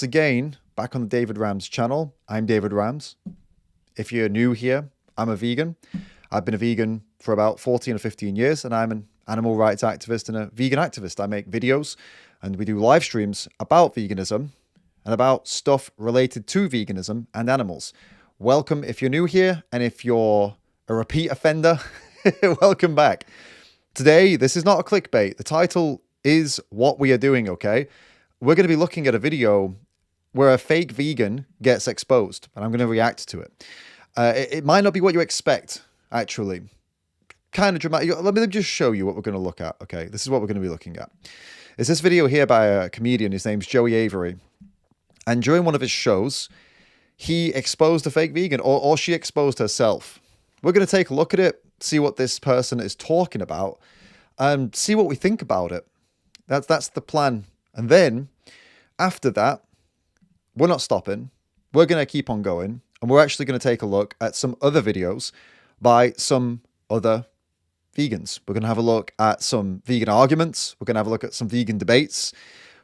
Again, back on the David Rams channel. I'm David Rams. If you're new here, I'm a vegan. I've been a vegan for about 14 or 15 years, and I'm an animal rights activist and a vegan activist. I make videos and we do live streams about veganism and about stuff related to veganism and animals. Welcome if you're new here, and if you're a repeat offender, welcome back. Today, this is not a clickbait. The title is what we are doing, okay? We're going to be looking at a video where a fake vegan gets exposed, and I'm going to react to it. It might not be what you expect, actually. Kind of dramatic. Let me just show you what we're going to look at, okay? This is what we're going to be looking at. It's this video here by a comedian. His name's Joey Avery. And during one of his shows, he exposed a fake vegan, or she exposed herself. We're going to take a look at it, see what this person is talking about, and see what we think about it. That's the plan. And then, after that, we're not stopping. We're going to keep on going. And we're actually going to take a look at some other videos by some other vegans. We're going to have a look at some vegan arguments. We're going to have a look at some vegan debates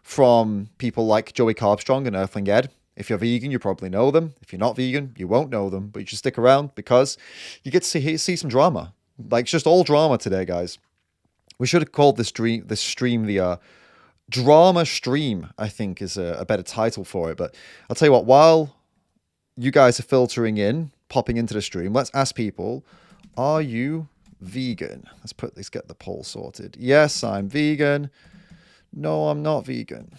from people like Joey Carbstrong and Earthling Ed. If you're vegan, you probably know them. If you're not vegan, you won't know them. But you should stick around because you get to see some drama. Like, it's just all drama today, guys. We should have called this stream the drama stream, I think, is a better title for it. But I'll tell you what, while you guys are filtering in, popping into the stream, let's ask people, are you vegan? Let's get the poll sorted. Yes, I'm vegan. No, I'm not vegan.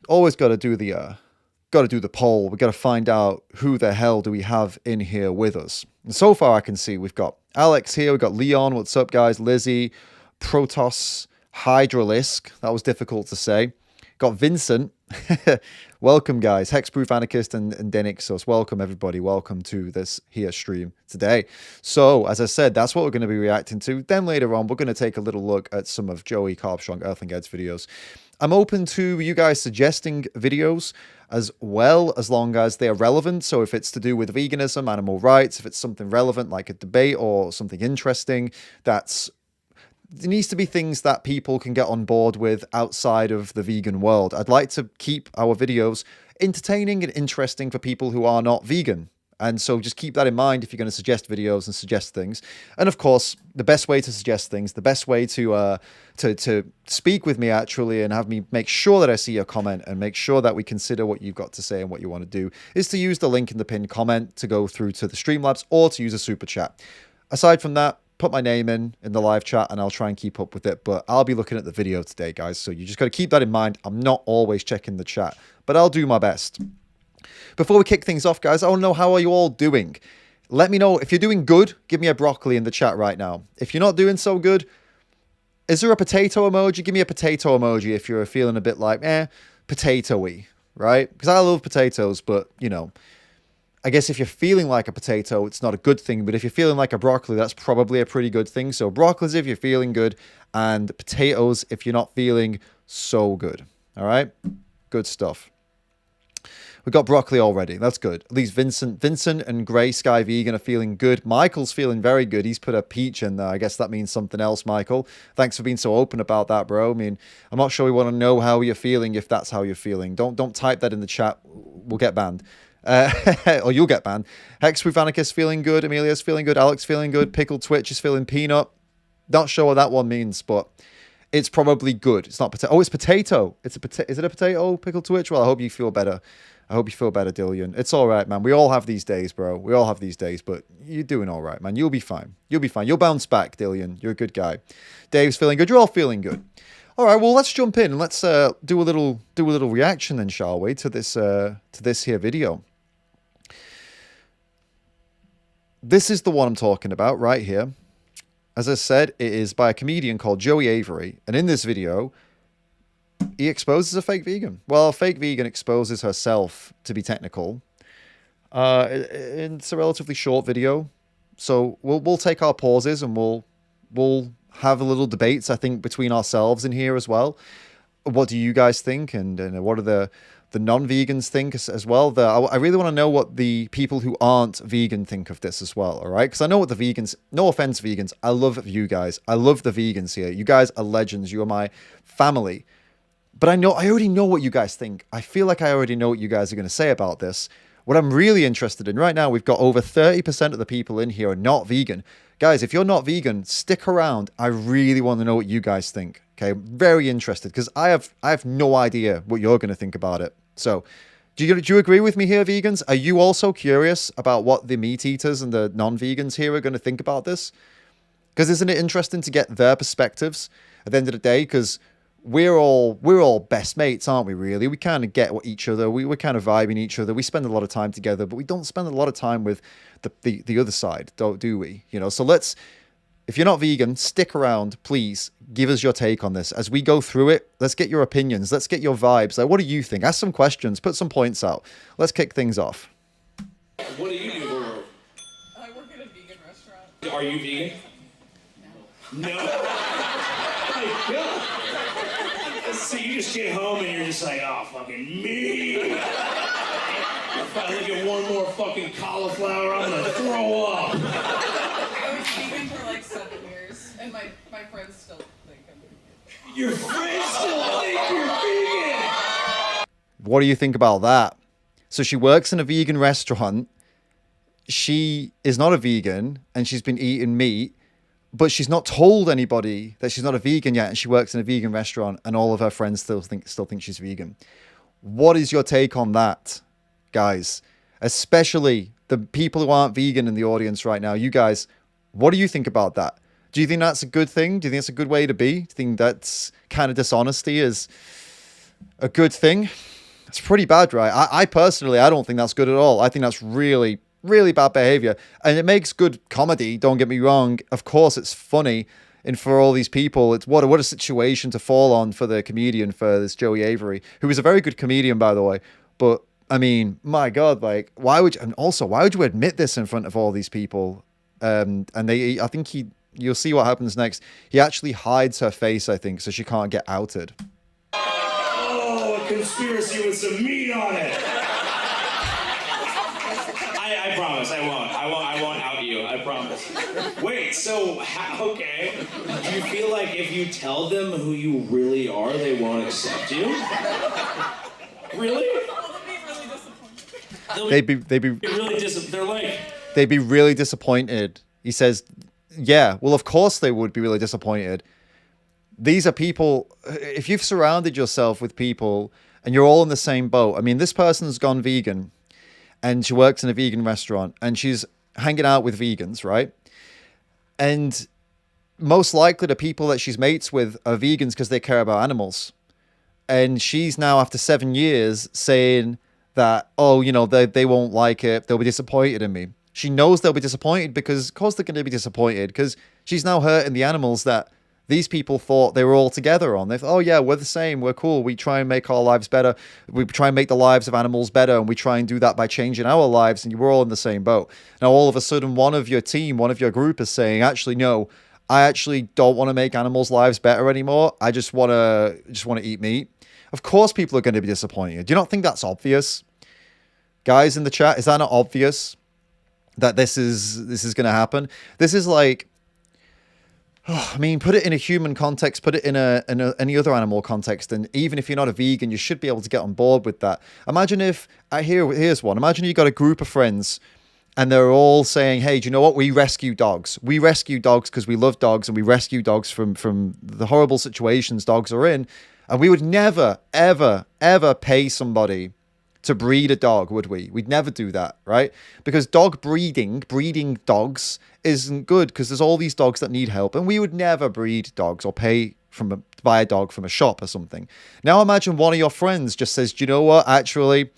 Always got to do the poll. We got to find out who the hell do we have in here with us. And so far I can see we've got Alex here, we've got Leon, what's up guys, Lizzie, Protoss, Hydralisk, that was difficult to say. Got Vincent, welcome guys, Hexproof Anarchist and Denixos, welcome everybody, welcome to this here stream today. So, as I said, that's what we're going to be reacting to. Then later on, we're going to take a little look at some of Joey Carbstrong, Earthling Ed's videos. I'm open to you guys suggesting videos as well, as long as they are relevant. So if it's to do with veganism, animal rights, if it's something relevant like a debate or something interesting, there needs to be things that people can get on board with outside of the vegan world. I'd like to keep our videos entertaining and interesting for people who are not vegan. And so just keep that in mind if you're going to suggest videos and suggest things. And of course, the best way to suggest things, the best way to speak with me actually and have me make sure that I see your comment and make sure that we consider what you've got to say and what you want to do is to use the link in the pinned comment to go through to the Streamlabs or to use a super chat. Aside from that, put my name in the live chat and I'll try and keep up with it. But I'll be looking at the video today, guys. So you just got to keep that in mind. I'm not always checking the chat, but I'll do my best. Before we kick things off, guys, I want to know, how are you all doing? Let me know. If you're doing good, give me a broccoli in the chat right now. If you're not doing so good, is there a potato emoji? Give me a potato emoji if you're feeling a bit like, potato-y, right? Because I love potatoes, but, you know, I guess if you're feeling like a potato, it's not a good thing. But if you're feeling like a broccoli, that's probably a pretty good thing. So broccolis if you're feeling good, and potatoes if you're not feeling so good. All right? Good stuff. We got broccoli already. That's good. At least Vincent and Grey Sky Vegan are feeling good. Michael's feeling very good. He's put a peach in there. I guess that means something else, Michael. Thanks for being so open about that, bro. I mean, I'm not sure we want to know how you're feeling if that's how you're feeling. Don't type that in the chat. We'll get banned. Or you'll get banned. Hexproof Anarchist feeling good. Amelia's feeling good. Alex feeling good. Pickled Twitch is feeling peanut. Not sure what that one means, but it's probably good. It's not potato. Oh, it's potato. Is it a potato, Pickled Twitch? Well, I hope you feel better. I hope you feel better, Dillian. It's all right, man. We all have these days, bro. We all have these days, but you're doing all right, man. You'll be fine. You'll be fine. You'll bounce back, Dillian. You're a good guy. Dave's feeling good. You're all feeling good. All right, well, let's jump in and let's do a little reaction then, shall we, to this here video. This is the one I'm talking about right here. As I said, it is by a comedian called Joey Avery, and in this video, he exposes a fake vegan. Well, a fake vegan exposes herself, to be technical. It's a relatively short video, so we'll take our pauses and we'll have a little debates, I think, between ourselves in here as well. What do you guys think, and what are the non-vegans think as well? I really want to know what the people who aren't vegan think of this as well, all right? Because I know what the vegans, no offense vegans, I love you guys. I love the vegans here. You guys are legends. You are my family. But I already know what you guys think. I feel like I already know what you guys are going to say about this. What I'm really interested in right now, we've got over 30% of the people in here are not vegan. Guys, if you're not vegan, stick around. I really want to know what you guys think. Okay, I'm very interested because I have no idea what you're going to think about it. So, do you agree with me here, vegans? Are you also curious about what the meat eaters and the non-vegans here are going to think about this? Because isn't it interesting to get their perspectives at the end of the day? Because we're all best mates, aren't we? Really, we kind of get what each other. We're kind of vibing each other. We spend a lot of time together, but we don't spend a lot of time with the other side, do we? You know. So let's. If you're not vegan, stick around, please. Give us your take on this as we go through it. Let's get your opinions. Let's get your vibes. Like, what do you think? Ask some questions. Put some points out. Let's kick things off. What do you do for work? I work at a vegan restaurant. Are you vegan? No. No? My God. So you just get home and you're just like, oh, fucking me. If I look at one more fucking cauliflower, I'm gonna throw up. I was vegan for like 7 years, and my friends still think I'm vegan. Your friends still think you're vegan. What do you think about that? So she works in a vegan restaurant. She is not a vegan, and she's been eating meat, but she's not told anybody that she's not a vegan yet, and she works in a vegan restaurant, and all of her friends still think she's vegan. What is your take on that, guys? Especially the people who aren't vegan in the audience right now. You guys, what do you think about that? Do you think that's a good thing? Do you think it's a good way to be? Do you think that's kind of dishonesty is a good thing? It's pretty bad, right? I personally, I don't think that's good at all. I think that's really, really bad behavior. And it makes good comedy, don't get me wrong. Of course, it's funny. And for all these people, it's what a situation to fall on for the comedian, for this Joey Avery, who is a very good comedian, by the way. But I mean, my God, like, why would you admit this in front of all these people? I think you'll see what happens next. He actually hides her face, I think, so she can't get outed. Oh, a conspiracy with some meat on it. I promise, I won't out you, I promise. Wait, so, okay. Do you feel like if you tell them who you really are, they won't accept you? Really? They'd be really they're like... They'd be really disappointed. He says, yeah, well, of course they would be really disappointed. These are people, if you've surrounded yourself with people and you're all in the same boat. I mean, this person's gone vegan and she works in a vegan restaurant and she's hanging out with vegans, right? And most likely the people that she's mates with are vegans because they care about animals. And she's now, after 7 years, saying that, oh, you know, they won't like it. They'll be disappointed in me. She knows they'll be disappointed because, of course, they're going to be disappointed because she's now hurting the animals that these people thought they were all together on. They thought, oh, yeah, we're the same. We're cool. We try and make our lives better. We try and make the lives of animals better. And we try and do that by changing our lives. And we're all in the same boat. Now, all of a sudden, one of your team, one of your group is saying, actually, no, I actually don't want to make animals' lives better anymore. I just want to eat meat. Of course, people are going to be disappointed. Do you not think that's obvious? Guys in the chat, is that not obvious that this is going to happen? This is like, I mean, put it in a human context, put it in any other animal context, and even if you're not a vegan, you should be able to get on board with that. Imagine if, here's one. Imagine you got a group of friends and they're all saying, hey, do you know what? We rescue dogs. We rescue dogs because we love dogs, and we rescue dogs from the horrible situations dogs are in. And we would never, ever, ever pay somebody to breed a dog, would we? We'd never do that, right? Because dog breeding dogs isn't good because there's all these dogs that need help, and we would never breed dogs or pay to buy a dog from a shop or something. Now imagine one of your friends just says, do you know what? Actually,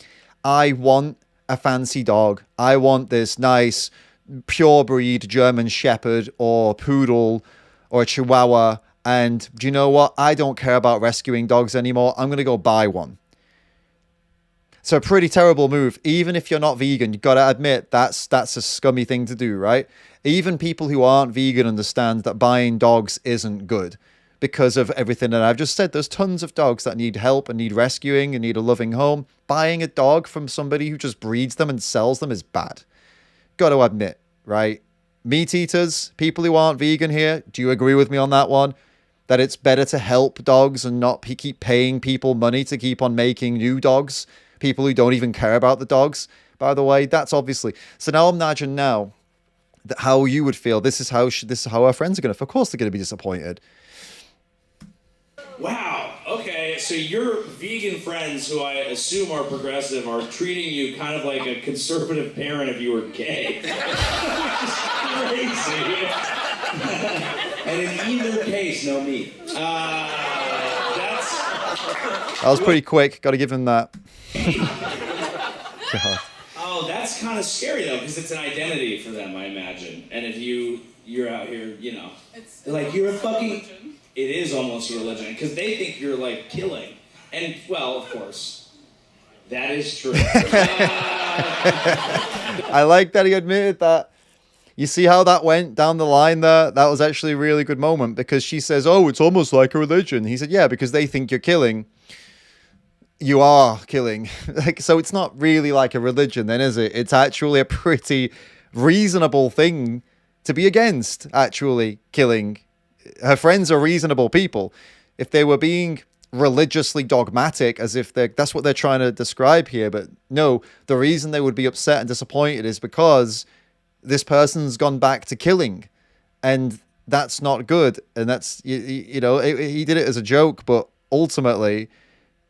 I want a fancy dog. I want this nice pure breed German Shepherd or Poodle or a Chihuahua. And do you know what? I don't care about rescuing dogs anymore. I'm going to go buy one. So a pretty terrible move. Even if you're not vegan, you've got to admit that's a scummy thing to do, right? Even people who aren't vegan understand that buying dogs isn't good because of everything that I've just said. There's tons of dogs that need help and need rescuing and need a loving home. Buying a dog from somebody who just breeds them and sells them is bad. Got to admit, right? Meat eaters, people who aren't vegan here, do you agree with me on that one? that it's better to help dogs and not keep paying people money to keep on making new dogs, people who don't even care about the dogs, by the way. That's obviously. So now imagine now that how you would feel. This is how our friends are going to, of course they're going to be disappointed. Wow. Okay, so your vegan friends, who I assume are progressive, are treating you kind of like a conservative parent if you were gay. Which is crazy. And in either case, no meat. That was pretty quick. Got to give him that. God. Oh, that's kind of scary though, because it's an identity for them, I imagine. And if you're out here, you know, It's like you're a fucking. religion. It is almost your religion, because they think you're like killing. And, well, of course, that is true. I like that he admitted that. You see how that went down the line there? That was actually a really good moment, because she says, oh, it's almost like a religion. He said, yeah, because they think you're killing. You are killing. Like, so it's not really like a religion then, is it? It's actually a pretty reasonable thing to be against, actually killing. Her friends are reasonable people. If they were being religiously dogmatic, as if that's what they're trying to describe here, but no, the reason they would be upset and disappointed is because this person's gone back to killing, and that's not good. And that's, you know, he did it as a joke, but ultimately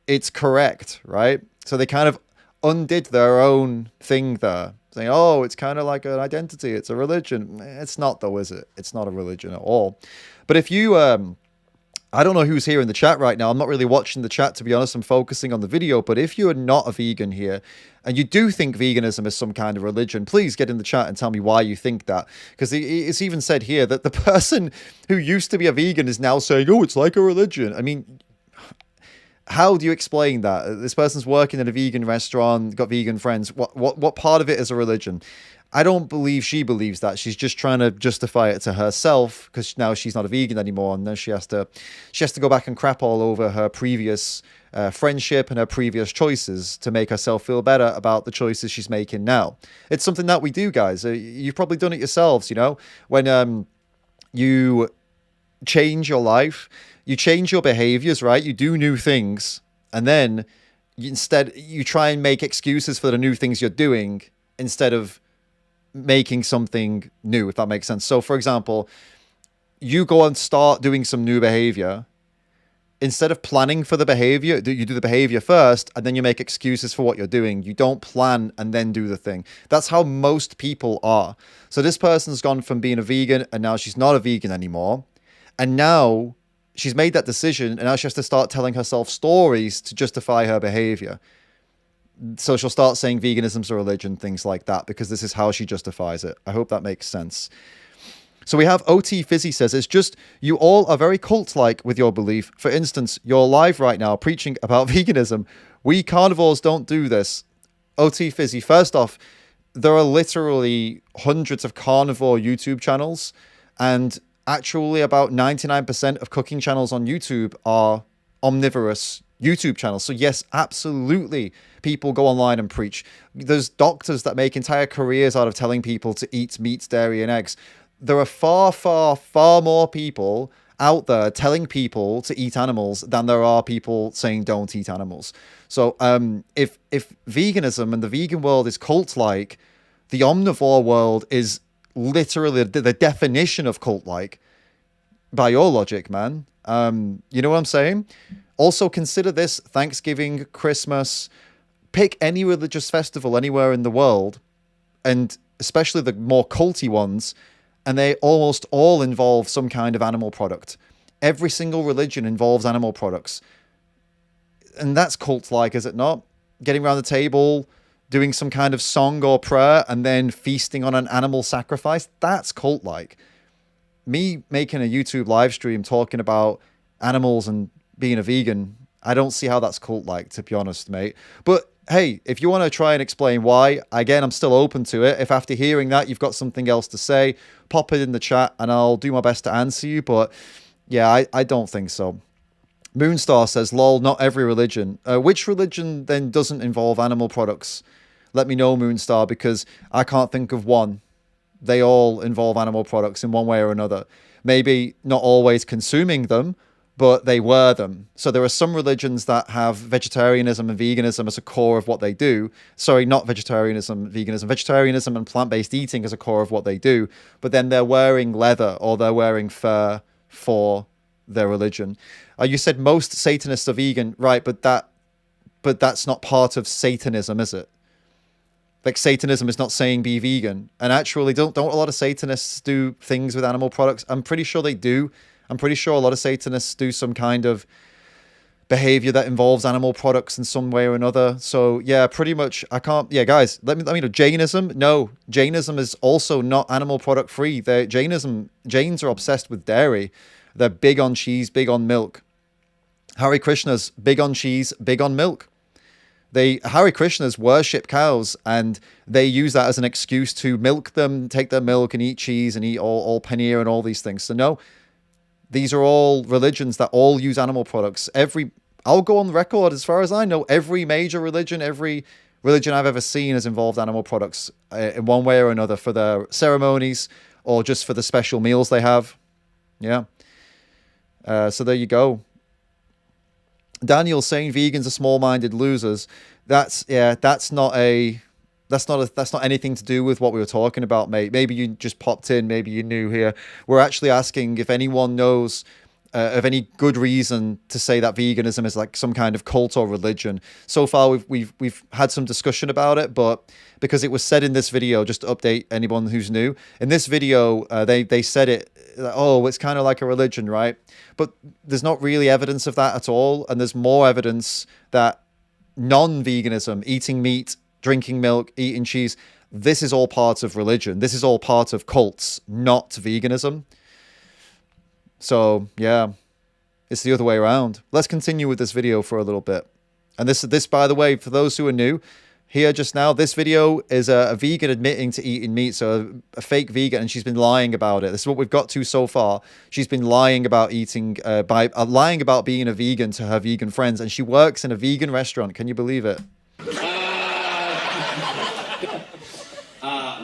it's correct, right? So they kind of undid their own thing there, saying, oh, it's kind of like an identity, it's a religion. It's not though, is it? It's not a religion at all. But if you, I don't know who's here in the chat right now. I'm not really watching the chat, to be honest. I'm focusing on the video. But if you are not a vegan here and you do think veganism is some kind of religion, please get in the chat and tell me why you think that. Because it's even said here that the person who used to be a vegan is now saying, oh, it's like a religion. I mean, how do you explain that? This person's working in a vegan restaurant, got vegan friends. What part of it is a religion? I don't believe she believes that. She's just trying to justify it to herself, because now she's not a vegan anymore, and now she has to go back and crap all over her previous friendship and her previous choices to make herself feel better about the choices she's making now. It's something that we do, guys. You've probably done it yourselves, you know, when you change your life, you change your behaviors, right? You do new things, and then instead you try and make excuses for the new things you're doing instead of making something new, if that makes sense. So for example, you go and start doing some new behavior. Instead of planning for the behavior, you do the behavior first, and then you make excuses for what you're doing. You don't plan and then do the thing. That's how most people are. So this person's gone from being a vegan, and now she's not a vegan anymore. And now she's made that decision, and now she has to start telling herself stories to justify her behavior. So she'll start saying veganism's a religion, things like that, because this is how she justifies it. I hope that makes sense. So we have OT Fizzy says, it's just you all are very cult-like with your belief. For instance, you're live right now preaching about veganism. We carnivores don't do this. OT Fizzy, first off, there are literally hundreds of carnivore YouTube channels, and actually about 99% of cooking channels on YouTube are omnivorous YouTube channels. So yes, absolutely, people go online and preach. There's doctors that make entire careers out of telling people to eat meat, dairy, and eggs. There are far, far, far more people out there telling people to eat animals than there are people saying don't eat animals. So if veganism and the vegan world is cult-like, the omnivore world is literally the definition of cult-like by your logic, man. You know what I'm saying? Also, consider this: Thanksgiving, Christmas, pick any religious festival anywhere in the world, and especially the more culty ones, and they almost all involve some kind of animal product. Every single religion involves animal products. And that's cult-like, is it not? Getting around the table, doing some kind of song or prayer, and then feasting on an animal sacrifice, that's cult-like. Me making a YouTube live stream talking about animals and being a vegan, I don't see how that's cult-like, to be honest, mate. But hey, if you want to try and explain why, again, I'm still open to it. If after hearing that you've got something else to say, pop it in the chat and I'll do my best to answer you. But yeah, I don't think so. Moonstar says, lol, not every religion. Which religion then doesn't involve animal products? Let me know, Moonstar, because I can't think of one. They all involve animal products in one way or another. Maybe not always consuming them, but they were them. So there are some religions that have vegetarianism and veganism as a core of what they do. Sorry, not vegetarianism, veganism. Vegetarianism and plant-based eating as a core of what they do. But then they're wearing leather or they're wearing fur for their religion. You said most Satanists are vegan, right? But that's not part of Satanism, is it? Like Satanism is not saying be vegan. And actually, don't a lot of Satanists do things with animal products? I'm pretty sure they do. I'm pretty sure a lot of Satanists do some kind of behavior that involves animal products in some way or another. So yeah, pretty much I can't. Yeah, guys, let me know. Jainism? No, Jainism is also not animal product free. Jains are obsessed with dairy. They're big on cheese, big on milk. Hare Krishnas, big on cheese, big on milk. Hare Krishnas worship cows and they use that as an excuse to milk them, take their milk and eat cheese and eat all paneer and all these things. So no, these are all religions that all use animal products. I'll go on the record, as far as I know, every major religion, every religion I've ever seen has involved animal products in one way or another for their ceremonies or just for the special meals they have. Yeah. So there you go. Daniel saying vegans are small-minded losers. That's not anything to do with what we were talking about, mate. Maybe you just popped in, maybe you're new here. We're actually asking if anyone knows of any good reason to say that veganism is like some kind of cult or religion. So far we've had some discussion about it, but because it was said in this video, just to update anyone who's new, in this video they said it, oh, it's kind of like a religion, right? But there's not really evidence of that at all, and there's more evidence that non-veganism, eating meat, drinking milk, eating cheese, this is all part of religion. This is all part of cults, not veganism. So yeah, it's the other way around. Let's continue with this video for a little bit. And this, by the way, for those who are new here just now, this video is a vegan admitting to eating meat. So a fake vegan, and she's been lying about it. This is what we've got to so far. She's been lying about eating, lying about being a vegan to her vegan friends. And she works in a vegan restaurant. Can you believe it?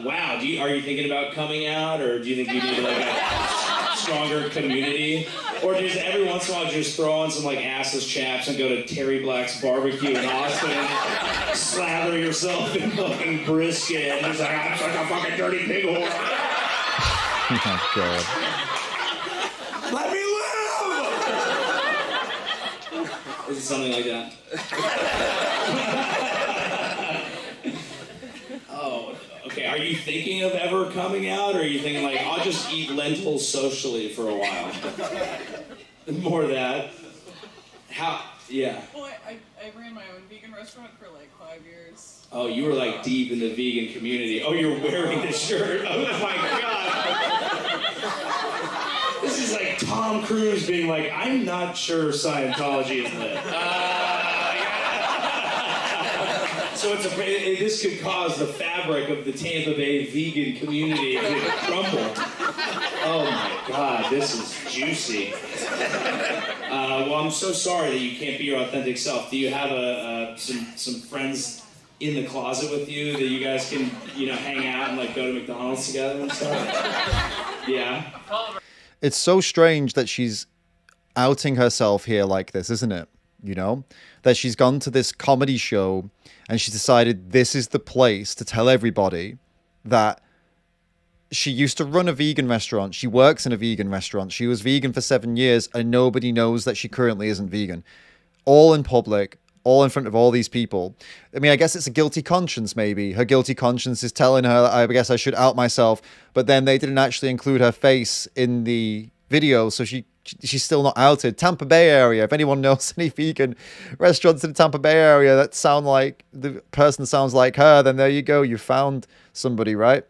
Wow. Are you thinking about coming out, or do you think you need like a stronger community? Or does every once in a while just throw on some like assless chaps and go to Terry Black's barbecue in Austin, slather yourself in fucking brisket, and just like, I'm such a fucking dirty pig whore. Oh, God. Let me live! Is it something like that? Oh, okay. Are you thinking of ever coming out, or are you thinking like, I'll just eat lentils socially for a while? More of that. How? Yeah. Well, I ran my own vegan restaurant for like 5 years. Oh, you were like deep in the vegan community. Oh, you're wearing the shirt. Oh my God. This is like Tom Cruise being like, I'm not sure Scientology is lit. So this could cause the fabric of the Tampa Bay vegan community to crumble. Oh my God, this is juicy. Well, I'm so sorry that you can't be your authentic self. Do you have some friends in the closet with you that you guys can, hang out and like go to McDonald's together and stuff? Yeah. It's so strange that she's outing herself here like this, isn't it? That she's gone to this comedy show and she's decided this is the place to tell everybody that she used to run a vegan restaurant. She works in a vegan restaurant. She was vegan for 7 years and nobody knows that she currently isn't vegan. All in public, all in front of all these people. I mean, I guess it's a guilty conscience, maybe. Her guilty conscience is telling her, I guess I should out myself. But then they didn't actually include her face in the video, so she's still not outed. Tampa Bay area, if anyone knows any vegan restaurants in the Tampa Bay area that sound like the person sounds like her, then there you go, you found somebody, right?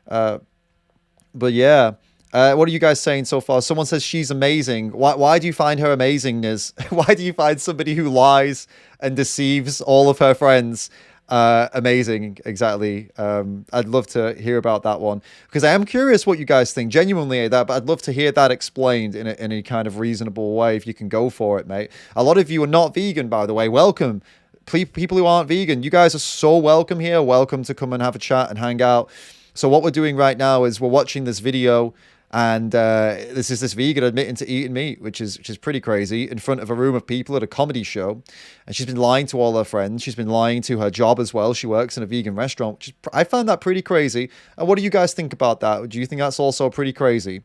But yeah, what are you guys saying so far? Someone says she's amazing. Why do you find her amazing, Niz? Why do you find somebody who lies and deceives all of her friends amazing? Exactly. I'd love to hear about that one, because I am curious what you guys think genuinely that, but I'd love to hear that explained in a kind of reasonable way, if you can go for it, mate. A lot of you are not vegan, by the way. Welcome. People who aren't vegan, you guys are so welcome here. Welcome to come and have a chat and hang out. So what we're doing right now is we're watching this video And this is this vegan admitting to eating meat, which is pretty crazy, in front of a room of people at a comedy show. And she's been lying to all her friends. She's been lying to her job as well. She works in a vegan restaurant, which is, I found that pretty crazy. And what do you guys think about that? Do you think that's also pretty crazy?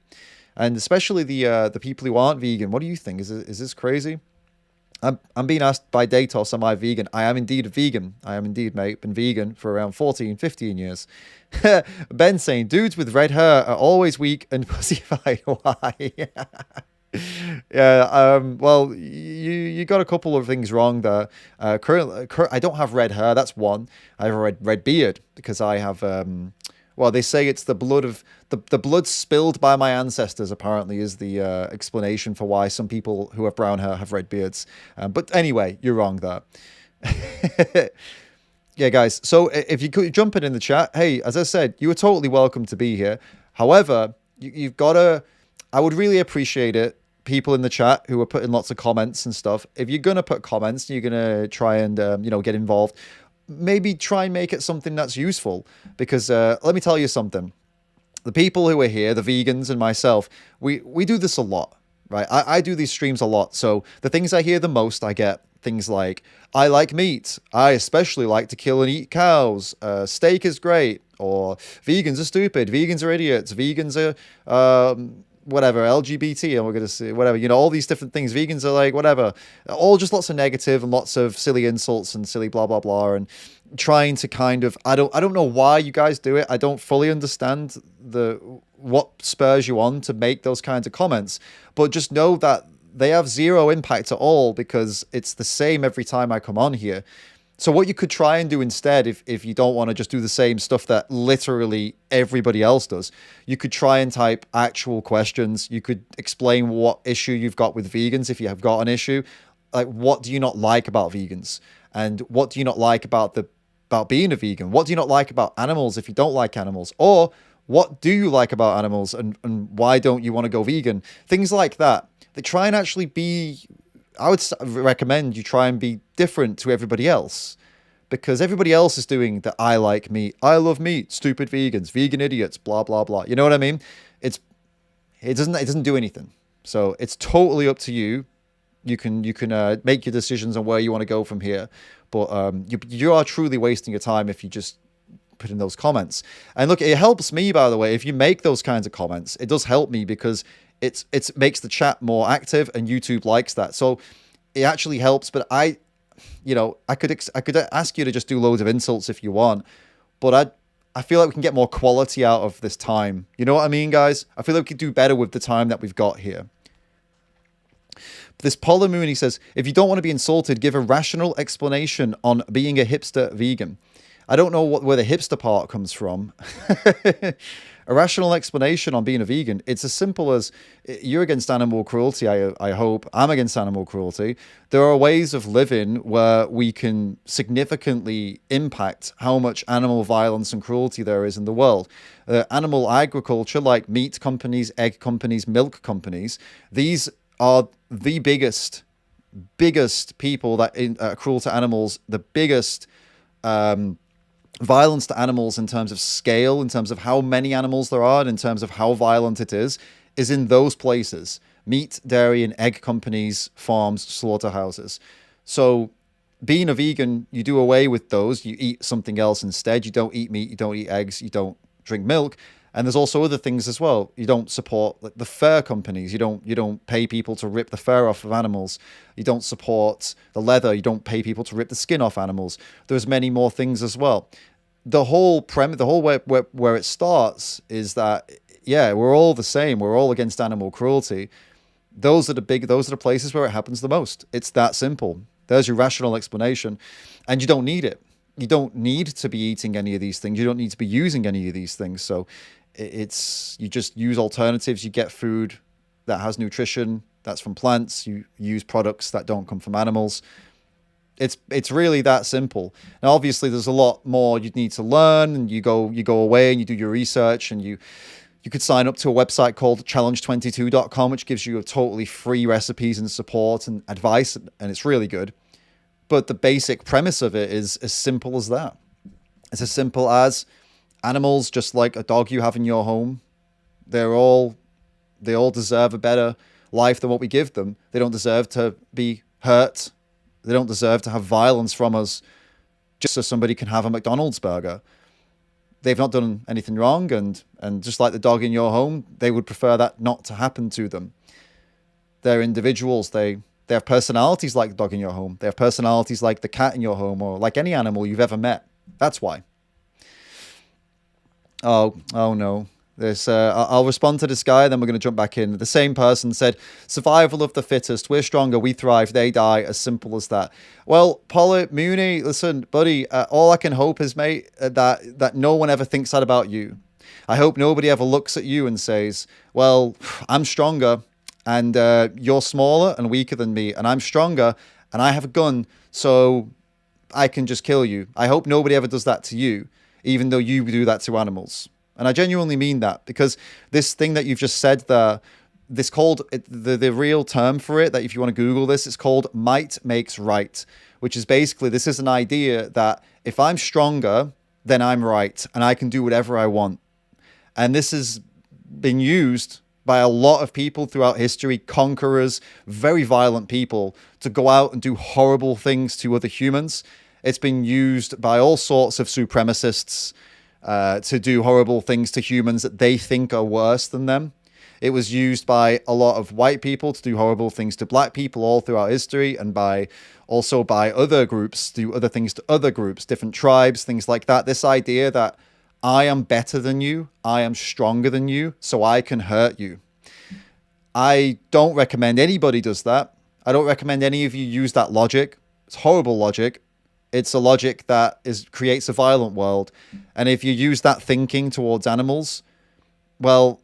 And especially the people who aren't vegan, what do you think? Is this crazy? I'm being asked by Datos, am I vegan? I am indeed a vegan. I am indeed, mate. Been vegan for around 14, 15 years. Ben saying, dudes with red hair are always weak and pussyfied. Why? Yeah, well, you got a couple of things wrong there. Currently, I don't have red hair. That's one. I have a red beard because I have... well, they say it's the blood of the blood spilled by my ancestors. Apparently, is the explanation for why some people who have brown hair have red beards. But anyway, you're wrong there. Yeah, guys. So if you could jump in the chat, hey, as I said, you are totally welcome to be here. However, you've got to. I would really appreciate it. People in the chat who are putting lots of comments and stuff. If you're gonna put comments, you're gonna try and get involved. Maybe try and make it something that's useful, because let me tell you something. The people who are here, the vegans and myself, we do this a lot, right? I do these streams a lot. So the things I hear the most, I get things like, I like meat. I especially like to kill and eat cows. Steak is great. Or vegans are stupid. Vegans are idiots. Vegans are... whatever, LGBT, and we're going to see whatever, all these different things. Vegans are like, whatever, all just lots of negative and lots of silly insults and silly blah, blah, blah. And trying to kind of, I don't know why you guys do it. I don't fully understand what spurs you on to make those kinds of comments, but just know that they have zero impact at all, because it's the same every time I come on here. So what you could try and do instead, if you don't want to just do the same stuff that literally everybody else does, you could try and type actual questions. You could explain what issue you've got with vegans, if you have got an issue. Like, what do you not like about vegans? And what do you not like about being a vegan? What do you not like about animals if you don't like animals? Or what do you like about animals, and why don't you want to go vegan? Things like that. They try and actually be... I would recommend you try and be different to everybody else, because everybody else is doing the I like meat, I love meat, stupid vegans, vegan idiots, blah, blah, blah. You know what I mean? It doesn't do anything. So it's totally up to you. You can make your decisions on where you want to go from here. But you are truly wasting your time if you just put in those comments. And look, it helps me, by the way, if you make those kinds of comments. It does help me, because it makes the chat more active, and YouTube likes that. So it actually helps. But I could ask you to just do loads of insults if you want, but I feel like we can get more quality out of this time. You know what I mean, guys? I feel like we could do better with the time that we've got here. This Polymoon, he says, if you don't want to be insulted, give a rational explanation on being a hipster vegan. I don't know where the hipster part comes from. A rational explanation on being a vegan. It's as simple as, you're against animal cruelty, I hope. I'm against animal cruelty. There are ways of living where we can significantly impact how much animal violence and cruelty there is in the world. Animal agriculture, like meat companies, egg companies, milk companies, these are the biggest people that are cruel to animals, the biggest... violence to animals in terms of scale, in terms of how many animals there are, and in terms of how violent it is in those places. Meat, dairy, and egg companies, farms, slaughterhouses. So being a vegan, you do away with those. You eat something else instead. You don't eat meat, you don't eat eggs, you don't drink milk. And there's also other things as well. You don't support the fur companies. You don't pay people to rip the fur off of animals. You don't support the leather. You don't pay people to rip the skin off animals. There's many more things as well. The whole where it starts is that, yeah, we're all the same. We're all against animal cruelty. Those are the places where it happens the most. It's that simple. There's your rational explanation, and you don't need it. You don't need to be eating any of these things. You don't need to be using any of these things. So you just use alternatives. You get food that has nutrition, that's from plants. You use products that don't come from animals. It's really that simple. Now, obviously, there's a lot more you'd need to learn, and you go away and you do your research, and you could sign up to a website called challenge22.com, which gives you a totally free recipes and support and advice, and it's really good. But the basic premise of it is as simple as that. It's as simple as animals, just like a dog you have in your home, they're all They all deserve a better life than what we give them. They don't deserve to be hurt. They don't deserve to have violence from us just so somebody can have a McDonald's burger. They've not done anything wrong, and just like the dog in your home, they would prefer that not to happen to them. They're individuals. They have personalities like the dog in your home. They have personalities like the cat in your home, or like any animal you've ever met. That's why. Oh no. I'll respond to this guy, then we're going to jump back in. The same person said, survival of the fittest. We're stronger, we thrive, they die. As simple as that. Well, Polly Mooney, listen, buddy, all I can hope is, mate, that no one ever thinks that about you. I hope nobody ever looks at you and says, well, I'm stronger and you're smaller and weaker than me, and I'm stronger and I have a gun, so I can just kill you. I hope nobody ever does that to you, even though you do that to animals. And I genuinely mean that, because this thing that you've just said there, this called, the real term for it, that if you want to Google this, it's called might makes right, which is basically, this is an idea that if I'm stronger, then I'm right, and I can do whatever I want. And this has been used by a lot of people throughout history, conquerors, very violent people, to go out and do horrible things to other humans. It's been used by all sorts of supremacists, to do horrible things to humans that they think are worse than them. It was used by a lot of white people to do horrible things to black people all throughout history, and also by other groups to do other things to other groups, different tribes, things like that. This idea that I am better than you, I am stronger than you, so I can hurt you. I don't recommend anybody does that. I don't recommend any of you use that logic. It's horrible logic. It's a logic that creates a violent world. And if you use that thinking towards animals, well,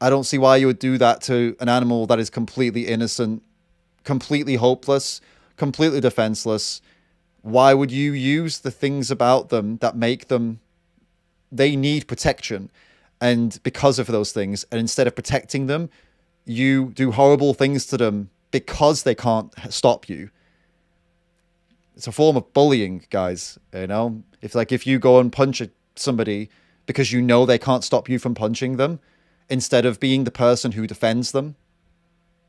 I don't see why you would do that to an animal that is completely innocent, completely hopeless, completely defenseless. Why would you use the things about them that make them, they need protection? And because of those things, and instead of protecting them, you do horrible things to them because they can't stop you. It's a form of bullying, guys. You know, if you go and punch somebody because you know they can't stop you from punching them, instead of being the person who defends them,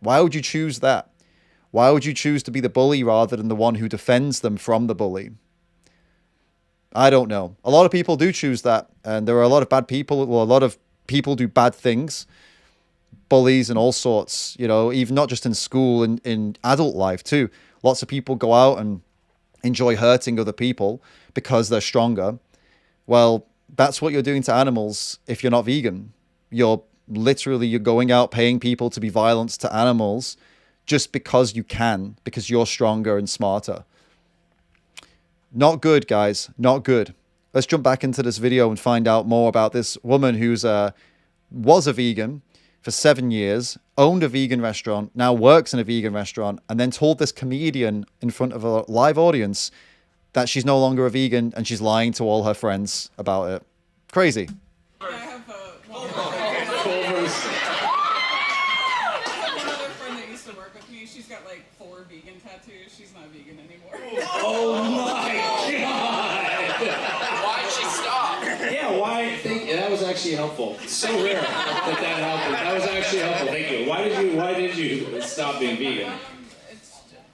why would you choose that? Why would you choose to be the bully rather than the one who defends them from the bully? I don't know. A lot of people do choose that, and there are a lot of bad people. Well, a lot of people do bad things, bullies and all sorts. You know, even not just in school, in adult life too. Lots of people go out and enjoy hurting other people because they're stronger. Well, that's what you're doing to animals if you're not vegan. You're going out paying people to be violent to animals just because you can, because you're stronger and smarter. Not good, guys. Not good. Let's jump back into this video and find out more about this woman who's was a vegan for 7 years, owned a vegan restaurant, now works in a vegan restaurant, and then told this comedian in front of a live audience that she's no longer a vegan, and she's lying to all her friends about it. Crazy. I have one other friend that used to work with me. She's got like 4 vegan tattoos. She's not vegan anymore. Oh my God! Why'd she stop? Yeah, why? That was actually helpful. It's so rare that happened. That was actually helpful. Thank you. Why did you stop being vegan?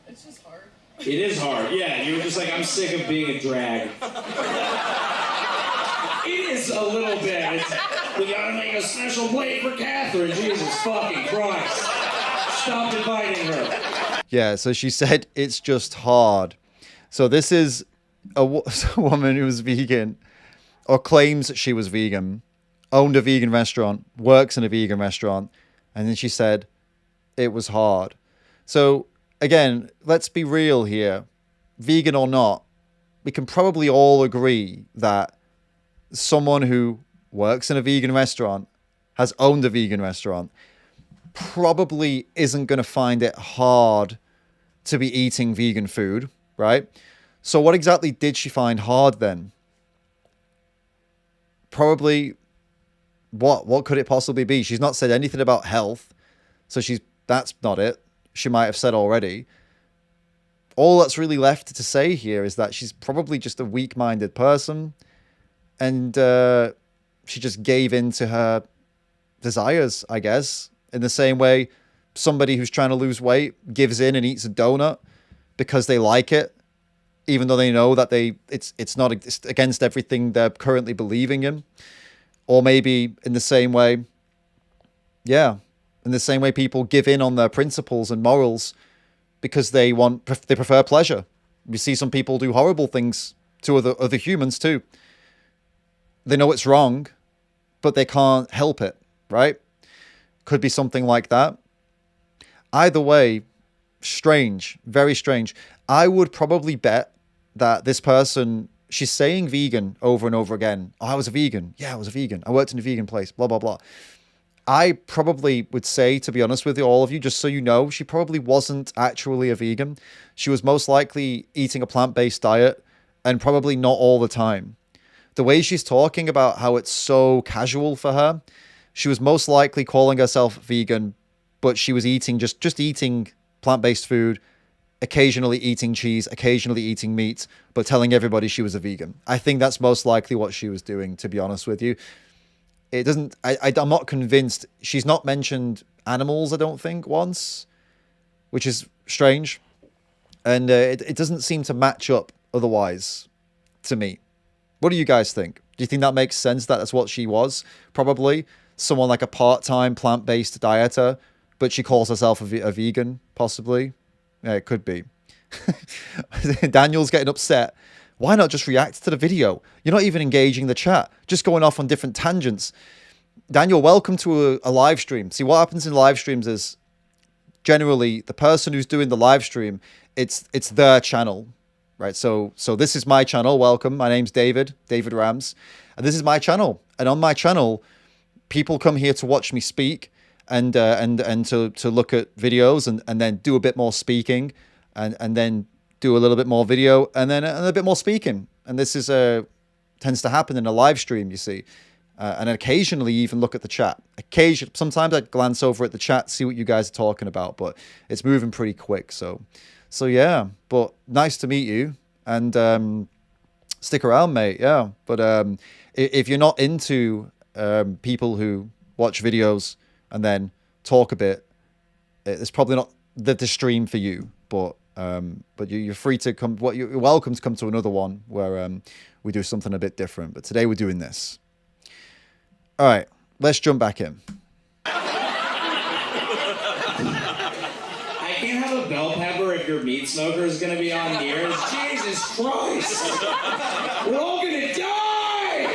It's just hard. It is hard. Yeah, you were just like, I'm sick of being a drag. It is a little bit. We gotta make a special plate for Catherine. Jesus fucking Christ. Stop inviting her. Yeah, so she said it's just hard. So this is a woman who's vegan, or claims that she was vegan, owned a vegan restaurant, works in a vegan restaurant, and then she said it was hard. So again, let's be real here. Vegan or not, we can probably all agree that someone who works in a vegan restaurant, has owned a vegan restaurant, probably isn't going to find it hard to be eating vegan food, right? So what exactly did she find hard then? Probably, what could it possibly be? She's not said anything about health, so that's not it. She might have said already. All that's really left to say here is that she's probably just a weak-minded person, and she just gave in to her desires, I guess. In the same way, somebody who's trying to lose weight gives in and eats a donut because they like it, even though they know that it's against everything they're currently believing in. Or maybe in the same way, people give in on their principles and morals because they prefer pleasure. You see some people do horrible things to other humans too. They know it's wrong, but they can't help it, right? Could be something like that. Either way, strange, very strange. I would probably bet that this person, she's saying vegan over and over again. Oh, I was a vegan. Yeah, I was a vegan. I worked in a vegan place, blah, blah, blah. I probably would say, to be honest with you, all of you, just so you know, she probably wasn't actually a vegan. She was most likely eating a plant-based diet, and probably not all the time. The way she's talking about how it's so casual for her, she was most likely calling herself vegan, but she was eating just eating plant-based food, occasionally eating cheese, occasionally eating meat, but telling everybody she was a vegan. I think that's most likely what she was doing, to be honest with you. It doesn't, I'm not convinced. She's not mentioned animals, I don't think, once, which is strange. And it doesn't seem to match up otherwise to me. What do you guys think? Do you think that makes sense, that that's what she was? Probably someone like a part-time plant-based dieter, but she calls herself a vegan, possibly. Yeah, it could be. Daniel's getting upset. Why not just react to the video? You're not even engaging the chat, just going off on different tangents. Daniel, welcome to a live stream. See, what happens in live streams is generally the person who's doing the live stream, it's their channel, right? So this is my channel. Welcome. My name's David Rams, and this is my channel. And on my channel, people come here to watch me speak and to look at videos and then do a bit more speaking and then do a little bit more video and then a bit more speaking. And this is tends to happen in a live stream, you see. And occasionally even look at the chat. Sometimes I glance over at the chat, see what you guys are talking about, but it's moving pretty quick. So yeah, but nice to meet you and stick around, mate. Yeah, but if you're not into people who watch videos and then talk a bit, it's probably not the stream for you. But you're free to come. You're welcome to come to another one where we do something a bit different. But today we're doing this. All right, let's jump back in. I can't have a bell pepper if your meat smoker is going to be on yours. Jesus Christ! We're all going to die!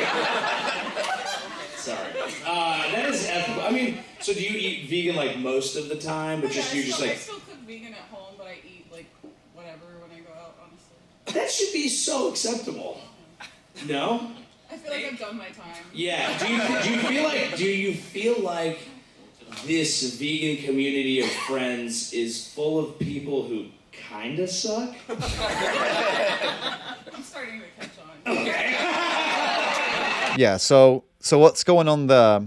Sorry. That is ethical. I mean, so do you eat vegan like most of the time, but just I like? still cook vegan at home, but I eat like whatever when I go out. Honestly, That should be so acceptable. No? I feel like I've done my time. Yeah. Do you feel like this vegan community of friends is full of people who kinda suck? I'm starting to catch on. Okay. Yeah. So what's going on there?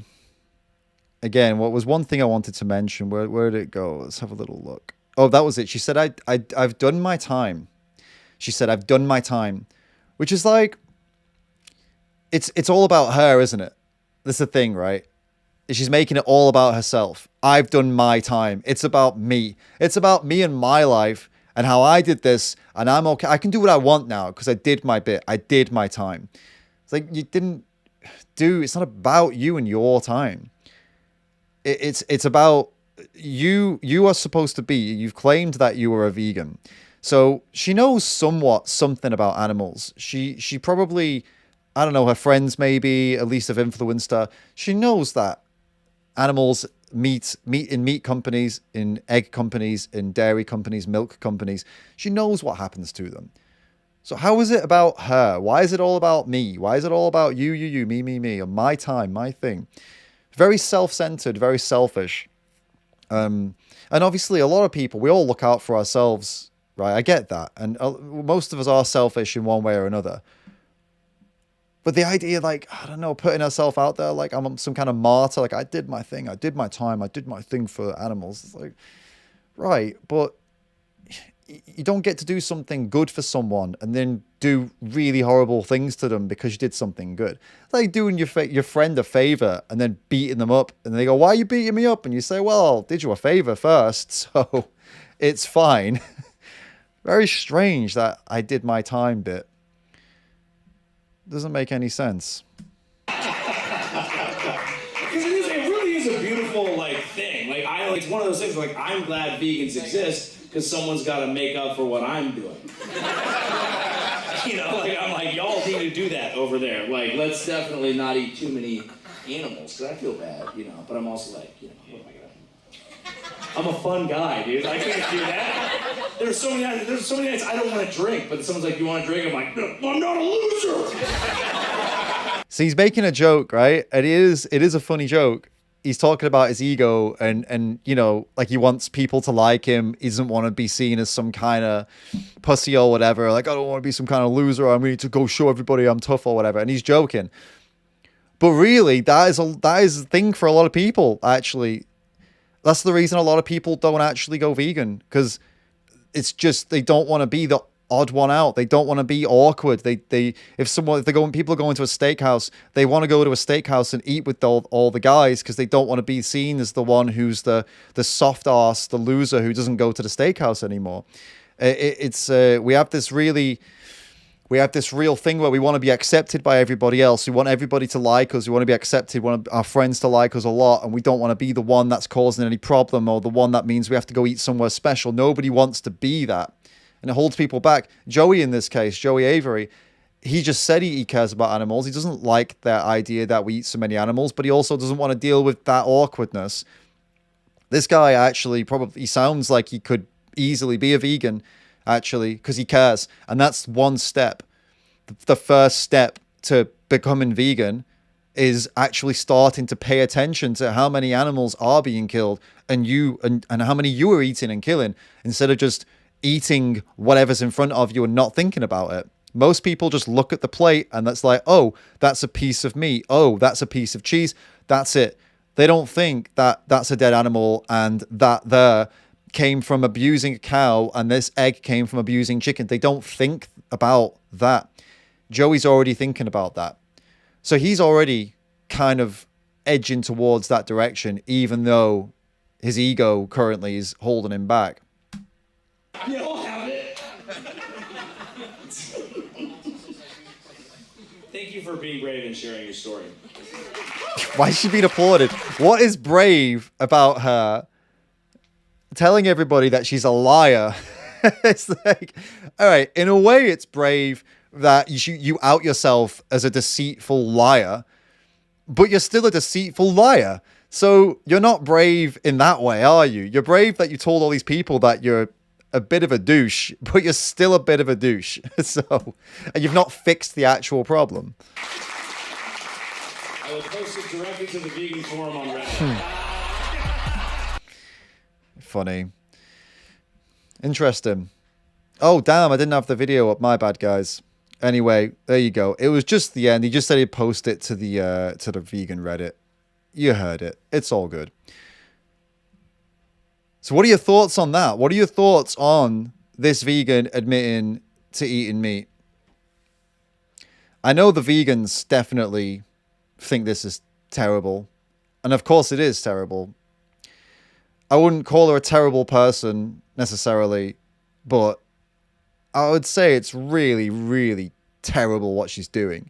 Again, what was one thing I wanted to mention? Where did it go? Let's have a little look. Oh, that was it. She said, I've done my time. She said, I've done my time, which is like, it's all about her, isn't it? That's the thing, right? She's making it all about herself. I've done my time. It's about me. It's about me and my life and how I did this, and I'm okay. I can do what I want now because I did my bit. I did my time. It's like you didn't do. It's not about you and your time. It's about you. You are supposed to be. You've claimed that you were a vegan, so she knows something about animals. She probably, I don't know, her friends maybe at least have influenced her. She knows that animals, meat in meat companies, in egg companies, in dairy companies, milk companies. She knows what happens to them. So how is it about her? Why is it all about me? Why is it all about you, me, or my time, my thing? Very self-centered, very selfish. And obviously a lot of people, we all look out for ourselves, right? I get that. And most of us are selfish in one way or another. But the idea, like, I don't know, putting herself out there, like I'm some kind of martyr, like I did my thing, I did my time, I did my thing for animals. It's like, right, but you don't get to do something good for someone and then do really horrible things to them because you did something good. It's like doing your friend a favor and then beating them up, and they go, "Why are you beating me up?" And you say, "Well, I did you a favor first, so it's fine." Very strange that I did my time bit. Doesn't make any sense. Because it really is a beautiful thing. It's one of those things. I'm glad vegans exist because someone's got to make up for what I'm doing. I'm like, y'all need to do that over there. Let's definitely not eat too many animals because I feel bad, But I'm also what am I gonna? I'm a fun guy, dude. I can't do that. There's so many nights I don't want to drink, but someone's like, "You want to drink?" I'm like, "No, I'm not a loser." So he's making a joke, right? It is a funny joke. He's talking about his ego and he wants people to like him. He doesn't want to be seen as some kind of pussy or whatever. I don't want to be some kind of loser. I need to go show everybody I'm tough or whatever. And he's joking. But really, that is a thing for a lot of people, actually. That's the reason a lot of people don't actually go vegan, because it's just they don't want to be the odd one out. They don't want to be awkward. People are going to a steakhouse, they want to go to a steakhouse and eat with all the guys because they don't want to be seen as the one who's the soft ass, the loser who doesn't go to the steakhouse anymore. We have this real thing where we want to be accepted by everybody else. We want everybody to like us. We want to be accepted. We want our friends to like us a lot. And we don't want to be the one that's causing any problem or the one that means we have to go eat somewhere special. Nobody wants to be that. And it holds people back. Joey, in this case, Joey Avery, he just said he cares about animals. He doesn't like that idea that we eat so many animals, but he also doesn't want to deal with that awkwardness. This guy actually he sounds like he could easily be a vegan, actually, because he cares. And that's one step. The first step to becoming vegan is actually starting to pay attention to how many animals are being killed and how many you are eating and killing, instead of just eating whatever's in front of you and not thinking about it. Most people just look at the plate and that's like, oh, that's a piece of meat. Oh, that's a piece of cheese. That's it. They don't think that that's a dead animal and that there came from abusing a cow and this egg came from abusing chicken. They don't think about that. Joey's already thinking about that. So he's already kind of edging towards that direction, even though his ego currently is holding him back. Yeah, I'll have it. Thank you for being brave and sharing your story. Why is she being applauded? What is brave about her telling everybody that she's a liar? It's like, all right, in a way it's brave that you out yourself as a deceitful liar, but you're still a deceitful liar. So you're not brave in that way, are you? You're brave that you told all these people that you're a bit of a douche, but you're still a bit of a douche. And you've not fixed the actual problem. I will post it directly to the vegan forum on Reddit. Funny. Interesting. Oh, damn, I didn't have the video up. My bad, guys. Anyway, there you go. It was just the end. He just said he'd post it to the vegan Reddit. You heard it. It's all good. So what are your thoughts on that? What are your thoughts on this vegan admitting to eating meat? I know the vegans definitely think this is terrible. And of course it is terrible. I wouldn't call her a terrible person necessarily, but I would say it's really, really terrible what she's doing.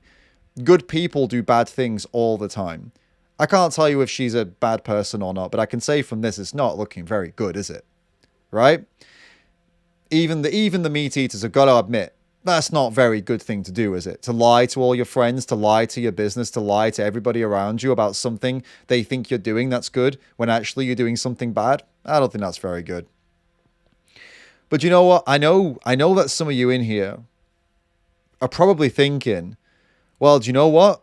Good people do bad things all the time. I can't tell you if she's a bad person or not, but I can say from this, it's not looking very good, is it? Right? Even the meat eaters have got to admit, that's not a very good thing to do, is it? To lie to all your friends, to lie to your business, to lie to everybody around you about something they think you're doing that's good, when actually you're doing something bad. I don't think that's very good. But you know what? I know that some of you in here are probably thinking, well, do you know what?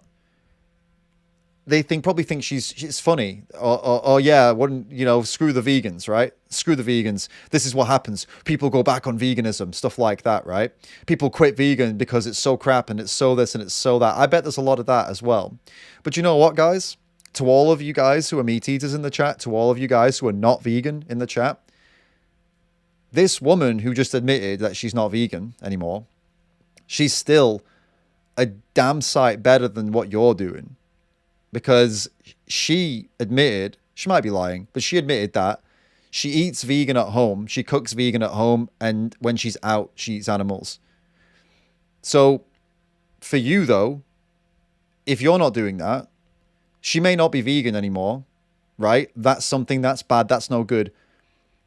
They probably think she's funny, or yeah, wouldn't screw the vegans, right? Screw the vegans. This is what happens. People go back on veganism, stuff like that, right? People quit vegan because it's so crap and it's so this and it's so that. I bet there's a lot of that as well. But you know what, guys? To all of you guys who are meat eaters in the chat, to all of you guys who are not vegan in the chat, this woman who just admitted that she's not vegan anymore, she's still a damn sight better than what you're doing, because she admitted, she might be lying, but she admitted that she eats vegan at home, she cooks vegan at home, and when she's out, she eats animals. So for you though, if you're not doing that, she may not be vegan anymore, right? That's something that's bad, that's no good.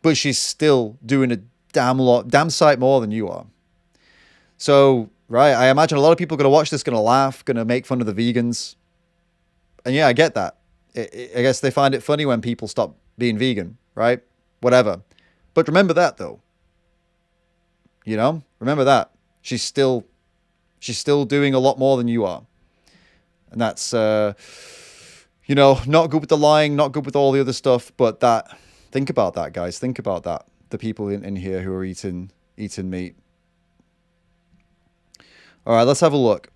But she's still doing a damn sight more than you are. So, right, I imagine a lot of people are going to watch this, going to laugh, going to make fun of the vegans. And yeah, I get that. I guess they find it funny when people stop being vegan, right? Whatever. But remember that though. You know, remember that. She's still doing a lot more than you are. And that's, you know, not good with the lying, not good with all the other stuff, but that, think about that, guys. Think about that. The people in here who are eating meat. All right, let's have a look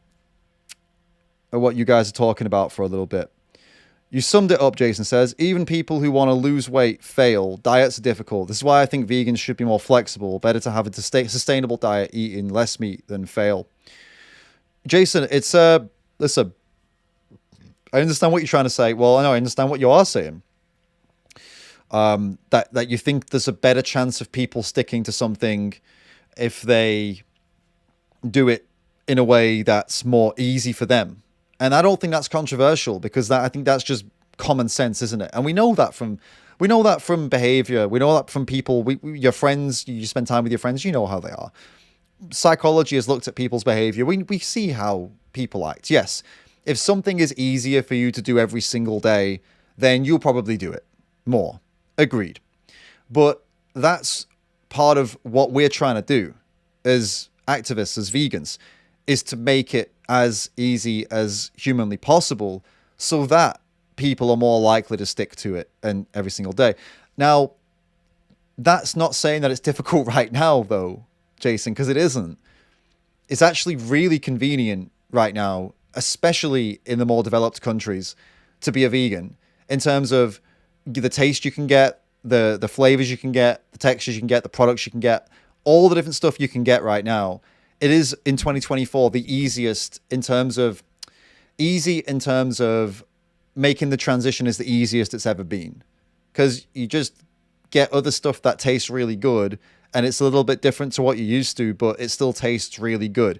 at what you guys are talking about for a little bit. You summed it up, Jason says. Even people who want to lose weight fail. Diets are difficult. This is why I think vegans should be more flexible. Better to have a sustainable diet, eating less meat than fail. Jason, it's listen, I understand what you're trying to say. Well, I know I understand what you are saying. That you think there's a better chance of people sticking to something if they do it in a way that's more easy for them. And I don't think that's controversial, because I think that's just common sense, isn't it? And we know that from behavior. We know that from people. Your friends, you spend time with your friends, you know how they are. Psychology has looked at people's behavior. We see how people act. Yes, if something is easier for you to do every single day, then you'll probably do it more. Agreed. But that's part of what we're trying to do as activists, as vegans, is to make it as easy as humanly possible so that people are more likely to stick to it and every single day. Now, that's not saying that it's difficult right now, though, Jason, because it isn't. It's actually really convenient right now, especially in the more developed countries, to be a vegan, in terms of the taste you can get, the flavors you can get, the textures you can get, the products you can get, all the different stuff you can get right now. It is, in 2024, the easiest in terms of making the transition is the easiest it's ever been, because you just get other stuff that tastes really good, and it's a little bit different to what you're used to, but it still tastes really good.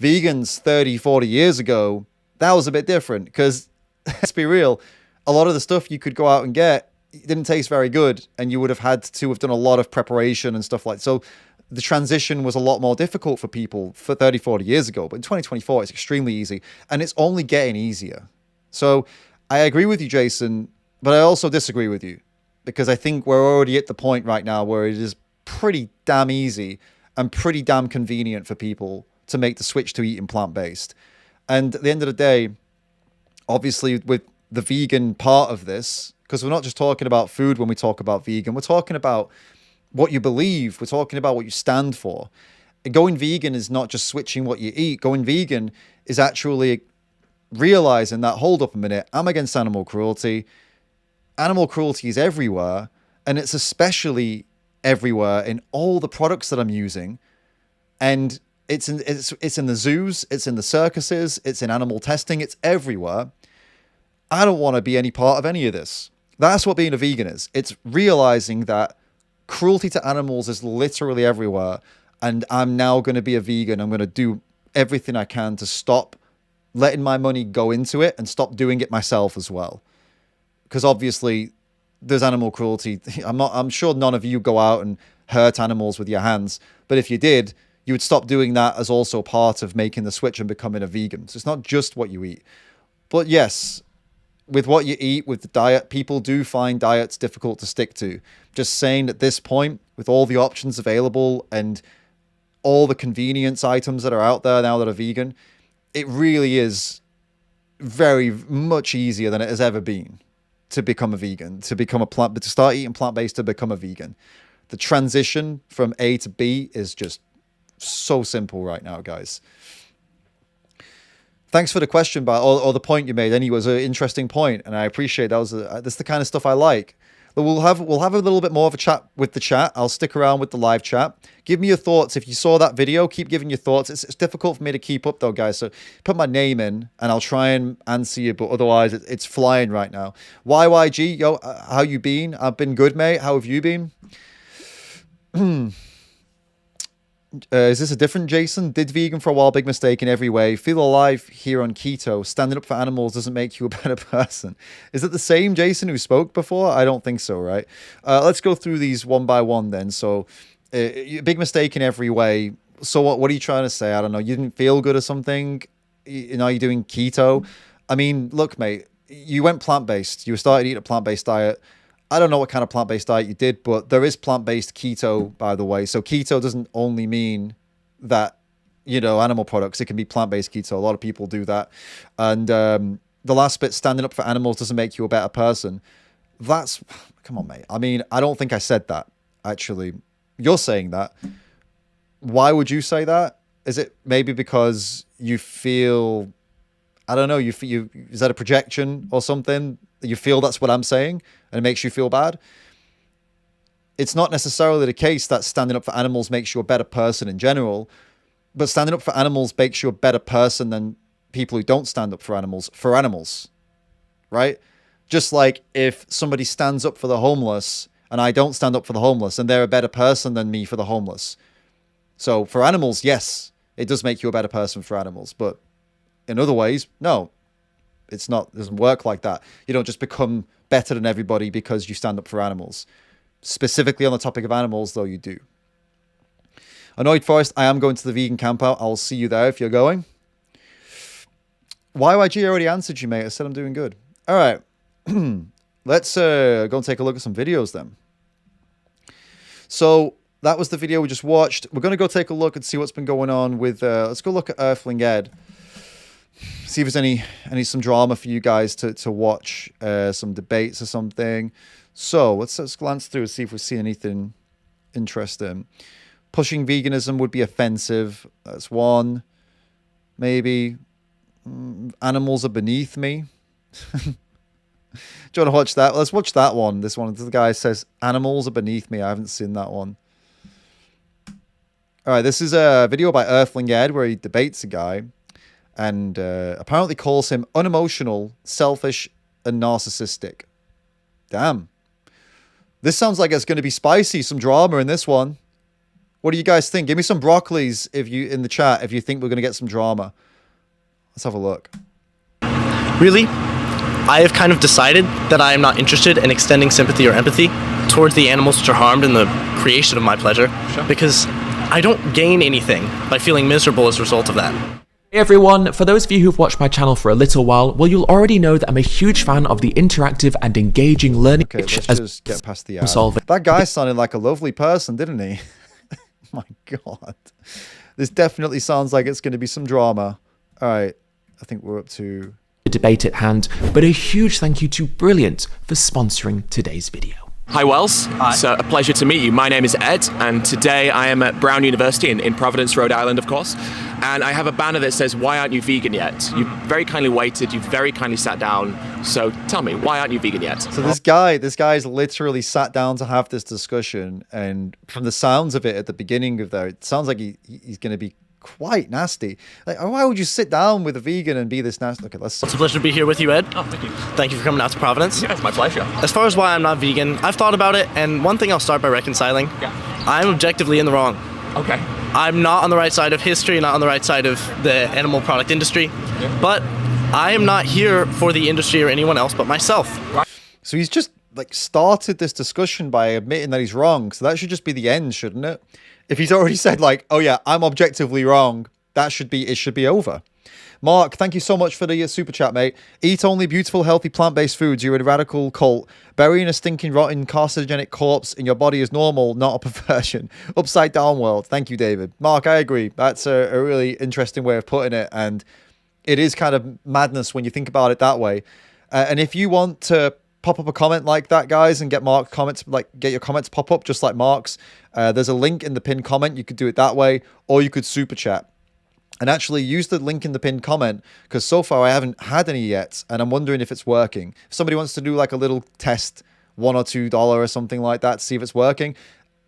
Vegans 30, 40 years ago, that was a bit different, because let's be real, a lot of the stuff you could go out and get didn't taste very good, and you would have had to have done a lot of preparation and stuff like that. So the transition was a lot more difficult for people for 30, 40 years ago. But in 2024, it's extremely easy, and it's only getting easier. So I agree with you, Jason, but I also disagree with you, because I think we're already at the point right now where it is pretty damn easy and pretty damn convenient for people to make the switch to eating plant-based. And at the end of the day, obviously with the vegan part of this, because we're not just talking about food when we talk about vegan, we're talking about what you believe, we're talking about what you stand for. Going vegan is not just switching what you eat. Going vegan is actually realizing that, hold up a minute, I'm against animal cruelty. Animal cruelty is everywhere, and it's especially everywhere in all the products that I'm using. And it's in the zoos, it's in the circuses, it's in animal testing, it's everywhere. I don't want to be any part of any of this. That's what being a vegan is. It's realizing that cruelty to animals is literally everywhere, and I'm now going to be a vegan. I'm going to do everything I can to stop letting my money go into it and stop doing it myself as well. Because obviously there's animal cruelty. I'm sure none of you go out and hurt animals with your hands, but if you did, you would stop doing that as also part of making the switch and becoming a vegan. So it's not just what you eat. But yes, with what you eat, with the diet, people do find diets difficult to stick to. Just saying, at this point, with all the options available and all the convenience items that are out there now that are vegan, it really is very much easier than it has ever been to become a vegan, to start eating plant-based, to become a vegan. The transition from A to B is just so simple right now, guys. Thanks for the question, or the point you made. Anyway, it was an interesting point, and I appreciate that. That's the kind of stuff I like. But we'll have a little bit more of a chat with the chat. I'll stick around with the live chat. Give me your thoughts. If you saw that video, keep giving your thoughts. It's difficult for me to keep up though, guys. So put my name in and I'll try and answer you, but otherwise it's flying right now. YYG, yo, how you been? I've been good, mate. How have you been? Is this a different Jason? Did vegan for a while, big mistake in every way. Feel alive here on keto. Standing up for animals doesn't make you a better person. Is it the same Jason who spoke before? I don't think so, right? Let's go through these one by one then. So, big mistake in every way. So what are you trying to say? I don't know. You didn't feel good or something? You're doing keto? I mean, look, mate, you went plant-based. You started eating a plant-based diet. I don't know what kind of plant-based diet you did, but there is plant-based keto, by the way. So keto doesn't only mean that, animal products. It can be plant-based keto. A lot of people do that. And the last bit, standing up for animals doesn't make you a better person. Come on, mate. I mean, I don't think I said that, actually. You're saying that. Why would you say that? Is it maybe because you feel, I don't know, is that a projection or something? You feel that's what I'm saying and it makes you feel bad? It's not necessarily the case that standing up for animals makes you a better person in general, but standing up for animals makes you a better person than people who don't stand up for animals, right? Just like if somebody stands up for the homeless and I don't stand up for the homeless, and they're a better person than me for the homeless. So for animals, yes, it does make you a better person for animals, but in other ways, no. It doesn't work like that. You don't just become better than everybody because you stand up for animals. Specifically on the topic of animals, though, you do. Annoyed Forest, I am going to the vegan campout. I'll see you there if you're going. YYG already answered you, mate. I said I'm doing good. All right. Let's go and take a look at some videos then. So that was the video we just watched. We're going to go take a look and see what's been going on with... let's go look at Earthling Ed. See if there's some drama for you guys to watch, some debates or something. So let's glance through and see if we see anything interesting. Pushing veganism would be offensive. That's one. Maybe. Animals are beneath me. Do you want to watch that? Let's watch that one. This one, the guy says, animals are beneath me. I haven't seen that one. All right, this is a video by Earthling Ed where he debates a guy. And apparently calls him unemotional, selfish, and narcissistic. Damn. This sounds like it's going to be spicy, some drama in this one. What do you guys think? Give me some broccolis in the chat if you think we're going to get some drama. Let's have a look. Really, I have kind of decided that I am not interested in extending sympathy or empathy towards the animals which are harmed in the creation of my pleasure, because I don't gain anything by feeling miserable as a result of that. Hey everyone, for those of you who've watched my channel for a little while, well, you'll already know that I'm a huge fan of the interactive and engaging learning. Okay, let's just get past the ad. That guy sounded like a lovely person, didn't he? My God. This definitely sounds like it's going to be some drama. All right, I think we're up to... the debate at hand, but a huge thank you to Brilliant for sponsoring today's video. Hi Wells, it's a pleasure to meet you. My name is Ed and today I am at Brown University in Providence, Rhode Island, of course. And I have a banner that says, why aren't you vegan yet? You've very kindly waited, you've very kindly sat down. So tell me, why aren't you vegan yet? So this guy's literally sat down to have this discussion, and from the sounds of it at the beginning of there, it sounds like he's going to be quite nasty. Like, why would you sit down with a vegan and be this nasty? Okay, let's... It's a pleasure to be here with you, Ed. Oh, thank you. Thank you for coming out to Providence. Yeah, it's my pleasure. As far as why I'm not vegan, I've thought about it, and one thing I'll start by reconciling. Yeah. I'm objectively in the wrong. Okay. I'm not on the right side of history, not on the right side of the animal product industry, but I am not here for the industry or anyone else but myself. So he's just started this discussion by admitting that he's wrong. So that should just be the end, shouldn't it? If he's already said oh yeah, I'm objectively wrong, it should be over. Mark, thank you so much for the super chat, mate. Eat only beautiful, healthy, plant-based foods. You're a radical cult. Burying a stinking, rotten, carcinogenic corpse in your body is normal, not a perversion. Upside down world. Thank you, David. Mark, I agree. That's a really interesting way of putting it, and it is kind of madness when you think about it that way. And if you want to pop up a comment like that, guys, and get Mark's comments, get your comments pop up just like Mark's, there's a link in the pinned comment. You could do it that way, or you could super chat. And actually use the link in the pinned comment, because so far I haven't had any yet, and I'm wondering if it's working. If somebody wants to do a little test $1 or $2 or something like that to see if it's working.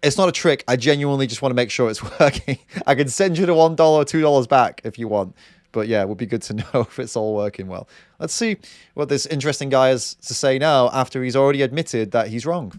It's not a trick. I genuinely just want to make sure it's working. I can send you the $1 or $2 back if you want. But yeah, it would be good to know if it's all working well. Let's see what this interesting guy has to say now after he's already admitted that he's wrong.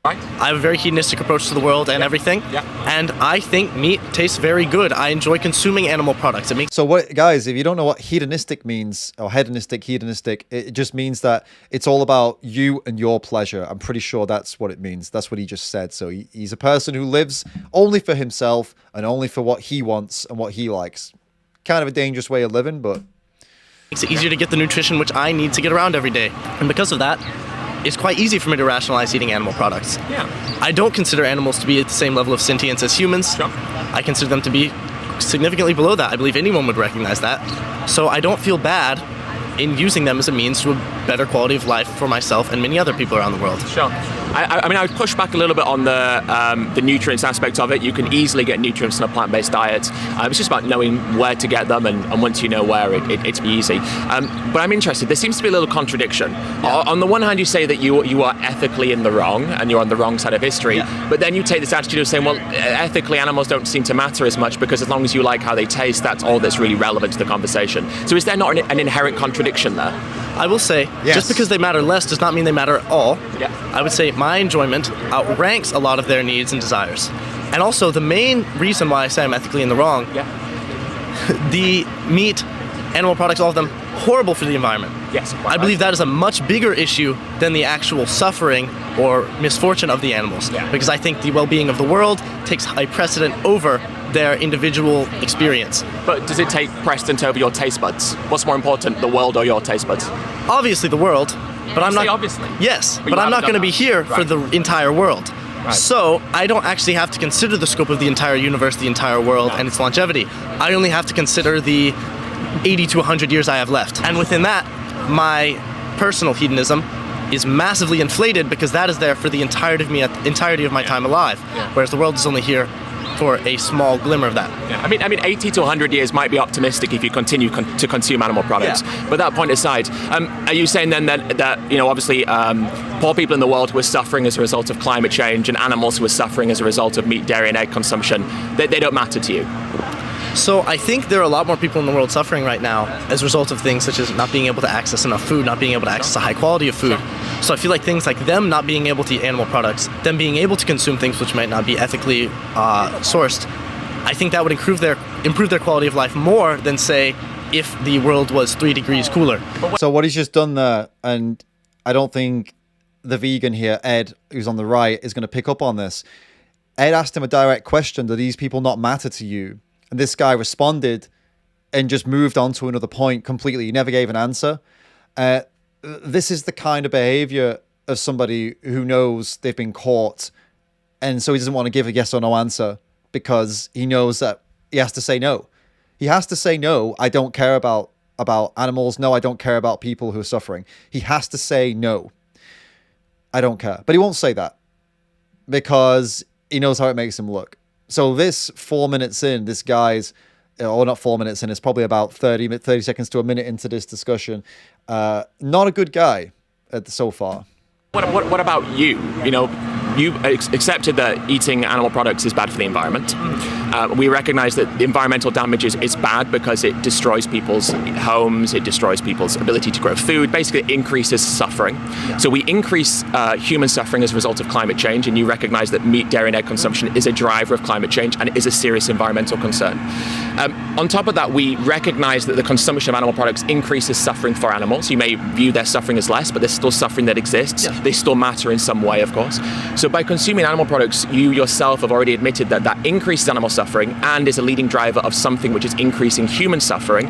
I have a very hedonistic approach to the world and everything. And I think meat tastes very good. I enjoy consuming animal products. It makes So what, guys, if you don't know what hedonistic means, or hedonistic, it just means that it's all about you and your pleasure. I'm pretty sure that's what it means. That's what he just said. So he's a person who lives only for himself and only for what he wants and what he likes. Kind of a dangerous way of living, but makes it easier to get the nutrition which I need to get around every day. And because of that, it's quite easy for me to rationalize eating animal products. I don't consider animals to be at the same level of sentience as humans. I consider them to be significantly below that. I believe anyone would recognize that. So I don't feel bad in using them as a means to a better quality of life for myself and many other people around the world. I mean, I would push back a little bit on the nutrients aspect of it. You can easily get nutrients in a plant-based diet. It's just about knowing where to get them, and once you know where, it's easy. But I'm interested. There seems to be a little contradiction. On the one hand, you say that you are ethically in the wrong, and you're on the wrong side of history. But then you take this attitude of saying, well, ethically, animals don't seem to matter as much because as long as you like how they taste, that's all that's really relevant to the conversation. So is there not an inherent contradiction there? I will say, just because they matter less does not mean they matter at all. I would say my enjoyment outranks a lot of their needs and desires. And also, the main reason why I say I'm ethically in the wrong, the meat, animal products, all of them, horrible for the environment. I believe that is a much bigger issue than the actual suffering or misfortune of the animals. Because I think the well-being of the world takes a precedent over their individual experience. But does it take precedent over your taste buds? What's more important, the world or your taste buds? Obviously the world, but I'm not. Obviously. Yes, but I'm not going to be here for the entire world. So I don't actually have to consider the scope of the entire universe, the entire world, and its longevity. I only have to consider the 80 to 100 years I have left. And within that, my personal hedonism is massively inflated because that is there for the entirety of my time alive, whereas the world is only here for a small glimmer of that. I mean, 80 to 100 years might be optimistic if you continue to consume animal products. But that point aside, are you saying then that you know, obviously, poor people in the world who are suffering as a result of climate change and animals who are suffering as a result of meat, dairy, and egg consumption, they don't matter to you? So I think there are a lot more people in the world suffering right now as a result of things such as not being able to access enough food, not being able to access a high quality of food. So I feel like things like them not being able to eat animal products, them being able to consume things which might not be ethically sourced, I think that would improve their quality of life more than, say, if the world was 3 degrees cooler. So what he's just done there, and I don't think the vegan here, Ed, who's on the right, is going to pick up on this. Ed asked him a direct question: do these people not matter to you? And this guy responded and just moved on to another point completely. He never gave an answer. This is the kind of behavior of somebody who knows they've been caught. And so he doesn't want to give a yes or no answer because he knows that he has to say no. He has to say no. I don't care about animals. No, I don't care about people who are suffering. He has to say no. I don't care. But he won't say that because he knows how it makes him look. So this 4 minutes in, this guy's, or not 4 minutes in, it's probably about 30 seconds to a minute into this discussion. Not a good guy so far. What about you? You know, you accepted that eating animal products is bad for the environment. We recognize that the environmental damage is bad because it destroys people's homes, it destroys people's ability to grow food, basically it increases suffering. So we increase human suffering as a result of climate change, and you recognize that meat, dairy, and egg consumption is a driver of climate change and it is a serious environmental concern. On top of that, we recognize that the consumption of animal products increases suffering for animals. You may view their suffering as less, but there's still suffering that exists. They still matter in some way, of course. So by consuming animal products, you yourself have already admitted that increases animal suffering and is a leading driver of something which is increasing human suffering.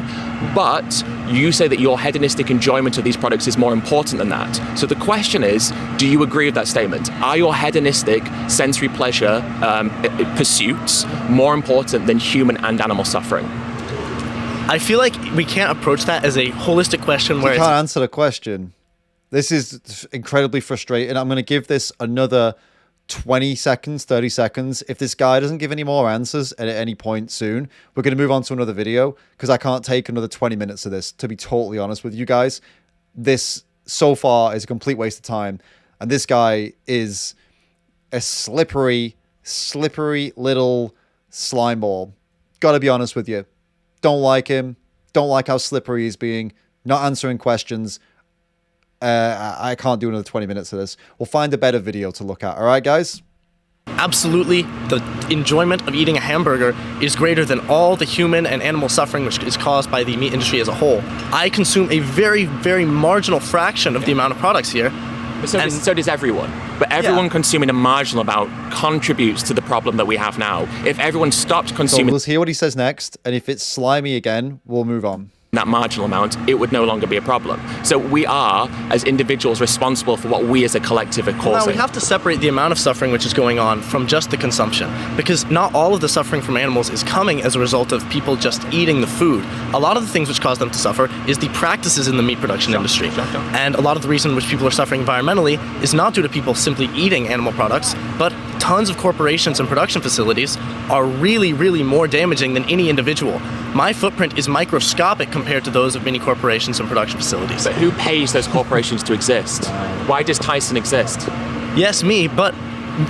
But you say that your hedonistic enjoyment of these products is more important than that. So the question is, do you agree with that statement? Are your hedonistic sensory pleasure pursuits more important than human and animal suffering? I feel like we can't approach that as a holistic question where You can't answer the question. This is incredibly frustrating. I'm going to give this another 20 seconds, 30 seconds. If this guy doesn't give any more answers at any point soon, we're going to move on to another video because I can't take another 20 minutes of this, to be totally honest with you guys. This, so far, is a complete waste of time. And this guy is a slippery little slime ball. Gotta be honest with you. Don't like him. Don't like how slippery he's being. Not answering questions. I can't do another 20 minutes of this. We'll find a better video to look at. All right, guys? Absolutely, the enjoyment of eating a hamburger is greater than all the human and animal suffering which is caused by the meat industry as a whole. I consume a very, very marginal fraction of the amount of products here. But so does everyone. But everyone consuming a marginal amount contributes to the problem that we have now. If everyone stopped So consuming let's hear what he says next. And if it's slimy again, we'll move on. that marginal amount, it would no longer be a problem. So we are, as individuals, responsible for what we as a collective are Now, causing. we have to separate the amount of suffering which is going on from just the consumption, because not all of the suffering from animals is coming as a result of people just eating the food. A lot of the things which cause them to suffer is the practices in the meat production industry. And a lot of the reason which people are suffering environmentally is not due to people simply eating animal products, but tons of corporations and production facilities are really, really more damaging than any individual. My footprint is microscopic compared to those of many corporations and production facilities. But who pays those corporations to exist? Why does Tyson exist? Yes, me, but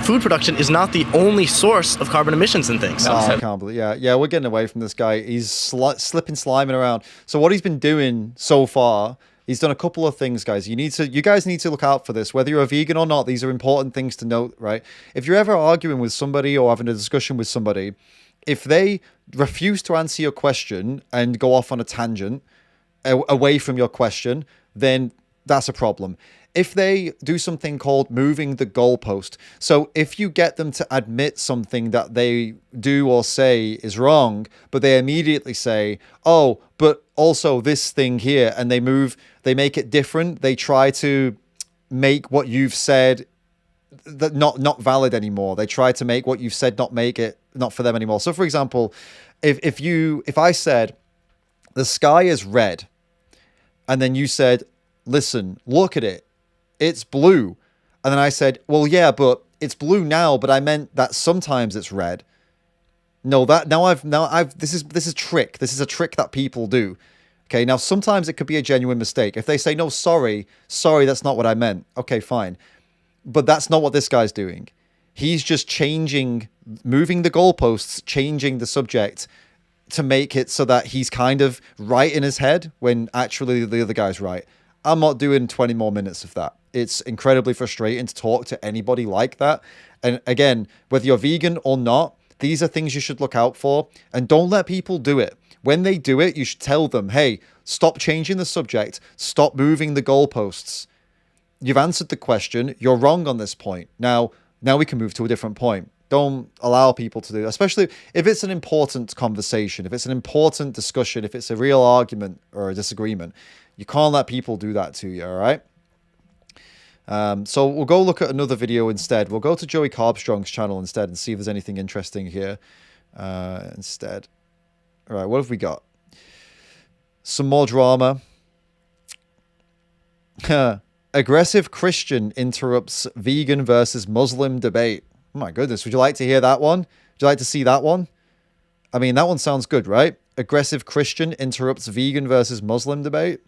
food production is not the only source of carbon emissions and things. Oh, I can't believe. Yeah, we're getting away from this guy. He's slipping, sliming around. So what he's been doing so far, he's done a couple of things, guys. You guys need to look out for this, whether you're a vegan or not. These are important things to note, right? If you're ever arguing with somebody or having a discussion with somebody, if they refuse to answer your question and go off on a tangent away from your question, then that's a problem. If they do something called moving the goalpost, so if you get them to admit something that they do or say is wrong, but they immediately say, oh, but also this thing here, and they make it different. They try to make what you've said that not valid anymore. They try to make what you've said not for them anymore. So for example, if I said the sky is red, and then you said, listen, look at it, it's blue, and then I said, well, yeah, but it's blue now, but I meant that sometimes it's red. No, this is a trick. This is a trick that people do. Okay, now sometimes it could be a genuine mistake. If they say, no, sorry, that's not what I meant. Okay, fine. But that's not what this guy's doing. He's just moving the goalposts, changing the subject to make it so that he's kind of right in his head when actually the other guy's right. I'm not doing 20 more minutes of that. It's incredibly frustrating to talk to anybody like that. And again, whether you're vegan or not, these are things you should look out for. And don't let people do it. When they do it, you should tell them, hey, stop changing the subject. Stop moving the goalposts. You've answered the question. You're wrong on this point. Now we can move to a different point. Don't allow people to do that, especially if it's an important conversation, if it's an important discussion, if it's a real argument or a disagreement. You can't let people do that to you, all right? So we'll go look at another video instead. We'll go to Joey Carbstrong's channel instead and see if there's anything interesting here instead. All right, what have we got? Some more drama. Aggressive Christian interrupts vegan versus Muslim debate. Oh my goodness, would you like to hear that one? Would you like to see that one? I mean, that one sounds good, right? Aggressive Christian interrupts vegan versus Muslim debate.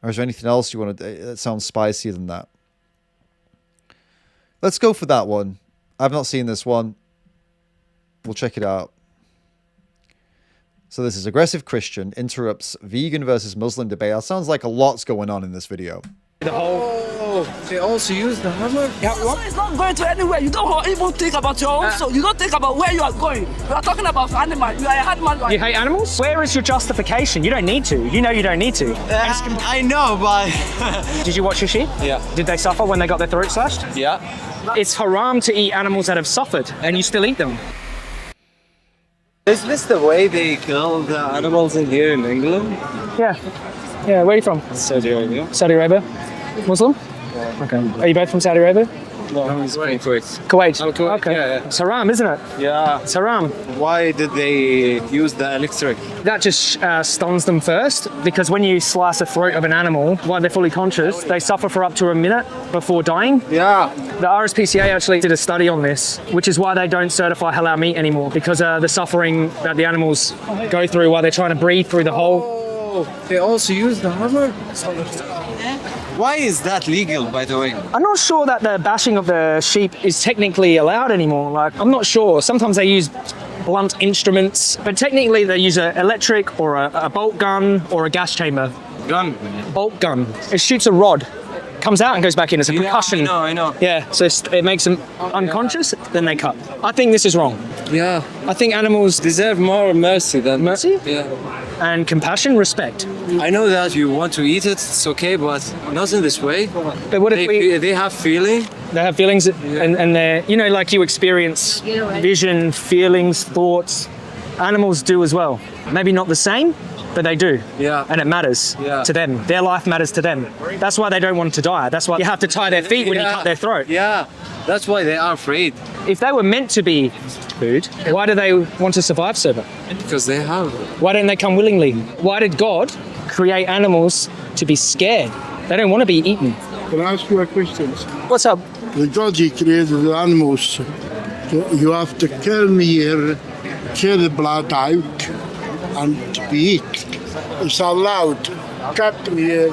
Or is there anything else you want to do that sounds spicier than that? Let's go for that one. I've not seen this one. We'll check it out. So this is aggressive Christian interrupts vegan versus Muslim debate. That sounds like a lot's going on in this video. They also use the hammer? Yeah, so it's not going to anywhere. You don't even think about your own soul. You don't think about where you are going. We are talking about animals. You are a hard man. Right? You hate animals? Where is your justification? You don't need to. You know you don't need to. I know, but... Did you watch your sheep? Yeah. Did they suffer when they got their throat slashed? Yeah. It's haram to eat animals that have suffered, and you still eat them. Is this the way they kill the animals in here in England? Yeah. Yeah, where are you from? Saudi Arabia. Saudi Arabia. Muslim? Okay. Are you both from Saudi Arabia? No, he's Kuwait. Kuwait. Oh, Kuwait. Okay. Yeah. It's haram, isn't it? Yeah. It's haram. Why did they use the electric? That just stuns them first, because when you slice the throat of an animal while they're fully conscious, they suffer for up to a minute before dying. Yeah. The RSPCA actually did a study on this, which is why they don't certify halal meat anymore, because the suffering that the animals go through while they're trying to breathe through the hole. They also use the hammer? Why is that legal, by the way? I'm not sure that the bashing of the sheep is technically allowed anymore. Like, I'm not sure. Sometimes they use blunt instruments, but technically they use an electric or a bolt gun or a gas chamber. Gun. Bolt gun. It shoots a rod, comes out and goes back in. It's a percussion. I know. Yeah, so it makes them unconscious, then they cut. I think this is wrong. Yeah. I think animals Deserve more mercy than... mercy Yeah. and compassion, respect. I know that you want to eat it, it's okay, but not in this way. But what if They have feeling. they have feelings and they're, you know, like you experience vision, feelings, thoughts. Animals do as well. Maybe not the same, but they do. Yeah. And it matters to them. Their life matters to them. That's why they don't want to die. That's why you have to tie their feet when you cut their throat. Yeah, that's why they are afraid. If they were meant to be food, why do they want to survive so much? Because they have. Why don't they come willingly? Why did God create animals to be scared? They don't want to be eaten. Can I ask you a question? What's up? The God he created the animals. You have to kill me here, tear the blood out, and to be eaten. It's allowed. Cut me here,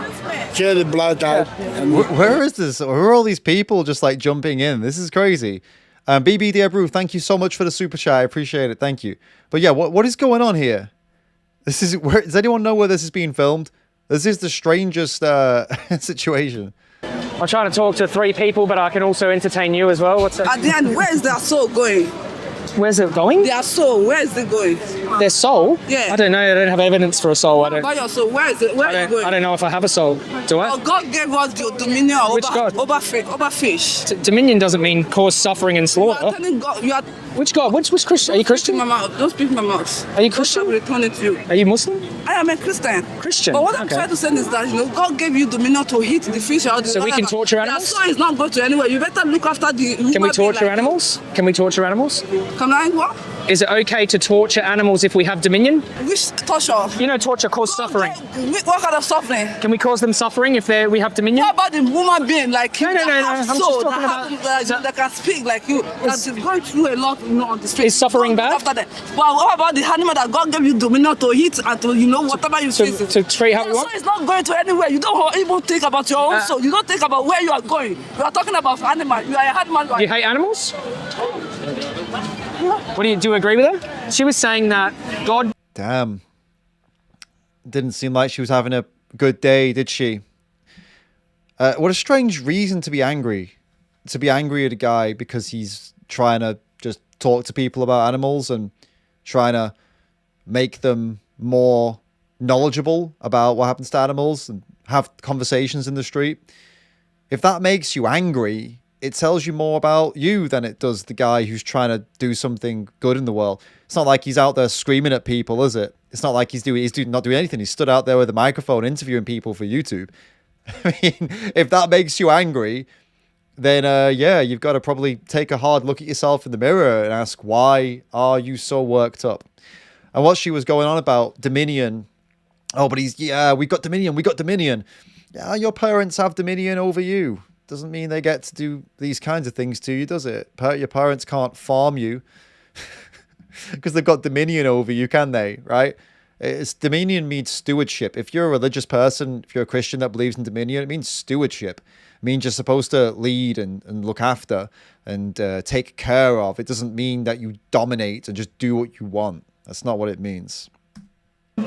tear the blood out. And Where is this? Where are all these people just like jumping in? This is crazy. BB Diabru, thank you so much for the super chat. I appreciate it. Thank you. But yeah, what is going on here? This is where does anyone know where this is being filmed? This is the strangest situation. I'm trying to talk to 3 people, but I can also entertain you as well. What's that? At the end, where is their soul going? Where's it going? Their soul, where is it going? Their soul? Yeah. I don't know. I don't have evidence for a soul. I don't. About your soul, where is it? Where is it going? I don't know if I have a soul. Do I? Oh, God gave us the dominion Which God? over fish. Dominion doesn't mean cause suffering and You are slaughter. telling God, you are Which God? Which Christian? Are you Christian? my mouth. Don't speak my mouth. Are you I Christian? will return it to you. Are you Muslim? I am a Christian. Christian. But what I'm Okay. trying to say is that, God gave you dominion to hit the fish out. So we can torture animals? Your soul is not going to anywhere. You better look after the human Can we being torture like- animals? Can we torture animals? Can I what? Is it okay to torture animals if we have dominion? Which torture? You know, torture causes suffering. What kind of suffering? Can we cause them suffering if we have dominion? What about the woman being like you? No, no, no, that no, have I'm soul, just talking that about- have- that can speak like you. That is going through a lot, on the street. Is suffering bad? After that. But what about the animal that God gave you dominion to eat and to, whatever you feel? To treat how we Your want? soul is not going to anywhere. You don't even think about your own soul. You don't think about where you are going. You are talking about animal. You are an animal. You hate animals? What do you agree with her? She was saying that God. Damn. Didn't seem like she was having a good day, did she? What a strange reason to be angry. To be angry at a guy because he's trying to just talk to people about animals and trying to make them more knowledgeable about what happens to animals and have conversations in the street. If that makes you angry, it tells you more about you than it does the guy who's trying to do something good in the world. It's not like he's out there screaming at people, is it? It's not like he's not doing anything. He stood out there with a microphone interviewing people for YouTube. I mean, if that makes you angry, then yeah, you've got to probably take a hard look at yourself in the mirror and ask, why are you so worked up? And what she was going on about dominion. Oh, but we got dominion. Yeah, your parents have dominion over you. Doesn't mean they get to do these kinds of things to you, does it? Your parents can't farm you because they've got dominion over you, can they? Right? Dominion means stewardship. If you're a religious person, if you're a Christian that believes in dominion, it means stewardship. It means you're supposed to lead and look after and take care of. It doesn't mean that you dominate and just do what you want. That's not what it means.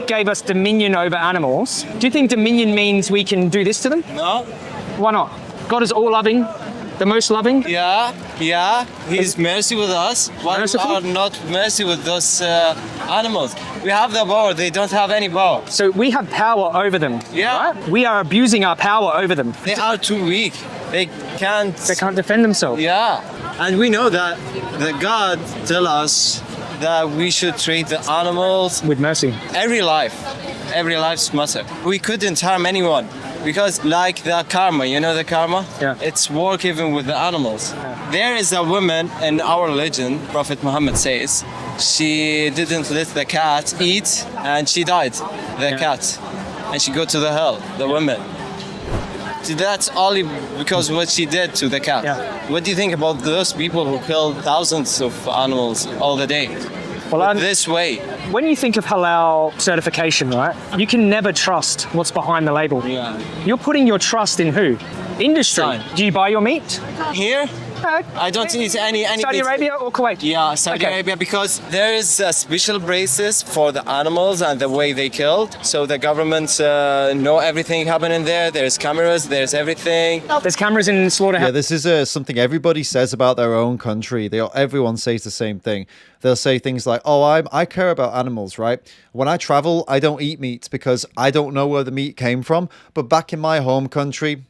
Gave us dominion over animals. Do you think dominion means we can do this to them? No. Why not? God is all loving, the most loving. Yeah. He's mercy with us. Why Merciful? are not mercy with those animals? We have the power. They don't have any power. So we have power over them. Yeah. Right? We are abusing our power over them. They are too weak. They can't defend themselves. Yeah. And we know that the God tell us that we should treat the animals with mercy. Every life's matter. We couldn't harm anyone because like the karma, you know the karma? Yeah. It's work even with the animals. Yeah. There is a woman in our religion, Prophet Muhammad says, she didn't let the cat eat and she died, the cat. And she go to the hell, the woman. That's only because what she did to the cat. Yeah. What do you think about those people who kill thousands of animals all the day? this way. When you think of halal certification, right, you can never trust what's behind the label. Yeah. You're putting your trust in who? Industry. Fine. Do you buy your meat? Here, I don't eat any Saudi meat. Arabia or Kuwait? Yeah, Saudi Okay. Arabia, because there is special braces for the animals and the way they killed. So the government know everything happening there. There's cameras, there's everything. There's cameras in slaughterhouse. Yeah, this is something everybody says about their own country. Everyone says the same thing. They'll say things like, "Oh, I care about animals, right? When I travel, I don't eat meat because I don't know where the meat came from. But back in my home country,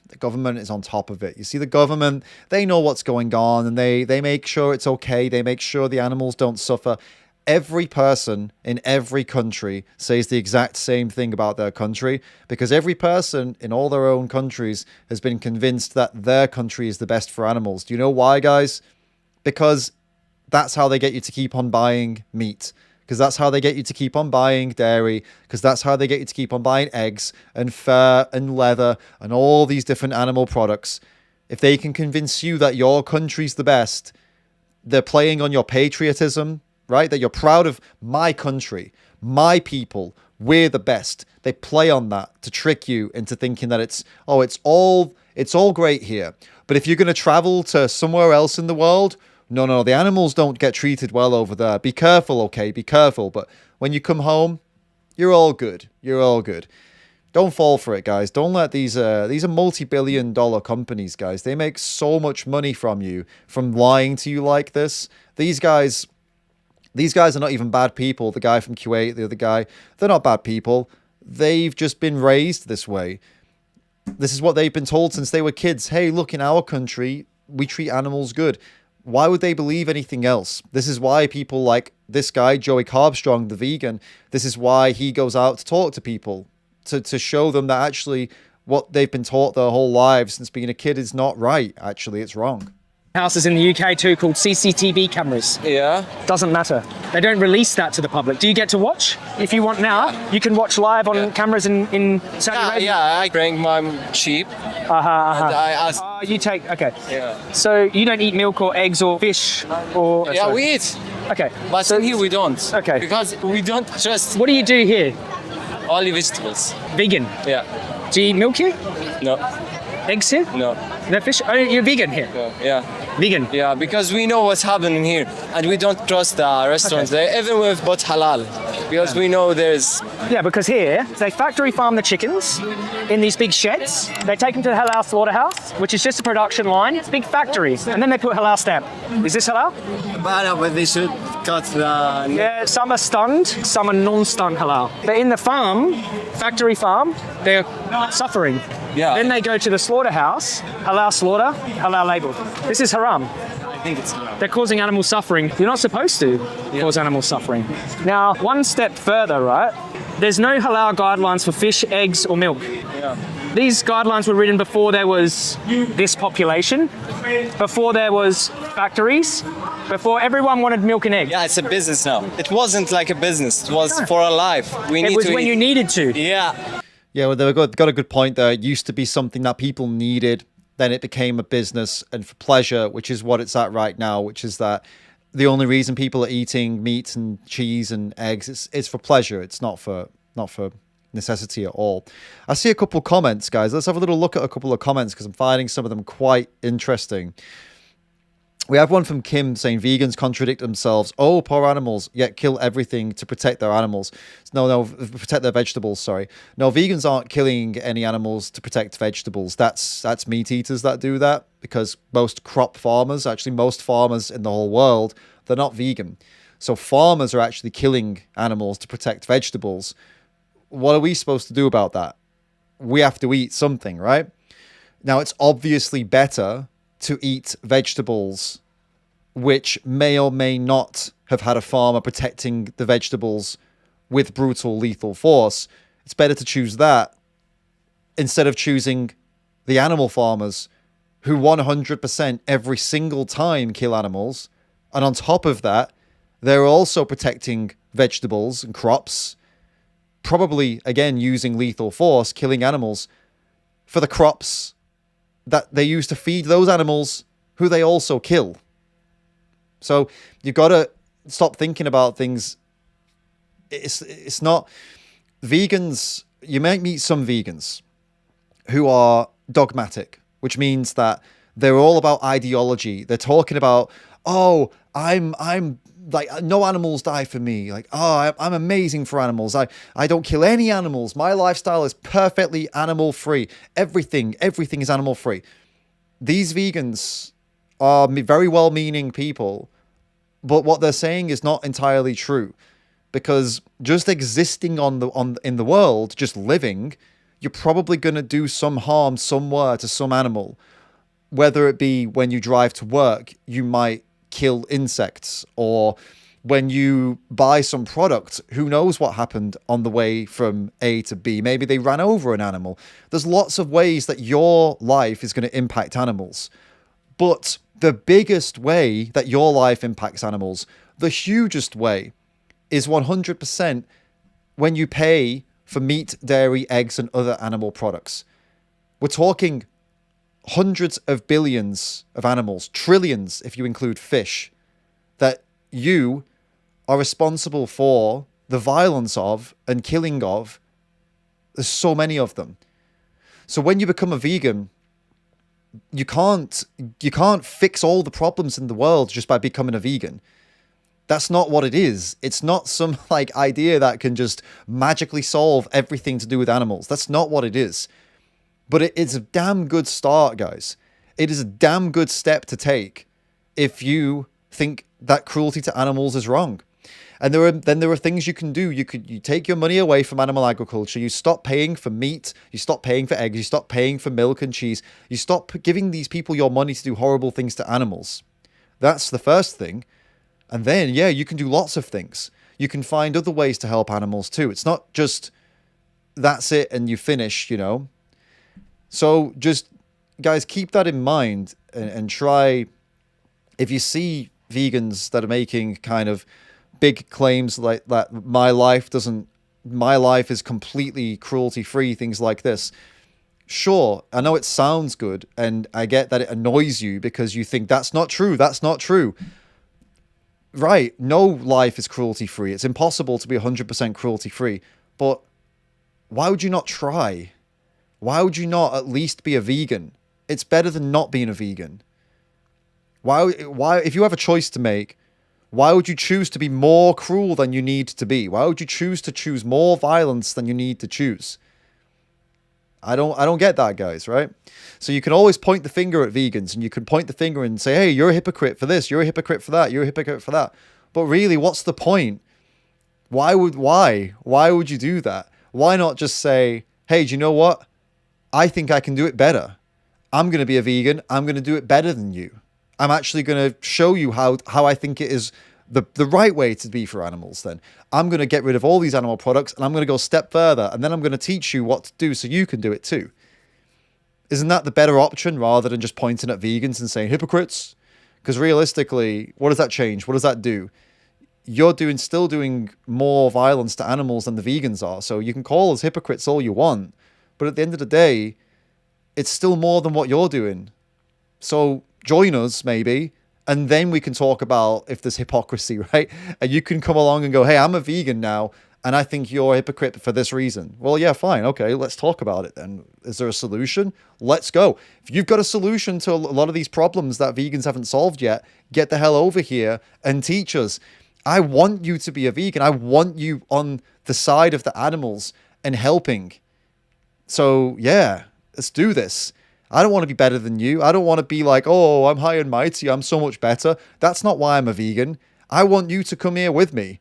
the government is on top of it. You see, the government, they know what's going on, and they make sure it's okay. They make sure the animals don't suffer." Every person in every country says the exact same thing about their country, because every person in all their own countries has been convinced that their country is the best for animals. Do you know why, guys? Because that's how they get you to keep on buying meat. Because that's how they get you to keep on buying dairy. Because that's how they get you to keep on buying eggs and fur and leather and all these different animal products. If they can convince you that your country's the best, they're playing on your patriotism, right? That you're proud of my country, my people, we're the best. They play on that to trick you into thinking that it's all great here. But if you're going to travel to somewhere else in the world, no, the animals don't get treated well over there. Be careful, okay? Be careful. But when you come home, you're all good. You're all good. Don't fall for it, guys. Don't let these are multi-billion-dollar companies, guys. They make so much money from you, from lying to you like this. These guys are not even bad people. The guy from Kuwait, the other guy, they're not bad people. They've just been raised this way. This is what they've been told since they were kids. Hey, look, in our country, we treat animals good. Why would they believe anything else? This is why people like this guy, Joey Carbstrong, the vegan, this is why he goes out to talk to people, to show them that actually what they've been taught their whole lives since being a kid is not right. Actually, it's wrong. Houses in the UK too called CCTV cameras. Yeah. Doesn't matter. They don't release that to the public. Do you get to watch? If you want now, you can watch live on cameras in Saudi Arabia. Yeah, I bring my sheep. And I ask. You take, okay. Yeah. So you don't eat milk or eggs or fish or... Yeah, we eat. Okay. But so here we don't. Okay. Because we don't trust What do you do here? only vegetables. Vegan. Yeah. Do you eat milk here? No. Eggs here? No. No fish? Oh, you're vegan here? Yeah. Vegan? Yeah, because we know what's happening here, and we don't trust the restaurants. Okay. Even with but halal, because we know there's. Yeah, because here they factory farm the chickens in these big sheds. They take them to the halal slaughterhouse, which is just a production line. It's big factories, and then they put halal stamp. Is this halal? But they should cut the. Yeah, some are stunned, some are non-stunned halal. But in the farm, factory farm, they're suffering. Yeah. Then they go to the slaughterhouse, halal slaughter, halal label. This is haram. I think it's halal. They're causing animal suffering. You're not supposed to cause animal suffering. Now, one step further, right? There's no halal guidelines for fish, eggs, or milk. Yeah. These guidelines were written before there was this population, before there was factories, before everyone wanted milk and eggs. Yeah, it's a business now. It wasn't like a business. It was for a life. It was when you needed to. Yeah. Yeah, well, they've got a good point there. It used to be something that people needed, then it became a business and for pleasure, which is what it's at right now, which is that the only reason people are eating meat and cheese and eggs is for pleasure. It's not for necessity at all. I see a couple of comments, guys. Let's have a little look at a couple of comments because I'm finding some of them quite interesting. We have one from Kim saying vegans contradict themselves. Oh, poor animals, yet kill everything to protect their animals. No, protect their vegetables, sorry. No, vegans aren't killing any animals to protect vegetables. That's meat eaters that do that, because most crop farmers, actually most farmers in the whole world, they're not vegan. So farmers are actually killing animals to protect vegetables. What are we supposed to do about that? We have to eat something, right? Now, it's obviously better to eat vegetables which may or may not have had a farmer protecting the vegetables with brutal lethal force. It's better to choose that instead of choosing the animal farmers who 100% every single time kill animals. And on top of that, they're also protecting vegetables and crops, probably again using lethal force, killing animals for the crops that they use to feed those animals who they also kill. So you've got to stop thinking about things. It's not vegans. You might meet some vegans who are dogmatic, which means that they're all about ideology. They're talking about, oh, I'm like, no animals die for me. Like, oh, I'm amazing for animals. I don't kill any animals. My lifestyle is perfectly animal free. Everything is animal free. These vegans are very well-meaning people, but what they're saying is not entirely true, because just existing in the world, just living, you're probably going to do some harm somewhere to some animal. Whether it be when you drive to work, you might kill insects, or when you buy some product, who knows what happened on the way from A to B. Maybe they ran over an animal. There's lots of ways that your life is going to impact animals. But the biggest way that your life impacts animals, the hugest way, is 100% when you pay for meat, dairy, eggs, and other animal products. We're talking hundreds of billions of animals, trillions if you include fish, that you are responsible for the violence of and killing of. There's so many of them. So when you become a vegan, you can't fix all the problems in the world just by becoming a vegan. That's not what it is. It's not some like idea that can just magically solve everything to do with animals. That's not what it is. But it's a damn good start, guys. It is a damn good step to take if you think that cruelty to animals is wrong. And there are things you can do. You take your money away from animal agriculture. You stop paying for meat. You stop paying for eggs. You stop paying for milk and cheese. You stop giving these people your money to do horrible things to animals. That's the first thing. And then, yeah, you can do lots of things. You can find other ways to help animals too. It's not just that's it and you finish, you know. So just, guys, keep that in mind and try, if you see vegans that are making kind of big claims like that, my life is completely cruelty-free, things like this. Sure, I know it sounds good, and I get that it annoys you because you think that's not true, that's not true. Right, no life is cruelty-free. It's impossible to be 100% cruelty-free, but why would you not try? Why would you not at least be a vegan? It's better than not being a vegan. Why, if you have a choice to make, why would you choose to be more cruel than you need to be? Why would you choose more violence than you need to choose? I don't get that, guys, right? So you can always point the finger at vegans, and you can point the finger and say, hey, you're a hypocrite for this, you're a hypocrite for that, you're a hypocrite for that. But really, what's the point? Why would you do that? Why not just say, hey, do you know what? I think I can do it better. I'm going to be a vegan. I'm going to do it better than you. I'm actually going to show you how I think it is the right way to be for animals. Then I'm going to get rid of all these animal products, and I'm going to go a step further, and then I'm going to teach you what to do so you can do it too. Isn't that the better option rather than just pointing at vegans and saying hypocrites? Because realistically, what does that change? What does that do? You're still doing more violence to animals than the vegans are. So you can call us hypocrites all you want, but at the end of the day, it's still more than what you're doing. So join us maybe, and then we can talk about if there's hypocrisy, right? And you can come along and go, hey, I'm a vegan now, and I think you're a hypocrite for this reason. Well, yeah, fine. Okay, let's talk about it then. Is there a solution? Let's go. If you've got a solution to a lot of these problems that vegans haven't solved yet, get the hell over here and teach us. I want you to be a vegan. I want you on the side of the animals and helping. So, yeah, let's do this. I don't want to be better than you. I don't want to be like, oh, I'm high and mighty, I'm so much better. That's not why I'm a vegan. I want you to come here with me.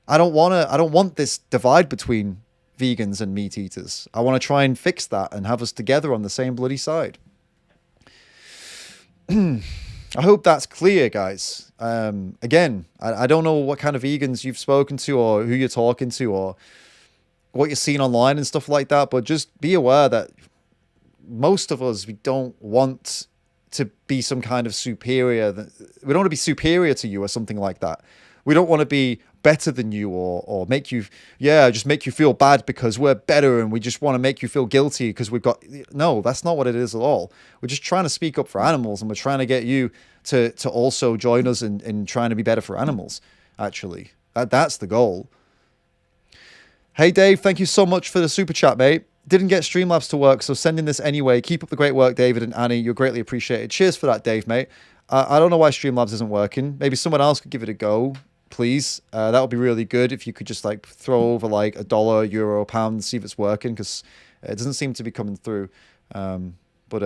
I don't want this divide between vegans and meat eaters. I want to try and fix that and have us together on the same bloody side. I hope that's clear, guys. Again, I don't know what kind of vegans you've spoken to or who you're talking to or what you're seeing online and stuff like that, but just be aware that most of us, we don't want to be some kind of superior. We don't want to be superior to you or something like that. We don't want to be better than you or make you, just make you feel bad because we're better and we just want to make you feel guilty because we've got... No, that's not what it is at all. We're just trying to speak up for animals, and we're trying to get you to also join us in trying to be better for animals. actually. That's the goal. Hey, Dave, thank you so much for the super chat, mate. Didn't get Streamlabs to work, so sending this anyway. Keep up the great work, David and Annie. You're greatly appreciated. Cheers for that, Dave, mate. I don't know why Streamlabs isn't working. Maybe someone else could give it a go, please. That would be really good if you could just like throw over like $1, euro, pound, see if it's working, because it doesn't seem to be coming through. But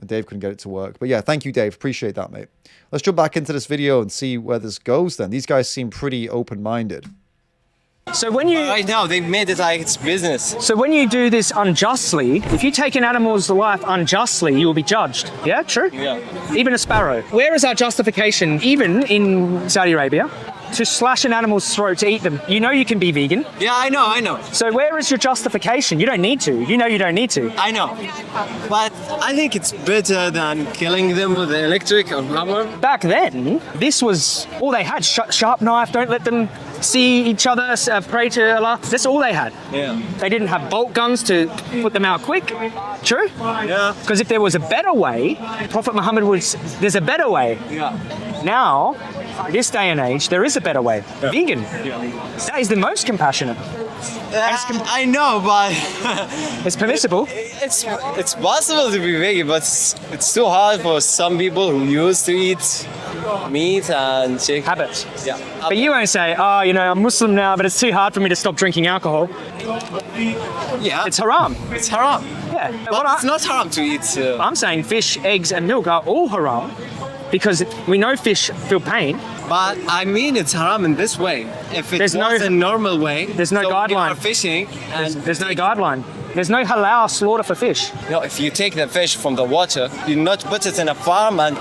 Dave couldn't get it to work. But yeah, thank you, Dave. Appreciate that, mate. Let's jump back into this video and see where this goes then. These guys seem pretty open-minded. So when you Right now, they made it like it's business. So when you do this unjustly, if you take an animal's life unjustly, you will be judged. Yeah, true? Yeah. Even a sparrow. Where is our justification, even in Saudi Arabia, to slash an animal's throat to eat them? You know you can be vegan. Yeah, I know. So where is your justification? You don't need to. You know you don't need to. I know. But I think it's better than killing them with the electric or hammer. Back then, this was all they had. Sharp knife, don't let them see each other, pray to Allah. That's all they had. Yeah. They didn't have bolt guns to put them out quick. True? Yeah. Because if there was a better way, Prophet Muhammad there's a better way. Yeah. Now, this day and age, there is a better way. Yeah. Vegan. Yeah. That is the most compassionate. I know, but it's permissible. It's possible to be vegan, but it's too hard for some people who used to eat meat and chicken. Habits. Yeah. But you won't say, oh, you know, I'm Muslim now, but it's too hard for me to stop drinking alcohol. Yeah. It's haram. It's haram. Yeah. But it's not haram to eat. I'm saying fish, eggs, and milk are all haram because we know fish feel pain. But I mean, it's haram in this way. If it was a normal way, there's no guideline. You are fishing, and there's no guideline. There's no halal slaughter for fish. You know, if you take the fish from the water, you not put it in a farm and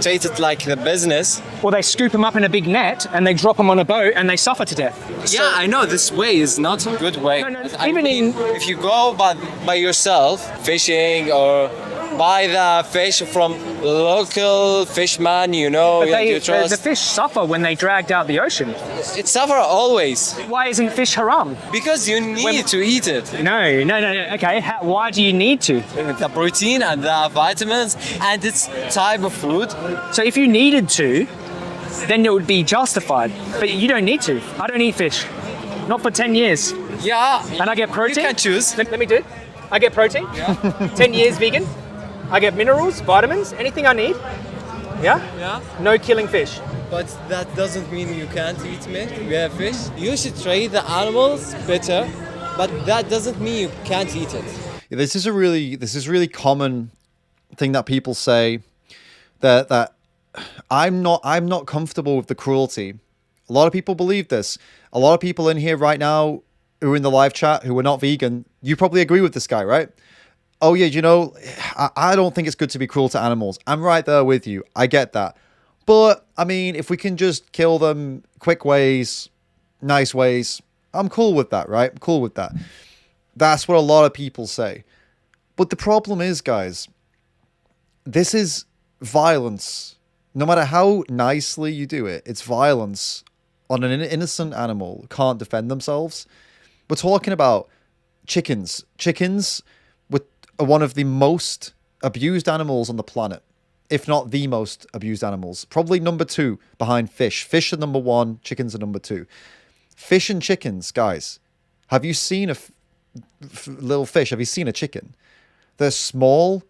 treat it like the business. Or they scoop them up in a big net and they drop them on a boat and they suffer to death. Yeah, I know this way is not a good way. No, I mean, if you go by yourself fishing or buy the fish from local fishman, you know, but you trust. The fish suffer when they dragged out the ocean. It suffer always. Why isn't fish haram? Because you need to eat it. No. Okay, why do you need to? The protein and the vitamins and its type of food. So if you needed to, then it would be justified. But you don't need to. I don't eat fish. Not for 10 years. Yeah. And I get protein. You can choose. Let me do it. I get protein. Yeah. 10 years vegan. I get minerals, vitamins, anything I need. Yeah? Yeah. No killing fish. But that doesn't mean you can't eat meat. We have fish. You should treat the animals better, but that doesn't mean you can't eat it. Yeah, this is really common thing that people say that I'm not comfortable with the cruelty. A lot of people believe this. A lot of people in here right now who are in the live chat who are not vegan, you probably agree with this guy, right? Oh yeah, you know, I don't think it's good to be cruel to animals. I'm right there with you. I get that. But, I mean, if we can just kill them quick ways, nice ways, I'm cool with that, right? I'm cool with that. That's what a lot of people say. But the problem is, guys, this is violence. No matter how nicely you do it, it's violence on an innocent animal who can't defend themselves. We're talking about chickens. Chickens are one of the most abused animals on the planet, if not the most abused animals. Probably number 2 behind fish. Fish are number 1, chickens are number 2. Fish and chickens, guys. Have you seen a little fish? Have you seen a chicken? They're small.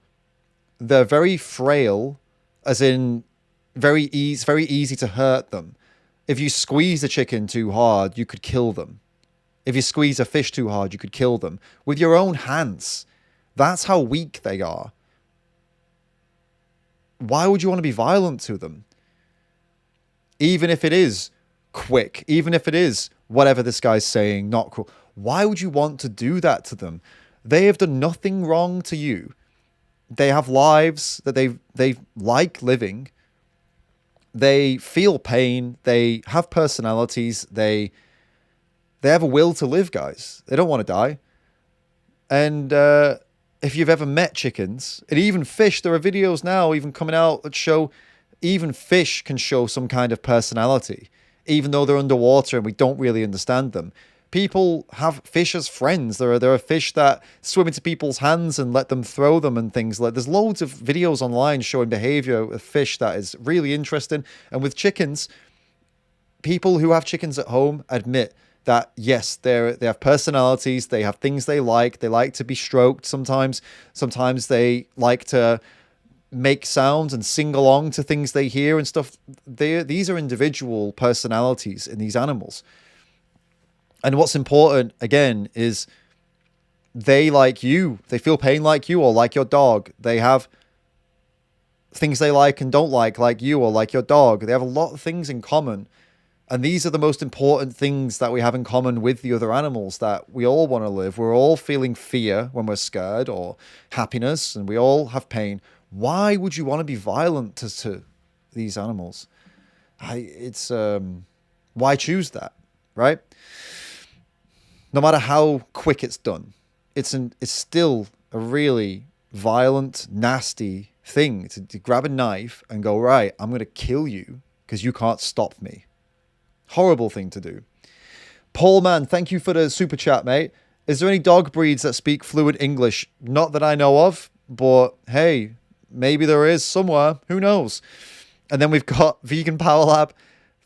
They're very frail, as in very easy to hurt them. If you squeeze a chicken too hard, you could kill them. If you squeeze a fish too hard, you could kill them with your own hands. That's how weak they are. Why would you want to be violent to them? Even if it is quick, even if it is whatever this guy's saying, not cool. Why would you want to do that to them? They have done nothing wrong to you. They have lives that they like living. They feel pain. They have personalities. They have a will to live, guys. They don't want to die. And if you've ever met chickens, and even fish, there are videos now even coming out that show even fish can show some kind of personality, even though they're underwater and we don't really understand them. People have fish as friends. There are fish that swim into people's hands and let them throw them and things like. There's loads of videos online showing behavior of fish that is really interesting. And with chickens, people who have chickens at home admit that yes, they have personalities, they have things they like to be stroked sometimes they like to make sounds and sing along to things they hear and stuff. These are individual personalities in these animals. And what's important, again, is they like you. They feel pain like you or like your dog. They have things they like and don't like you or like your dog. They have a lot of things in common. And these are the most important things that we have in common with the other animals that we all want to live. We're all feeling fear when we're scared or happiness, and we all have pain. Why would you want to be violent to these animals? Why choose that, right? No matter how quick it's done, it's still a really violent, nasty thing to grab a knife and go, right, I'm going to kill you because you can't stop me. Horrible thing to do. Paul Man, thank you for the super chat, mate. Is there any dog breeds that speak fluent English? Not that I know of, but hey, maybe there is somewhere. Who knows? And then we've got Vegan Power Lab.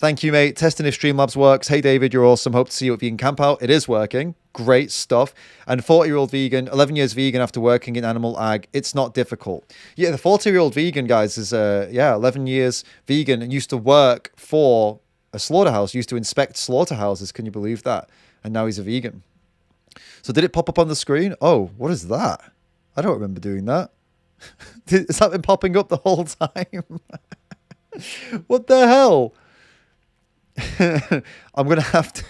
Thank you, mate. Testing if Streamlabs works. Hey, David, you're awesome. Hope to see you at Vegan Camp Out. It is working. Great stuff. And 40-year-old vegan, 11 years vegan after working in animal ag. It's not difficult. Yeah, the 40-year-old vegan, guys, is 11 years vegan and used to work for a slaughterhouse. Used to inspect slaughterhouses. Can you believe that? And now he's a vegan. So did it pop up on the screen? Oh, what is that? I don't remember doing that. Has that been popping up the whole time? What the hell? I'm going to have to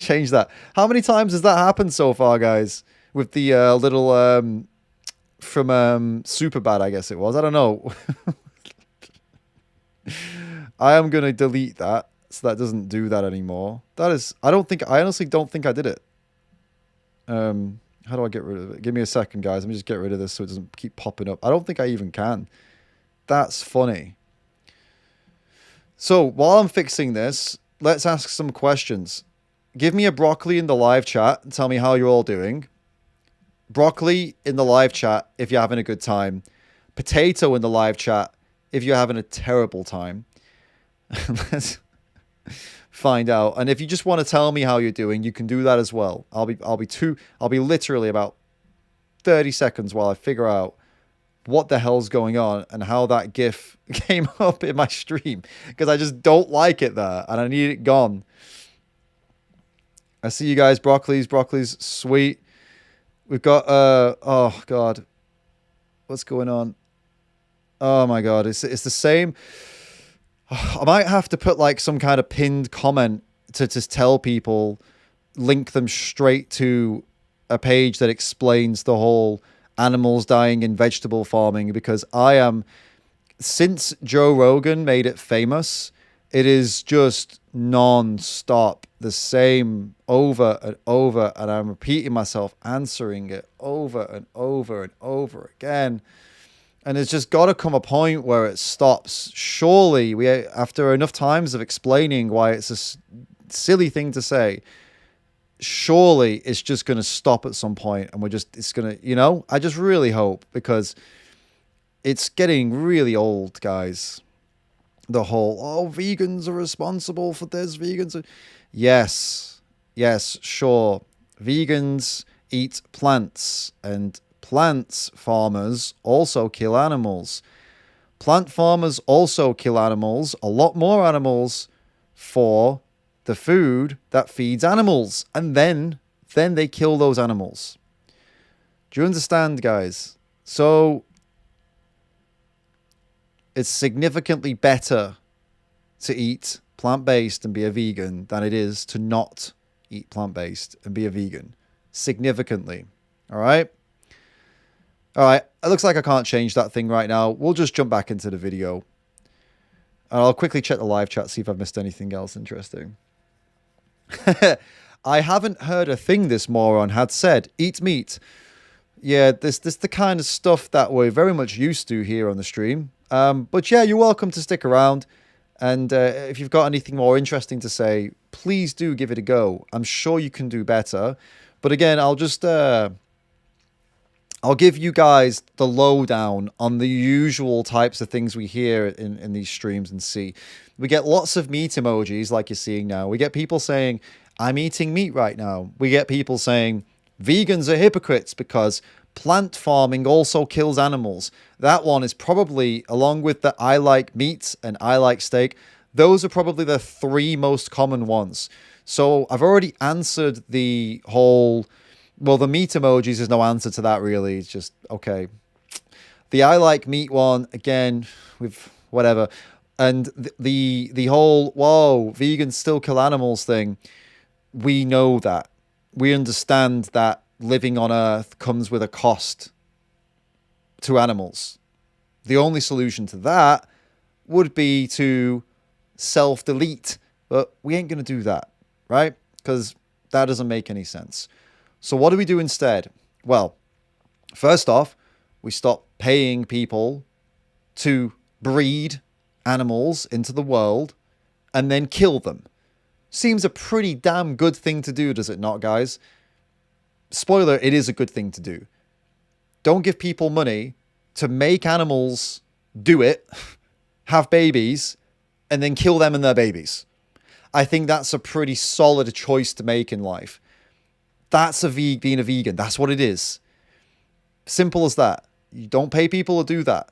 change that. How many times has that happened so far, guys? With the little from Superbad, I guess it was. I don't know. I am going to delete that so that doesn't do that anymore. I honestly don't think I did it. How do I get rid of it? Give me a second, guys. Let me just get rid of this so it doesn't keep popping up. I don't think I even can. That's funny. So while I'm fixing this, let's ask some questions. Give me a broccoli in the live chat and tell me how you're all doing. Broccoli in the live chat if you're having a good time. Potato in the live chat if you're having a terrible time. Let's find out. And if you just want to tell me how you're doing, you can do that as well. I'll be literally about 30 seconds while I figure out what the hell's going on and how that GIF came up in my stream, because I just don't like it there and I need it gone. I see you guys. Broccoli's sweet. We've got oh god, what's going on? Oh my god, it's the same. I might have to put like some kind of pinned comment to just tell people, link them straight to a page that explains the whole animals dying in vegetable farming, because since Joe Rogan made it famous, it is just non-stop the same over and over, and I'm repeating myself, answering it over and over and over again. And it's just got to come a point where it stops. Surely, after enough times of explaining why it's a silly thing to say, surely it's just going to stop at some point, and it's going to, I just really hope, because it's getting really old, guys. The whole, vegans are responsible for this, Yes, sure. Vegans eat plants, and plant farmers also kill animals. Plant farmers also kill animals, a lot more animals, for the food that feeds animals, and then they kill those animals. Do you understand, guys? So it's significantly better to eat plant-based and be a vegan than it is to not eat plant-based and be a vegan. Significantly. All right? It looks like I can't change that thing right now. We'll just jump back into the video. And I'll quickly check the live chat, see if I've missed anything else interesting. I haven't heard a thing this moron had said. Eat meat. Yeah, this the kind of stuff that we're very much used to here on the stream. But yeah, you're welcome to stick around. And if you've got anything more interesting to say, please do give it a go. I'm sure you can do better. But again, I'll just I'll give you guys the lowdown on the usual types of things we hear in these streams and see. We get lots of meat emojis like you're seeing now. We get people saying, I'm eating meat right now. We get people saying, vegans are hypocrites because plant farming also kills animals. That one is probably, along with the I like meat and I like steak, those are probably the 3 most common ones. So I've already answered the whole... Well, the meat emojis is no answer to that, really. It's just, okay. The I like meat one, again, with whatever. And the whole, whoa, vegans still kill animals thing. We know that. We understand that living on Earth comes with a cost to animals. The only solution to that would be to self-delete. But we ain't going to do that, right? Because that doesn't make any sense. So what do we do instead? Well, first off, we stop paying people to breed animals into the world and then kill them. Seems a pretty damn good thing to do, does it not, guys? Spoiler, it is a good thing to do. Don't give people money to make animals do it, have babies, and then kill them and their babies. I think that's a pretty solid choice to make in life. That's being a vegan. That's what it is. Simple as that. You don't pay people to do that.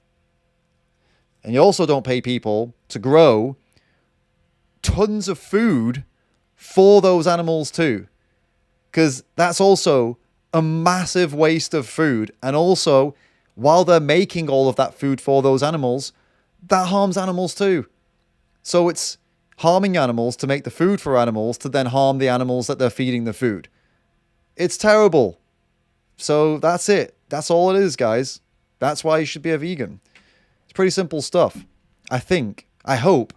And you also don't pay people to grow tons of food for those animals too. Because that's also a massive waste of food. And also, while they're making all of that food for those animals, that harms animals too. So it's harming animals to make the food for animals to then harm the animals that they're feeding the food. It's terrible. So that's it. That's all it is, guys. That's why you should be a vegan. It's pretty simple stuff. I think. I hope.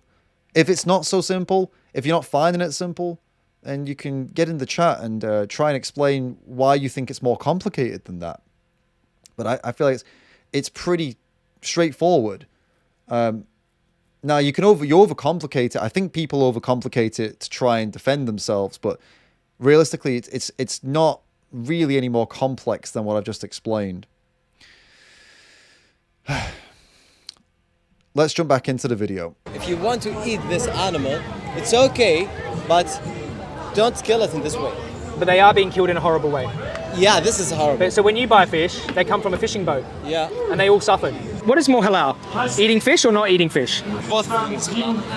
If it's not so simple, if you're not finding it simple, then you can get in the chat and try and explain why you think it's more complicated than that. But I feel like it's pretty straightforward. Now, you overcomplicate it. I think people overcomplicate it to try and defend themselves, but realistically, it's not really any more complex than what I've just explained. Let's jump back into the video. If you want to eat this animal, it's okay, but don't kill it in this way. But they are being killed in a horrible way. Yeah, this is horrible. But so when you buy fish, they come from a fishing boat. Yeah. And they all suffered. What is more halal? Eating fish or not eating fish? Both.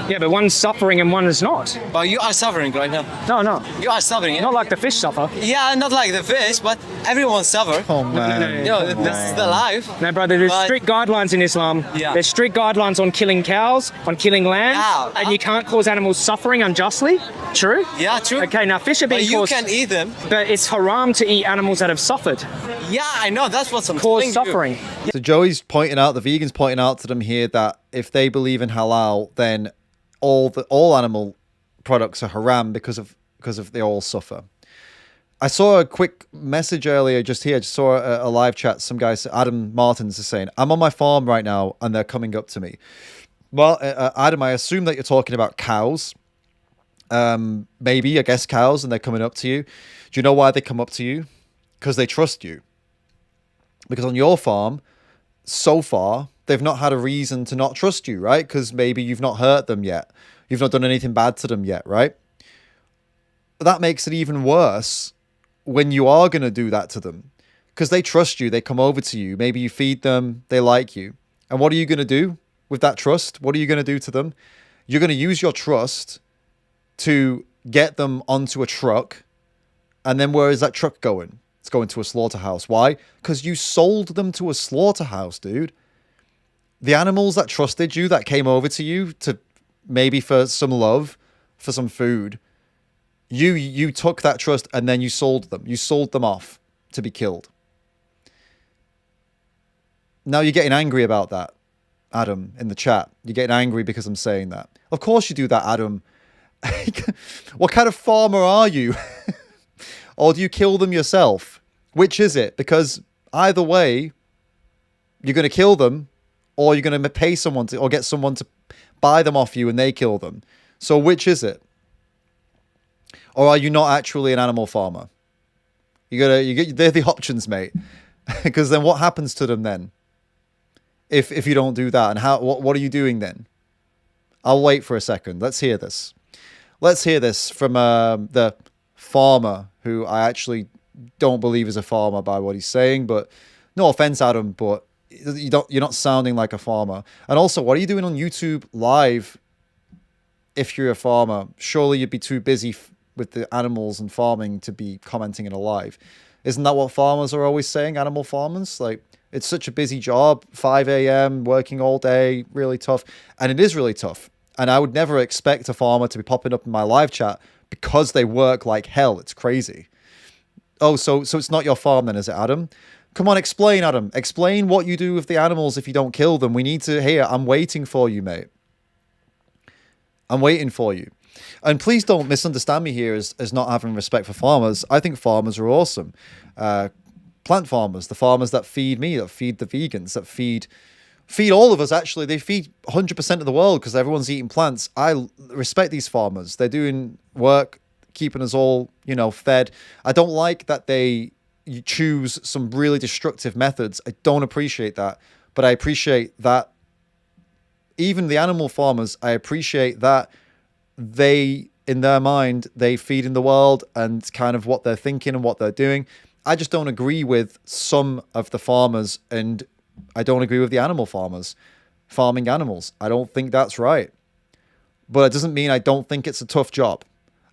Yeah, but one's suffering and one is not. But you are suffering right now. No. You are suffering. Not like the fish suffer. Yeah, not like the fish, but everyone suffer. Oh, man. This is the life. No, brother, there's strict guidelines in Islam. Yeah. There's strict guidelines on killing cows, on killing lamb, Yeah. and you can't cause animals suffering unjustly. True? Yeah, true. Okay, now fish are But being you caused... can eat them. But it's haram to eat animals that have suffered. Yeah, I know. That's what's Cause suffering. So Joey's pointing out, the vegan's pointing out to them here that if they believe in halal, then all animal products are haram because of they all suffer. I saw a quick message earlier just here. I just saw a live chat. Some guy, Adam Martins, is saying, I'm on my farm right now and they're coming up to me. Well, Adam, I assume that you're talking about cows. Maybe, I guess cows, and they're coming up to you. Do you know why they come up to you? Because they trust you. Because on your farm, so far, they've not had a reason to not trust you, right? Because maybe you've not hurt them yet. You've not done anything bad to them yet, right? That makes it even worse when you are going to do that to them. Because they trust you. They come over to you. Maybe you feed them. They like you. And what are you going to do with that trust? What are you going to do to them? You're going to use your trust to get them onto a truck. And then where is that truck going? It's going to a slaughterhouse. Why? Because you sold them to a slaughterhouse, dude. The animals that trusted you, that came over to you to maybe for some love, for some food, you took that trust and then you sold them. You sold them off to be killed. Now you're getting angry about that, Adam, in the chat. You're getting angry because I'm saying that. Of course you do that, Adam. What kind of farmer are you? Or do you kill them yourself? Which is it? Because either way, you're going to kill them, or you're going to pay someone to, or get someone to buy them off you and they kill them. So which is it? Or are you not actually an animal farmer? They're the options, mate. Because then what happens to them then? If you don't do that, and what are you doing then? I'll wait for a second. Let's hear this. Let's hear this from the farmer, who I actually don't believe is a farmer by what he's saying. But no offense, Adam, but you're not sounding like a farmer. And also, what are you doing on YouTube live? If you're a farmer, surely you'd be too busy with the animals and farming to be commenting in a live. Isn't that what farmers are always saying? Animal farmers, like, it's such a busy job, 5 a.m., working all day, really tough. And it is really tough. And I would never expect a farmer to be popping up in my live chat because they work like hell. It's crazy. Oh, so it's not your farm then, is it, Adam? Come on, explain, Adam. Explain what you do with the animals if you don't kill them. We need to hear. I'm waiting for you, mate. I'm waiting for you. And please don't misunderstand me here as not having respect for farmers. I think farmers are awesome. Plant farmers, the farmers that feed me, that feed the vegans, that feed all of us, actually. They feed 100% of the world because everyone's eating plants. I respect these farmers. They're doing work, keeping us all, fed. I don't like that you choose some really destructive methods. I don't appreciate that. But I appreciate that even the animal farmers, I appreciate that they, in their mind, they feed in the world and kind of what they're thinking and what they're doing. I just don't agree with some of the farmers, and I don't agree with the animal farmers farming animals. I don't think that's right. But it doesn't mean I don't think it's a tough job.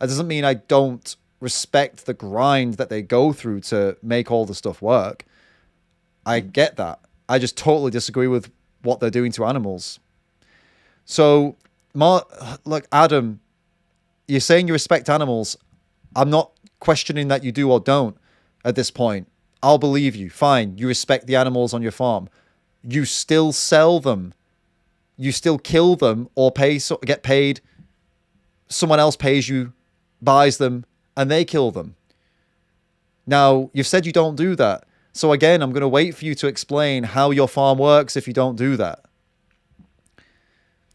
It doesn't mean I don't respect the grind that they go through to make all the stuff work. I get that. I just totally disagree with what they're doing to animals. So, look, Adam, you're saying you respect animals. I'm not questioning that you do or don't at this point. I'll believe you. Fine. You respect the animals on your farm. You still sell them. You still kill them or get paid. Someone else pays you, buys them, and they kill them. Now, you've said you don't do that. So again, I'm going to wait for you to explain how your farm works if you don't do that.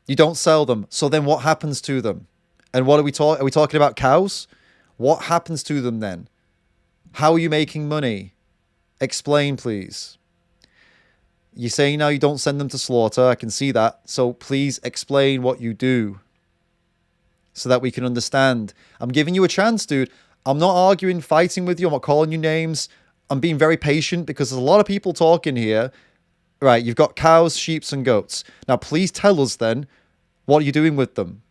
You don't sell them. So then what happens to them? And what are we talking? Are we talking about cows? What happens to them then? How are you making money? Explain, please. You're saying now you don't send them to slaughter. I can see that. So please explain what you do so that we can understand. I'm giving you a chance, dude. I'm not arguing, fighting with you. I'm not calling you names. I'm being very patient because there's a lot of people talking here. Right, you've got cows, sheep, and goats. Now, please tell us then, what are you doing with them?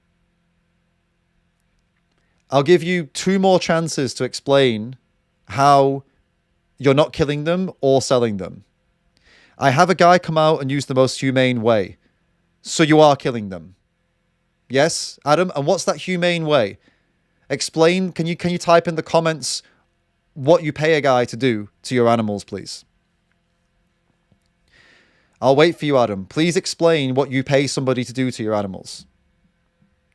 I'll give you 2 more chances to explain how you're not killing them or selling them. I have a guy come out and use the most humane way. So you are killing them. Yes, Adam? And what's that humane way? Explain, can you type in the comments what you pay a guy to do to your animals, please? I'll wait for you, Adam. Please explain what you pay somebody to do to your animals.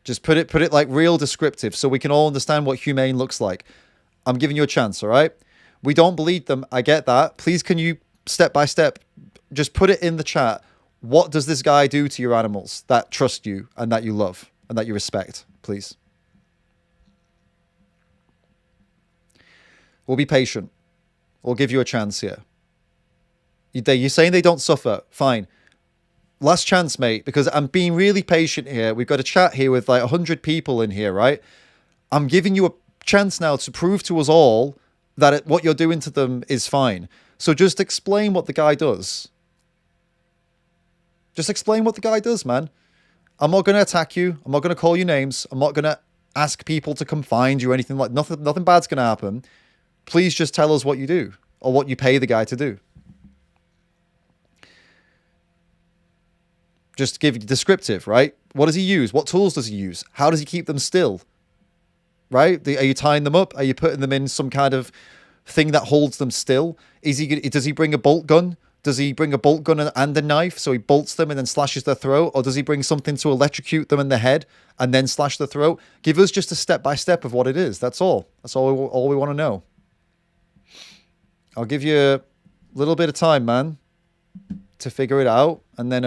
Just put it like real descriptive so we can all understand what humane looks like. I'm giving you a chance, all right? We don't bleed them. I get that. Please, can you, step by step, just put it in the chat. What does this guy do to your animals that trust you and that you love and that you respect, please? We'll be patient. We'll give you a chance here. You're saying they don't suffer. Fine. Last chance, mate, because I'm being really patient here. We've got a chat here with like 100 people in here, right? I'm giving you a chance now to prove to us all that what you're doing to them is fine. So just explain what the guy does. Just explain what the guy does, man. I'm not going to attack you. I'm not going to call you names. I'm not going to ask people to come find you or anything like that. Nothing bad's going to happen. Please just tell us what you do or what you pay the guy to do. Just give descriptive, right? What does he use? What tools does he use? How does he keep them still? Right? Are you tying them up? Are you putting them in some kind of thing that holds them still? Does he bring a bolt gun? Does he bring a bolt gun and a knife so he bolts them and then slashes their throat? Or does he bring something to electrocute them in the head and then slash the throat? Give us just a step-by-step of what it is. That's all. That's all we want to know. I'll give you a little bit of time, man, to figure it out. And then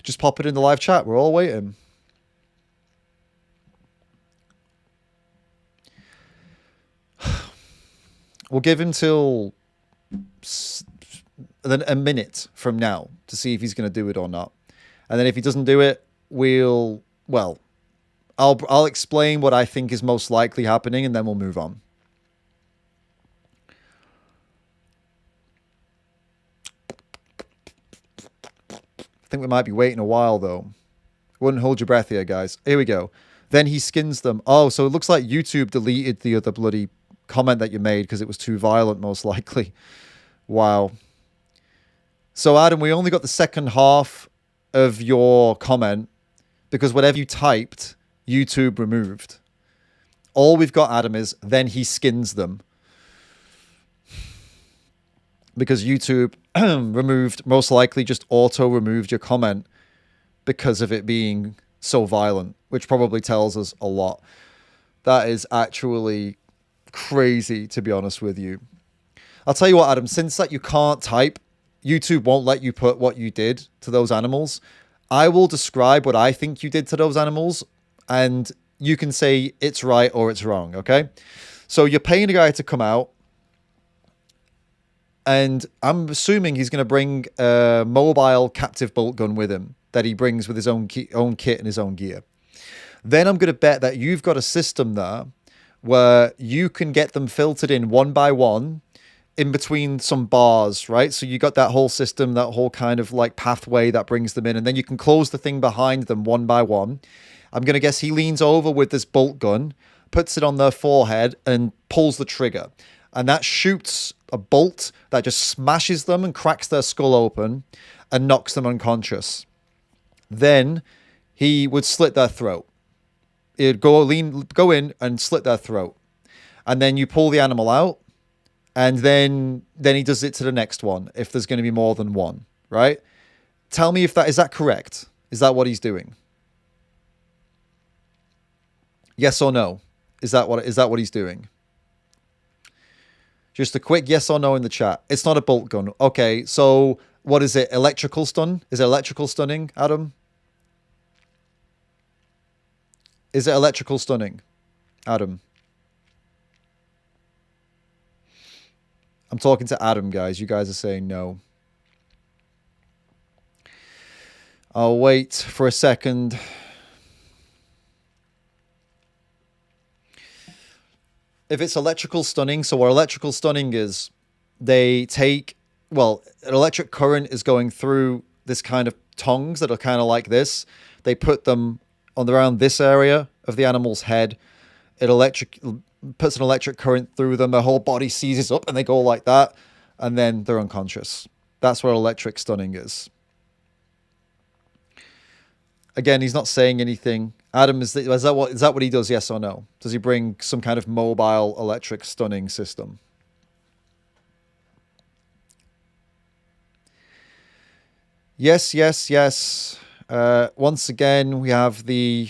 just pop it in the live chat. We're all waiting. We'll give him till a minute from now to see if he's going to do it or not. And then if he doesn't do it, I'll explain what I think is most likely happening, and then we'll move on. I think we might be waiting a while, though. Wouldn't hold your breath here, guys. Here we go. Then he skins them. Oh, so it looks like YouTube deleted the other bloody comment that you made because it was too violent, most likely. Wow. So, Adam, we only got the second half of your comment because whatever you typed, YouTube removed. All we've got, Adam, is then he skins them. Because YouTube most likely just auto-removed your comment because of it being so violent, which probably tells us a lot. That is actually crazy, to be honest with you. I'll tell you what, Adam, since that you can't type, YouTube won't let you put what you did to those animals. I will describe what I think you did to those animals, and you can say it's right or it's wrong, okay? So you're paying a guy to come out, and I'm assuming he's going to bring a mobile captive bolt gun with him that he brings with his own kit and his own gear. Then I'm going to bet that you've got a system there where you can get them filtered in one by one in between some bars, right? So you got that whole system, that whole kind of like pathway that brings them in, and then you can close the thing behind them one by one. I'm going to guess he leans over with this bolt gun, puts it on their forehead, and pulls the trigger. And that shoots a bolt that just smashes them and cracks their skull open and knocks them unconscious. Then he would slit their throat. It'd go in and slit their throat. And then you pull the animal out, and then he does it to the next one if there's going to be more than one, right? Tell me if is that correct? Is that what he's doing? Yes or no? Is that what he's doing? Just a quick yes or no in the chat. It's not a bolt gun. Okay, so what is it? Electrical stun? Is it electrical stunning, Adam? Is it electrical stunning, Adam? I'm talking to Adam, guys. You guys are saying no. I'll wait for a second. If it's electrical stunning, so what electrical stunning is, they take, an electric current is going through this kind of tongs that are kind of like this. They put them on around this area of the animal's head. It puts an electric current through them. Their whole body seizes up and they go like that, and then they're unconscious. That's what electric stunning is. Again, he's not saying anything. Adam, is that what he does? Yes or no? Does he bring some kind of mobile electric stunning system? Yes, yes, yes. Once again, we have the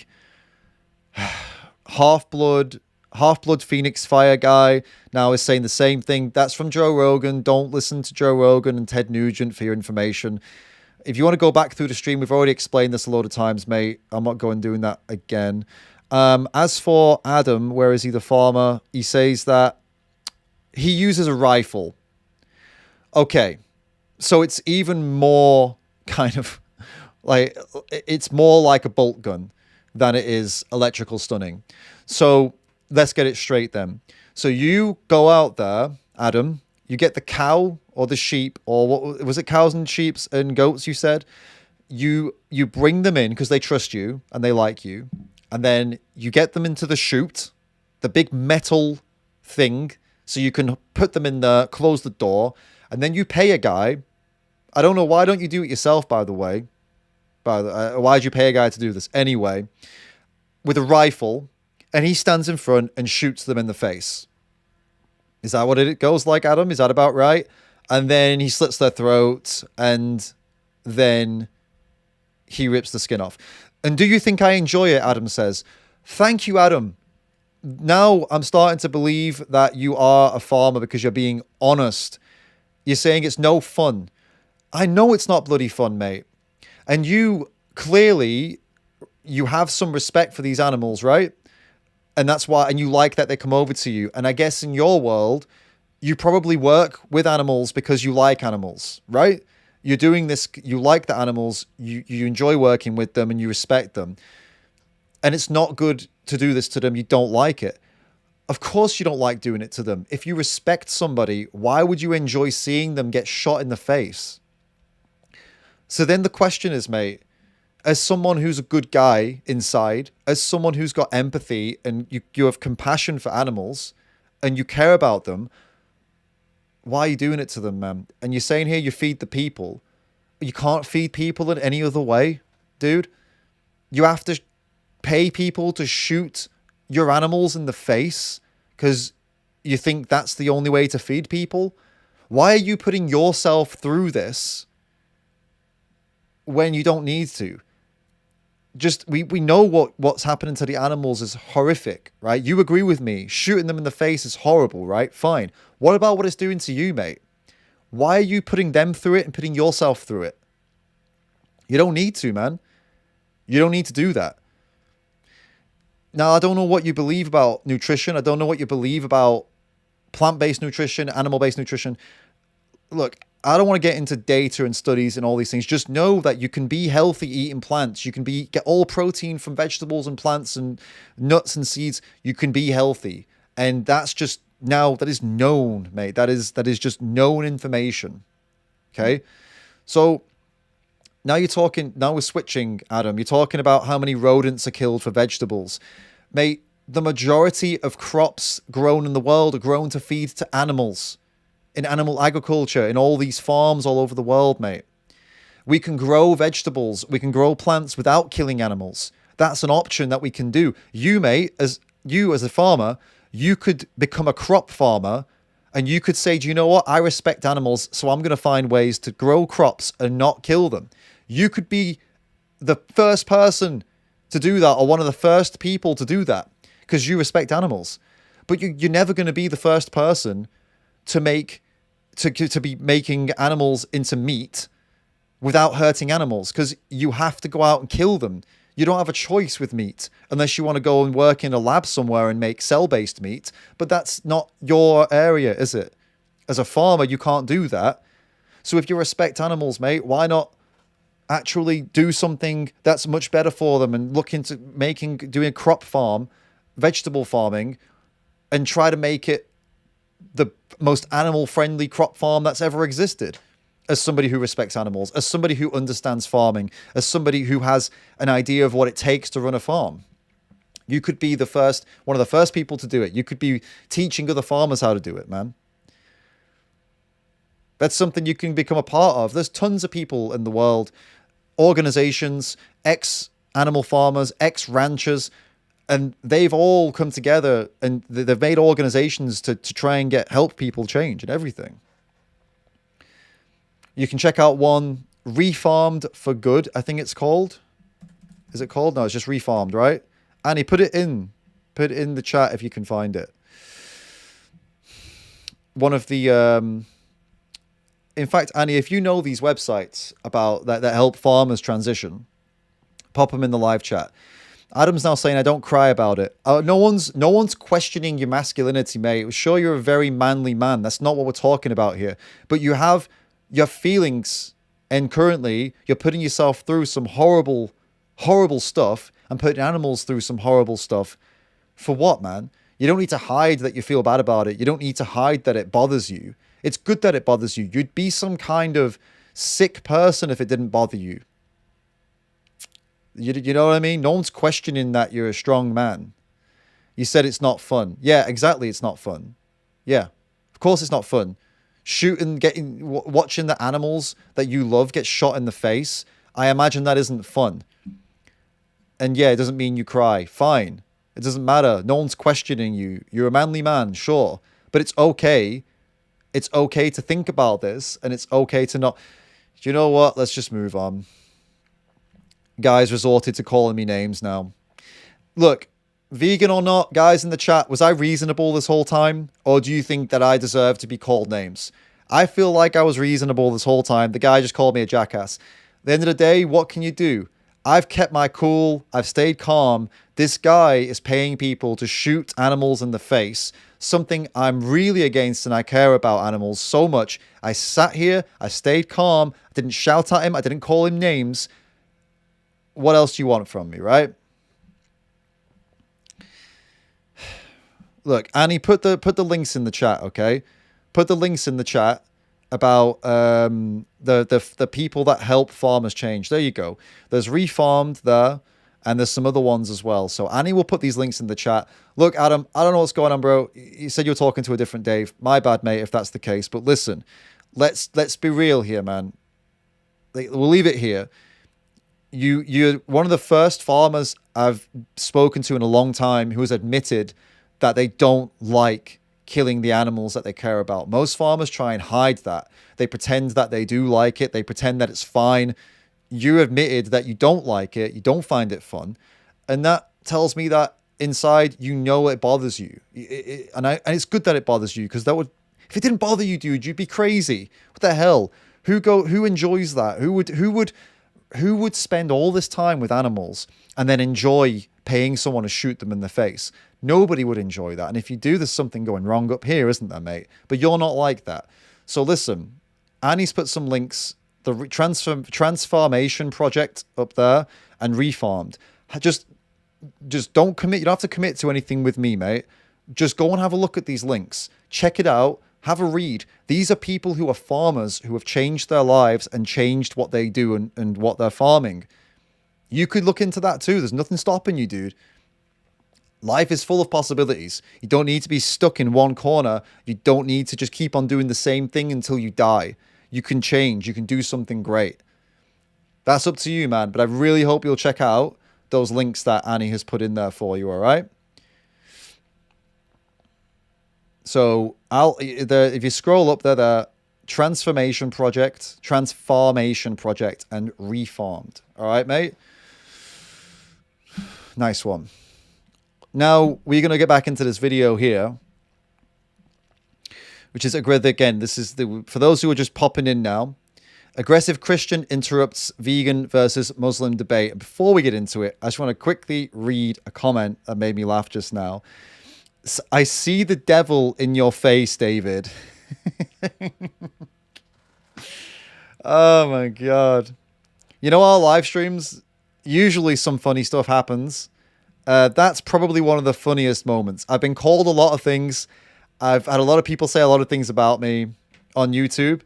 half-blood Phoenix Fire guy now is saying the same thing. That's from Joe Rogan. Don't listen to Joe Rogan and Ted Nugent for your information. If you want to go back through the stream, we've already explained this a load of times, mate. I'm not going doing that again. As for Adam, where is he, the farmer? He says that he uses a rifle. Okay, so it's even more kind of like, it's more like a bolt gun than it is electrical stunning. So let's get it straight then. So you go out there, Adam, you get the cow or the sheep, or what was it, cows and sheep and goats, you said? You bring them in because they trust you and they like you. And then you get them into the chute, the big metal thing, so you can put them in there, close the door, and then you pay a guy. I don't know, why don't you do it yourself, by the way? Why'd you pay a guy to do this? Anyway, with a rifle, and he stands in front and shoots them in the face. Is that what it goes like, Adam? Is that about right? And then he slits their throats, and then he rips the skin off. And do you think I enjoy it? Adam says. Thank you, Adam. Now I'm starting to believe that you are a farmer because you're being honest. You're saying it's no fun. I know it's not bloody fun, mate. And you clearly, you have some respect for these animals, right? And that's why, and you like that they come over to you. And I guess in your world, you probably work with animals because you like animals, right? You're doing this, you like the animals, you enjoy working with them and you respect them. And it's not good to do this to them. You don't like it. Of course you don't like doing it to them. If you respect somebody, why would you enjoy seeing them get shot in the face? So then the question is, mate, as someone who's a good guy inside, as someone who's got empathy and you have compassion for animals and you care about them, why are you doing it to them, man? And you're saying here you feed the people. You can't feed people in any other way, dude. You have to pay people to shoot your animals in the face because you think that's the only way to feed people. Why are you putting yourself through this when you don't need to? Just we know what's happening to the animals is horrific, right? You agree with me. Shooting them in the face is horrible, right? Fine. What about what it's doing to you, mate? Why are you putting them through it and putting yourself through it? You don't need to, man. You don't need to do that. Now, I don't know what you believe about nutrition. I don't know what you believe about plant-based nutrition, animal-based nutrition. Look, I don't want to get into data and studies and all these things. Just know that you can be healthy eating plants. You can get all protein from vegetables and plants and nuts and seeds. You can be healthy. And that's just now, that is known, mate. That is just known information. Okay? So now we're switching, Adam. You're talking about how many rodents are killed for vegetables. Mate, the majority of crops grown in the world are grown to feed to animals. In animal agriculture, in all these farms all over the world, mate. We can grow vegetables, we can grow plants without killing animals. That's an option that we can do. You, mate, as a farmer, you could become a crop farmer and you could say, do you know what? I respect animals, so I'm going to find ways to grow crops and not kill them. You could be the first person to do that or one of the first people to do that because you respect animals. But you're never going to be the first person to be making animals into meat without hurting animals because you have to go out and kill them. You don't have a choice with meat unless you want to go and work in a lab somewhere and make cell-based meat, but that's not your area, is it? As a farmer, you can't do that. So if you respect animals, mate, why not actually do something that's much better for them and look into doing a crop farm, vegetable farming, and try to make it the most animal-friendly crop farm that's ever existed. As somebody who respects animals, as somebody who understands farming, as somebody who has an idea of what it takes to run a farm. You could be one of the first people to do it. You could be teaching other farmers how to do it, man. That's something you can become a part of. There's tons of people in the world, organizations, ex-animal farmers, ex-ranchers, and they've all come together and they've made organizations to try and help people change and everything. You can check out one, Refarmed for Good, I think it's called. Is it called? No, it's just Refarmed, right? Annie, put it in the chat if you can find it. One of the, in fact, Annie, if you know these websites about that help farmers transition, pop them in the live chat. Adam's now saying, I don't cry about it. No one's questioning your masculinity, mate. Sure, you're a very manly man. That's not what we're talking about here. But you have your feelings, and currently you're putting yourself through some horrible, horrible stuff and putting animals through some horrible stuff. For what, man? You don't need to hide that you feel bad about it. You don't need to hide that it bothers you. It's good that it bothers you. You'd be some kind of sick person if it didn't bother you. You know what I mean? No one's questioning that you're a strong man. You said it's not fun. Yeah, exactly. It's not fun. Yeah, of course it's not fun. Watching the animals that you love get shot in the face. I imagine that isn't fun. And yeah, it doesn't mean you cry. Fine. It doesn't matter. No one's questioning you. You're a manly man, sure. But it's okay. It's okay to think about this. And it's okay to not... Do you know what? Let's just move on. Guys resorted to calling me names now. Look, vegan or not, guys in the chat, was I reasonable this whole time? Or do you think that I deserve to be called names? I feel like I was reasonable this whole time. The guy just called me a jackass. At the end of the day, what can you do? I've kept my cool. I've stayed calm. This guy is paying people to shoot animals in the face, something I'm really against, and I care about animals so much. I sat here, I stayed calm, I didn't shout at him, I didn't call him names. What else do you want from me, right? Look, Annie, put the links in the chat, okay? Put the links in the chat about the people that help farmers change. There you go. There's Refarmed there, and there's some other ones as well. So Annie will put these links in the chat. Look, Adam, I don't know what's going on, bro. You said you're talking to a different Dave. My bad, mate, if that's the case. But listen, let's be real here, man. We'll leave it here. You're one of the first farmers I've spoken to in a long time who has admitted that they don't like killing the animals that they care about. Most farmers try and hide that. They pretend that they do like it. They pretend that it's fine. You admitted that you don't like it. You don't find it fun. And that tells me that inside, you know it bothers you. And it's good that it bothers you, because that would, if it didn't bother you, dude, you'd be crazy. What the hell? Who enjoys that? Who would spend all this time with animals and then enjoy paying someone to shoot them in the face? Nobody would enjoy that. And if you do, there's something going wrong up here, isn't there, mate? But you're not like that. So listen, Annie's put some links, the Transformation Project up there, and Refarmed. Just don't commit. You don't have to commit to anything with me, mate. Just go and have a look at these links. Check it out. Have a read. These are people who are farmers who have changed their lives and changed what they do and what they're farming. You could look into that too. There's nothing stopping you, dude. Life is full of possibilities. You don't need to be stuck in one corner. You don't need to just keep on doing the same thing until you die. You can change. You can do something great. That's up to you, man. But I really hope you'll check out those links that Annie has put in there for you, all right? So if you scroll up there, the Transformation Project, and Refarmed. All right, mate? Nice one. Now, we're going to get back into this video here, which is, again, this is for those who are just popping in now, aggressive Christian interrupts vegan versus Muslim debate. And before we get into it, I just want to quickly read a comment that made me laugh just now. I see the devil in your face, David. Oh my God. You know, our live streams, usually some funny stuff happens. That's probably one of the funniest moments. I've been called a lot of things. I've had a lot of people say a lot of things about me on YouTube.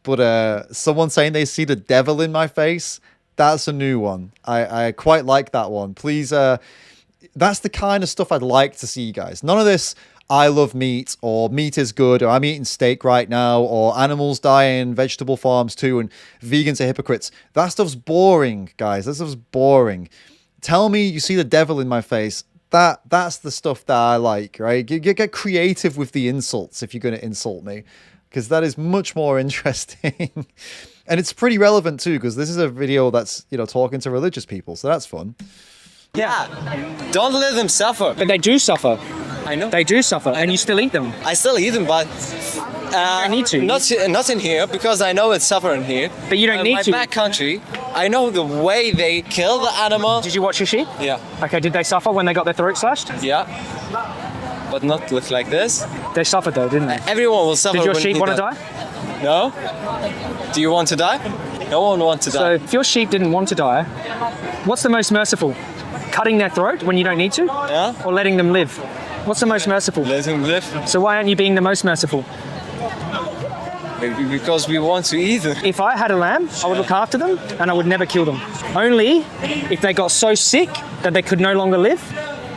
But someone saying they see the devil in my face, that's a new one. I quite like that one. Please, that's the kind of stuff I'd like to see, guys. None of this, I love meat, or meat is good, or I'm eating steak right now, or animals dying, vegetable farms too, and vegans are hypocrites. That stuff's boring, guys. That stuff's boring. Tell me you see the devil in my face. That's the stuff that I like, right? Get creative with the insults if you're going to insult me, because that is much more interesting. And it's pretty relevant too, because this is a video that's, you know, talking to religious people, so that's fun. Yeah, don't let them suffer. But they do suffer. I know. They do suffer, and you still eat them. I still eat them, but I need to. Not in here, because I know it's suffering here. But you don't need to. My back country, I know the way they kill the animal. Did you watch your sheep? Yeah. Okay, did they suffer when they got their throat slashed? Yeah. But not look like this. They suffered though, didn't they? Everyone will suffer. Did your when sheep he want to does. die? No? Do you want to die? No one wants to die. So if your sheep didn't want to die, what's the most merciful? Cutting their throat when you don't need to? Yeah. Or letting them live? What's the most merciful? Let them live. So why aren't you being the most merciful? Maybe because we want to eat them. If I had a lamb, I would look after them and I would never kill them. Only if they got so sick that they could no longer live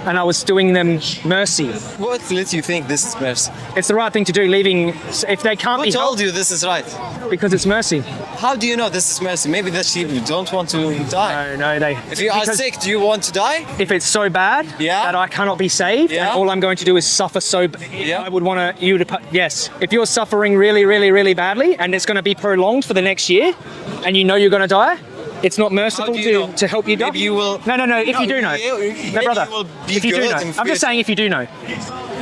and I was doing them mercy. What lets you think this is mercy? It's the right thing to do, leaving, if they can't Who be told helped, you this is right? because it's mercy. How do you know this is mercy? Maybe the sheep don't want to die. No, they... If you are sick, do you want to die? If it's so bad that I cannot be saved, and all I'm going to do is suffer I would want you to... Yes. If you're suffering really, really, really badly and it's going to be prolonged for the next year and you know you're going to die, it's not merciful to help you die. Maybe you will... No, if you do know. No, brother. If you do know. I'm just saying if you do know.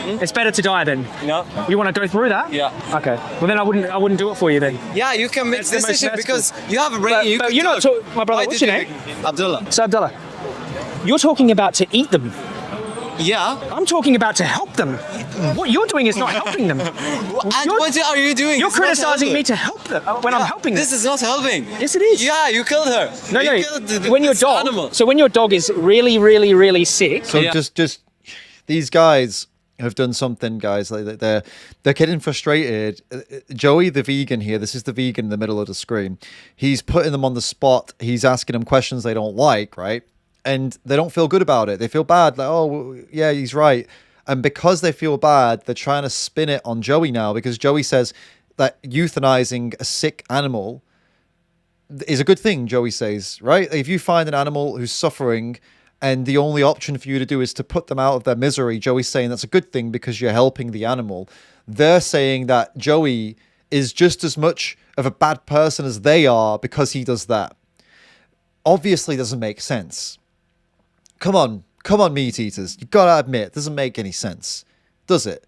It's better to die then. No. You want to go through that? Yeah. Okay. Well then I wouldn't do it for you then. Yeah, you can make the decision because you have a brain. But you're not talking... My brother, what's your name? Abdullah. So Abdullah, You're talking about to eat them. Yeah. I'm talking about to help them. What you're doing is not helping them. And what are you doing? You're It's not criticizing helping. me to help them when I'm helping them. This is not helping. Yes, it is. Yeah, you killed her. No, You no. killed When your this dog, animal. so when your dog is really, really, really sick. So just these guys have done something, guys. Like they're getting frustrated. Joey, the vegan here, this is the vegan in the middle of the screen. He's putting them on the spot. He's asking them questions they don't like, right? And they don't feel good about it. They feel bad, like, oh, well, yeah, he's right. And because they feel bad, they're trying to spin it on Joey now, because Joey says that euthanizing a sick animal is a good thing, Joey says, right? If you find an animal who's suffering and the only option for you to do is to put them out of their misery, Joey's saying that's a good thing because you're helping the animal. They're saying that Joey is just as much of a bad person as they are because he does that. Obviously doesn't make sense. Come on, meat eaters. You gotta admit, it doesn't make any sense, does it?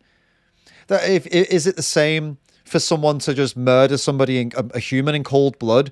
That is it the same for someone to just murder somebody, a human in cold blood,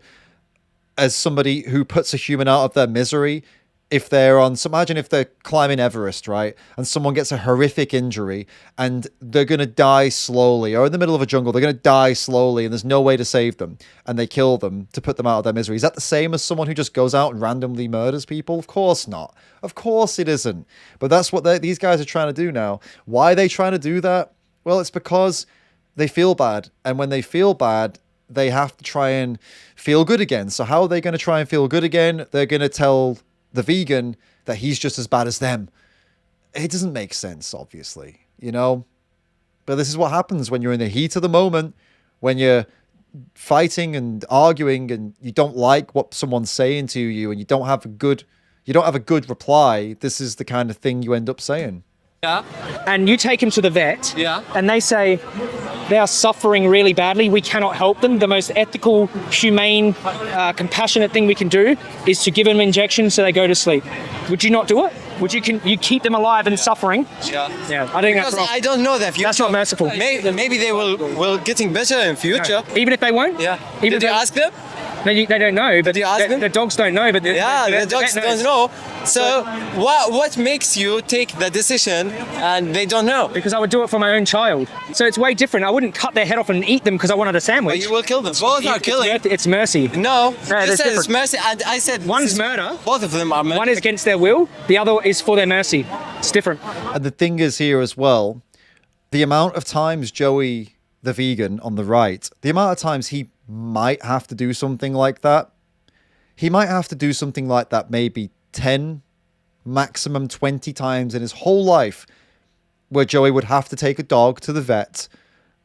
as somebody who puts a human out of their misery? If they're on, so imagine if they're climbing Everest, right? And someone gets a horrific injury and they're going to die slowly, or in the middle of a jungle, they're going to die slowly and there's no way to save them. And they kill them to put them out of their misery. Is that the same as someone who just goes out and randomly murders people? Of course not. Of course it isn't. But that's what these guys are trying to do now. Why are they trying to do that? Well, it's because they feel bad. And when they feel bad, they have to try and feel good again. So how are they going to try and feel good again? They're going to tell the vegan that he's just as bad as them. It doesn't make sense, obviously, you know? But this is what happens when you're in the heat of the moment, when you're fighting and arguing and you don't like what someone's saying to you and you don't have a good reply. This is the kind of thing you end up saying. Yeah. And you take him to the vet. Yeah. And they say they are suffering really badly. We cannot help them. The most ethical, humane, compassionate thing we can do is to give them injections so they go to sleep. Would you not do it? Would you keep them alive and suffering? Yeah. Yeah. I think Because that's wrong. I don't know that future. That's not merciful. Maybe they will getting better in future. No. Even if they won't? Yeah. Even Did you ask them? They don't know. But Did you ask them? The dogs don't know. But The dogs don't know. So what makes you take the decision and they don't know? Because I would do it for my own child. So it's way different. I wouldn't cut their head off and eat them because I wanted a sandwich. But you will kill them. Both are killing. It's mercy. No, No, you said different. it's mercy, and I said One's murder. Both of them are murder. One is against their will. The other is for their mercy. It's different. And the thing is here as well, the amount of times Joey, the vegan on the right, the amount of times he might have to do something like that, he might have to do something like that maybe 10, maximum 20 times in his whole life, where Joey would have to take a dog to the vet,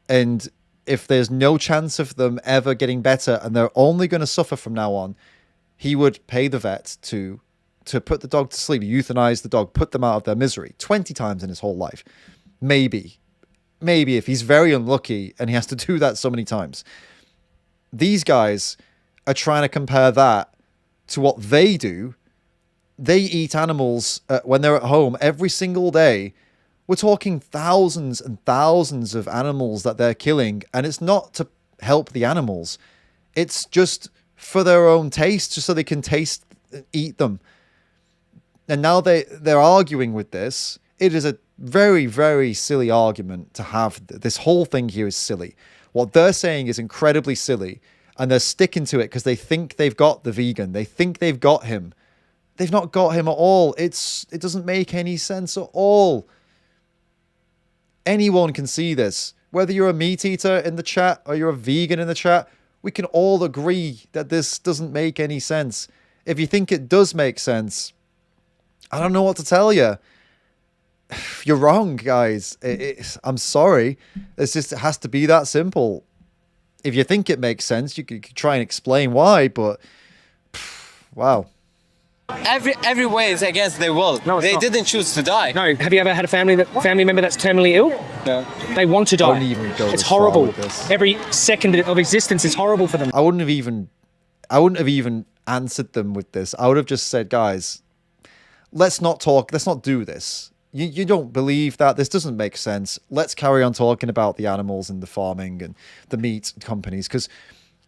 and if there's no chance of them ever getting better and they're only going to suffer from now on, he would pay the vet to put the dog to sleep, euthanize the dog, put them out of their misery 20 times in his whole life. Maybe if he's very unlucky and he has to do that so many times. These guys are trying to compare that to what they do. They eat animals when they're at home every single day. We're talking thousands and thousands of animals that they're killing, and it's not to help the animals. It's just for their own taste, just so they can eat them. And now they're arguing with this. It is a very, very silly argument to have. This whole thing here is silly. What they're saying is incredibly silly, and they're sticking to it because they think they've got the vegan. They think they've got him. They've not got him at all. It doesn't make any sense at all. Anyone can see this. Whether you're a meat eater in the chat or you're a vegan in the chat, we can all agree that this doesn't make any sense. If you think it does make sense, I don't know what to tell you. You're wrong, guys. I'm sorry. It has to be that simple. If you think it makes sense, you could try and explain why, but wow. Every way is against their will. No, they not. didn't choose to die. No. Have you ever had a family member that's terminally ill? No. They want to die. I wouldn't even go It's this far horrible. with this. Every second of existence is horrible for them. I wouldn't have even answered them with this. I would have just said, guys, let's not talk. Let's not do this. You don't believe that. This doesn't make sense. Let's carry on talking about the animals and the farming and the meat companies. Because,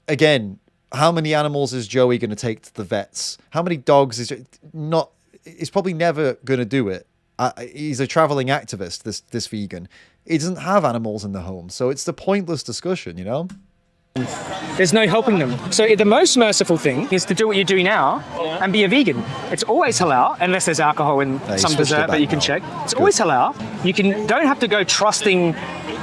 again, how many animals is Joey going to take to the vets? How many dogs is it? Not he's probably never going to do it. He's a traveling activist, this vegan. He doesn't have animals in the home, so it's the pointless discussion, you know? There's no helping them. So the most merciful thing is to do what you do now and be a vegan. It's always halal, unless there's alcohol in some dessert that you can check. It's always halal. You don't have to go trusting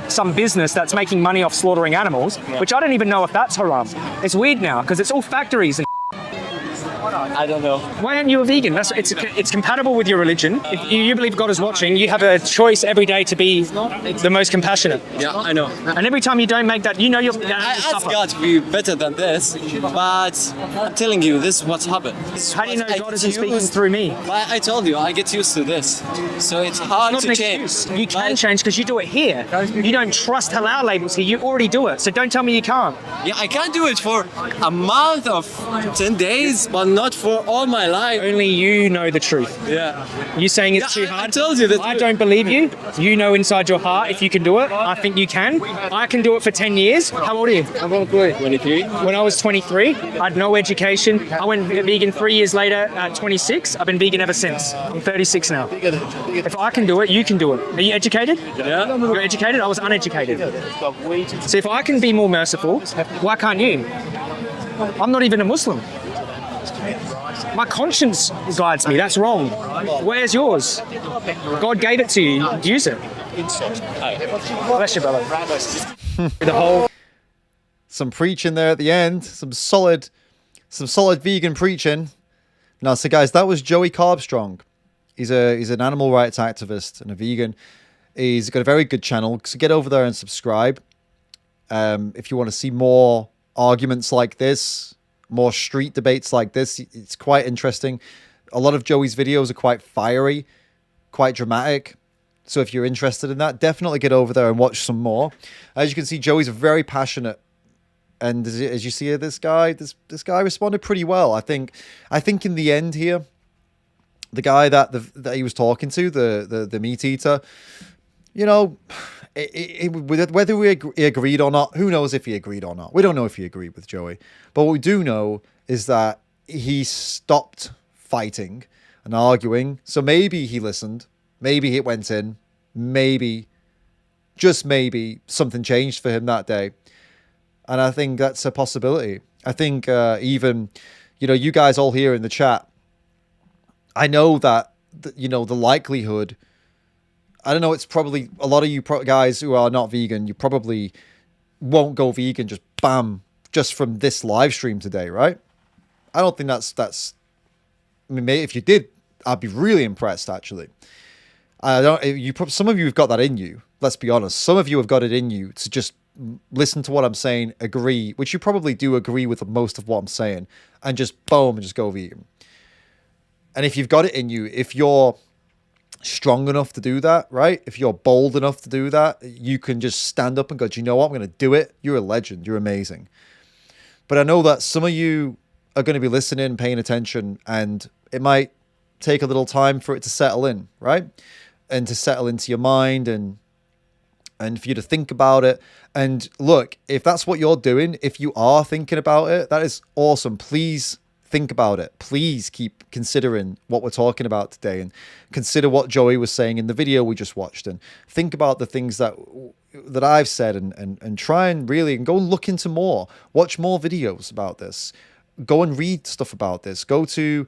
some business that's making money off slaughtering animals, which I don't even know if that's haram. It's weird now because it's all factories and I don't know. Why aren't you a vegan? It's compatible with your religion. If you believe God is watching, you have a choice every day to be the most compassionate. Yeah, I know. And every time you don't make that, you know you're I ask God to be better than this, but I'm telling you, this is what's happened. How do you know God isn't speaking through me? Well, I told you, I get used to this. So it's hard to change. You can change because you do it here. You don't trust halal labels here. You already do it. So don't tell me you can't. Yeah, I can't do it for a month of 10 days, but not for all my life. Only you know the truth. Yeah. You saying it's too hard? I told you that. I don't believe you. You know inside your heart if you can do it. I think you can. I can do it for 10 years. How old are you? I'm 23. When I was 23, I had no education. I went vegan 3 years later at 26. I've been vegan ever since. I'm 36 now. If I can do it, you can do it. Are you educated? Yeah. You're educated? I was uneducated. So if I can be more merciful, why can't you? I'm not even a Muslim. My conscience guides me. That's wrong. Where's yours? God gave it to you. Use it. Bless you, brother. The whole. Some preaching there at the end. Some solid vegan preaching. Now, so guys, that was Joey Carbstrong. He's an animal rights activist and a vegan. He's got a very good channel. So get over there and subscribe. If you want to see more arguments like this, more street debates like this, it's quite interesting. A lot of Joey's videos are quite fiery, quite dramatic. So if you're interested in that, definitely get over there and watch some more. As you can see, Joey's very passionate. And as you see, this guy responded pretty well. I think in the end here, the guy that he was talking to, the meat eater, you know, whether he agreed or not, who knows if he agreed or not. We don't know if he agreed with Joey. But what we do know is that he stopped fighting and arguing. So maybe he listened. Maybe it went in. Maybe, just maybe, something changed for him that day. And I think that's a possibility. I think even, you know, you guys all here in the chat, I know that, you know, the likelihood, I don't know, it's probably a lot of you guys who are not vegan, you probably won't go vegan just bam, just from this live stream today, right? I don't think that's I mean, maybe if you did, I'd be really impressed, actually. Some of you have got that in you, let's be honest. Some of you have got it in you to just listen to what I'm saying, agree, which you probably do agree with most of what I'm saying, and just boom, and just go vegan. And if you've got it in you, if you're strong enough to do that, right? If you're bold enough to do that, you can just stand up and go, do you know what? I'm going to do it. You're a legend. You're amazing. But I know that some of you are going to be listening, paying attention, and it might take a little time for it to settle in, right? And to settle into your mind and for you to think about it. And look, if that's what you're doing, if you are thinking about it, that is awesome. Please think about it. Please keep considering what we're talking about today and consider what Joey was saying in the video we just watched, and think about the things that I've said and try and really go and look into more, watch more videos about this, go and read stuff about this, go to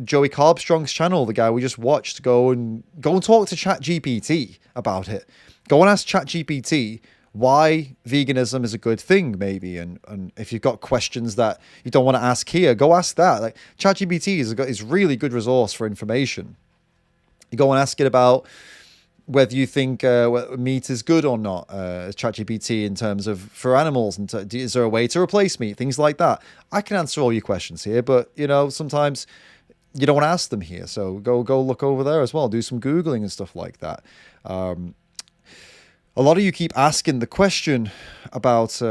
Joey Carbstrong's channel, the guy we just watched, go and talk to ChatGPT about it. Go and ask ChatGPT why veganism is a good thing, maybe, and if you've got questions that you don't want to ask here, go ask that. Like, ChatGPT is really good resource for information. You go and ask it about whether you think meat is good or not, ChatGPT, in terms of for animals, and is there a way to replace meat, things like that. I can answer all your questions here, but you know, sometimes you don't want to ask them here, so go look over there as well, do some Googling and stuff like that. A lot of you keep asking the question about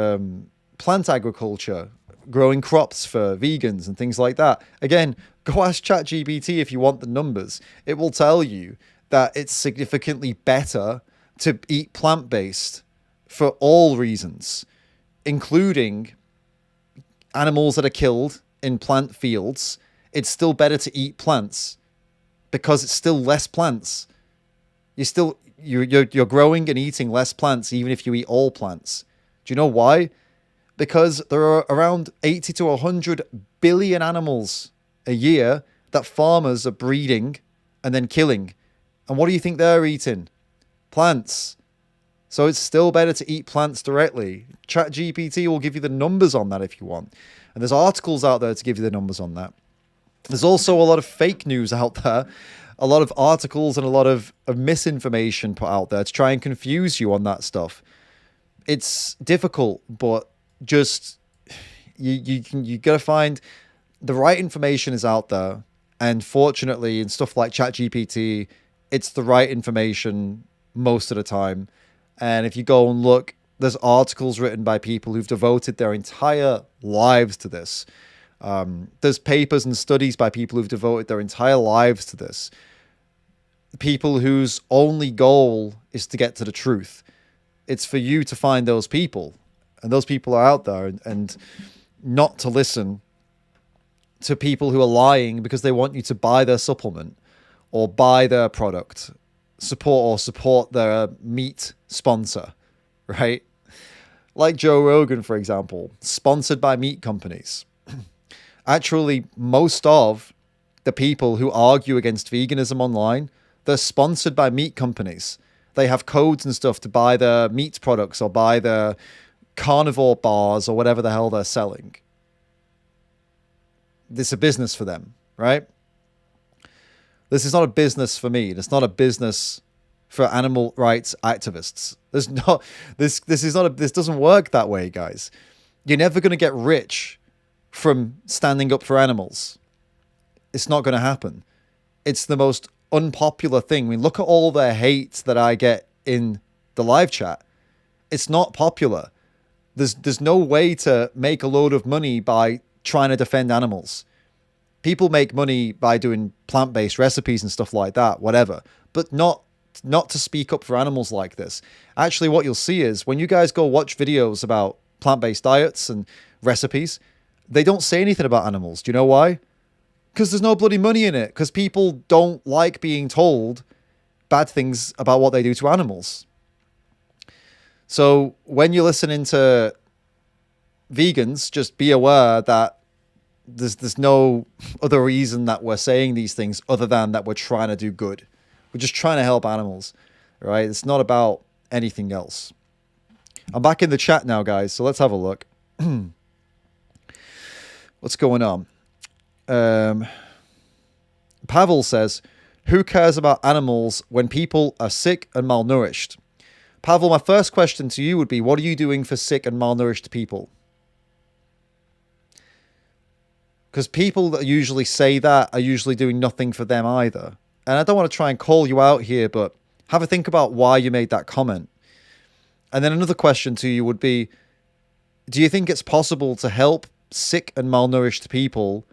plant agriculture, growing crops for vegans and things like that. Again, go ask ChatGPT if you want the numbers. It will tell you that it's significantly better to eat plant-based for all reasons, including animals that are killed in plant fields. It's still better to eat plants because it's still less plants. You're growing and eating less plants even if you eat all plants. Do you know why? Because there are around 80 to 100 billion animals a year that farmers are breeding and then killing. And what do you think they're eating? Plants. So it's still better to eat plants directly. ChatGPT will give you the numbers on that if you want. And there's articles out there to give you the numbers on that. There's also a lot of fake news out there, a lot of articles and a lot of misinformation put out there to try and confuse you on that stuff. It's difficult, but just you gotta find the right information is out there. And fortunately, in stuff like ChatGPT, it's the right information most of the time. And if you go and look, there's articles written by people who've devoted their entire lives to this. There's papers and studies by people who've devoted their entire lives to this. People whose only goal is to get to the truth. It's for you to find those people. And those people are out there, and not to listen to people who are lying because they want you to buy their supplement or buy their product, support their meat sponsor, right? Like Joe Rogan, for example, sponsored by meat companies. Actually, most of the people who argue against veganism online, they're sponsored by meat companies. They have codes and stuff to buy their meat products or buy their carnivore bars or whatever the hell they're selling. This is a business for them, right? This is not a business for me. It's not a business for animal rights activists. This doesn't work that way, guys. You're never going to get rich from standing up for animals. It's not going to happen. It's the most unpopular thing. I mean, look at all the hate that I get in the live chat. It's not popular. There's no way to make a load of money by trying to defend animals. People make money by doing plant-based recipes and stuff like that, whatever, but not to speak up for animals like this. Actually, what you'll see is when you guys go watch videos about plant-based diets and recipes, they don't say anything about animals. Do you know why? Because there's no bloody money in it. Because people don't like being told bad things about what they do to animals. So when you're listening to vegans, just be aware that there's no other reason that we're saying these things other than that we're trying to do good. We're just trying to help animals, right? It's not about anything else. I'm back in the chat now, guys, so let's have a look. What's going on? Pavel says, who cares about animals when people are sick and malnourished? Pavel, my first question to you would be, what are you doing for sick and malnourished people? Because people that usually say that are usually doing nothing for them either. And I don't want to try and call you out here, but have a think about why you made that comment. And then another question to you would be, do you think it's possible to help sick and malnourished people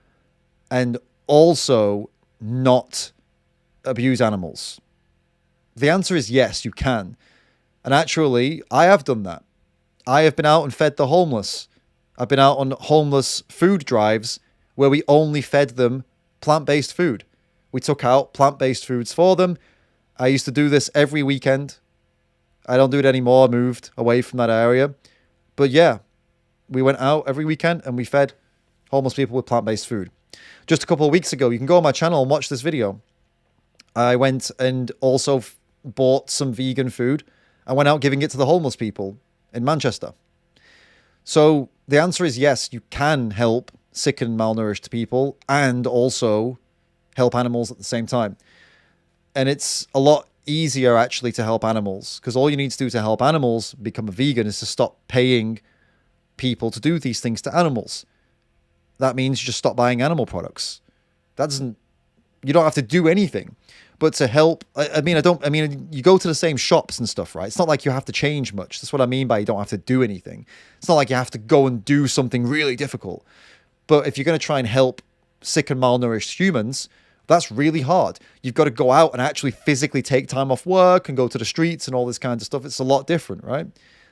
and also not abuse animals? The answer is yes, you can. And actually, I have done that. I have been out and fed the homeless. I've been out on homeless food drives where we only fed them plant-based food. We took out plant-based foods for them. I used to do this every weekend. I don't do it anymore. I moved away from that area. But yeah, we went out every weekend and we fed homeless people with plant-based food. Just a couple of weeks ago, you can go on my channel and watch this video. I went and also bought some vegan food. I went out giving it to the homeless people in Manchester. So the answer is yes, you can help sick and malnourished people and also help animals at the same time. And it's a lot easier actually to help animals, because all you need to do to help animals become a vegan is to stop paying people to do these things to animals. That means you just stop buying animal products. You don't have to do anything. But to help, you go to the same shops and stuff, right? It's not like you have to change much. That's what I mean by you don't have to do anything. It's not like you have to go and do something really difficult. But if you're going to try and help sick and malnourished humans, that's really hard. You've got to go out and actually physically take time off work and go to the streets and all this kind of stuff. It's a lot different, right?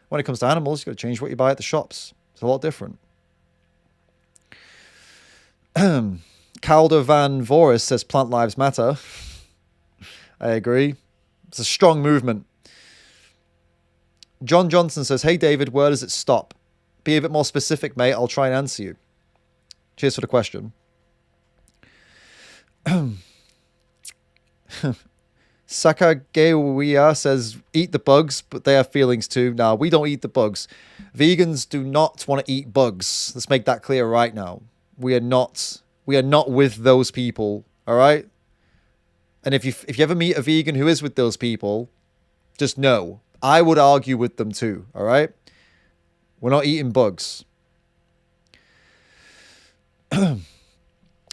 When it comes to animals, you've got to change what you buy at the shops. It's a lot different. Calder Van Voris says plant lives matter. I agree. It's a strong movement. John Johnson says, hey, David, where does it stop? Be a bit more specific, mate. I'll try and answer you. Cheers for the question. Sakagewia says, eat the bugs, but they have feelings too. Now, we don't eat the bugs. Vegans do not want to eat bugs. Let's make that clear right now. We are not with those people, all right? And if you ever meet a vegan who is with those people, just know, I would argue with them too, all right? We're not eating bugs.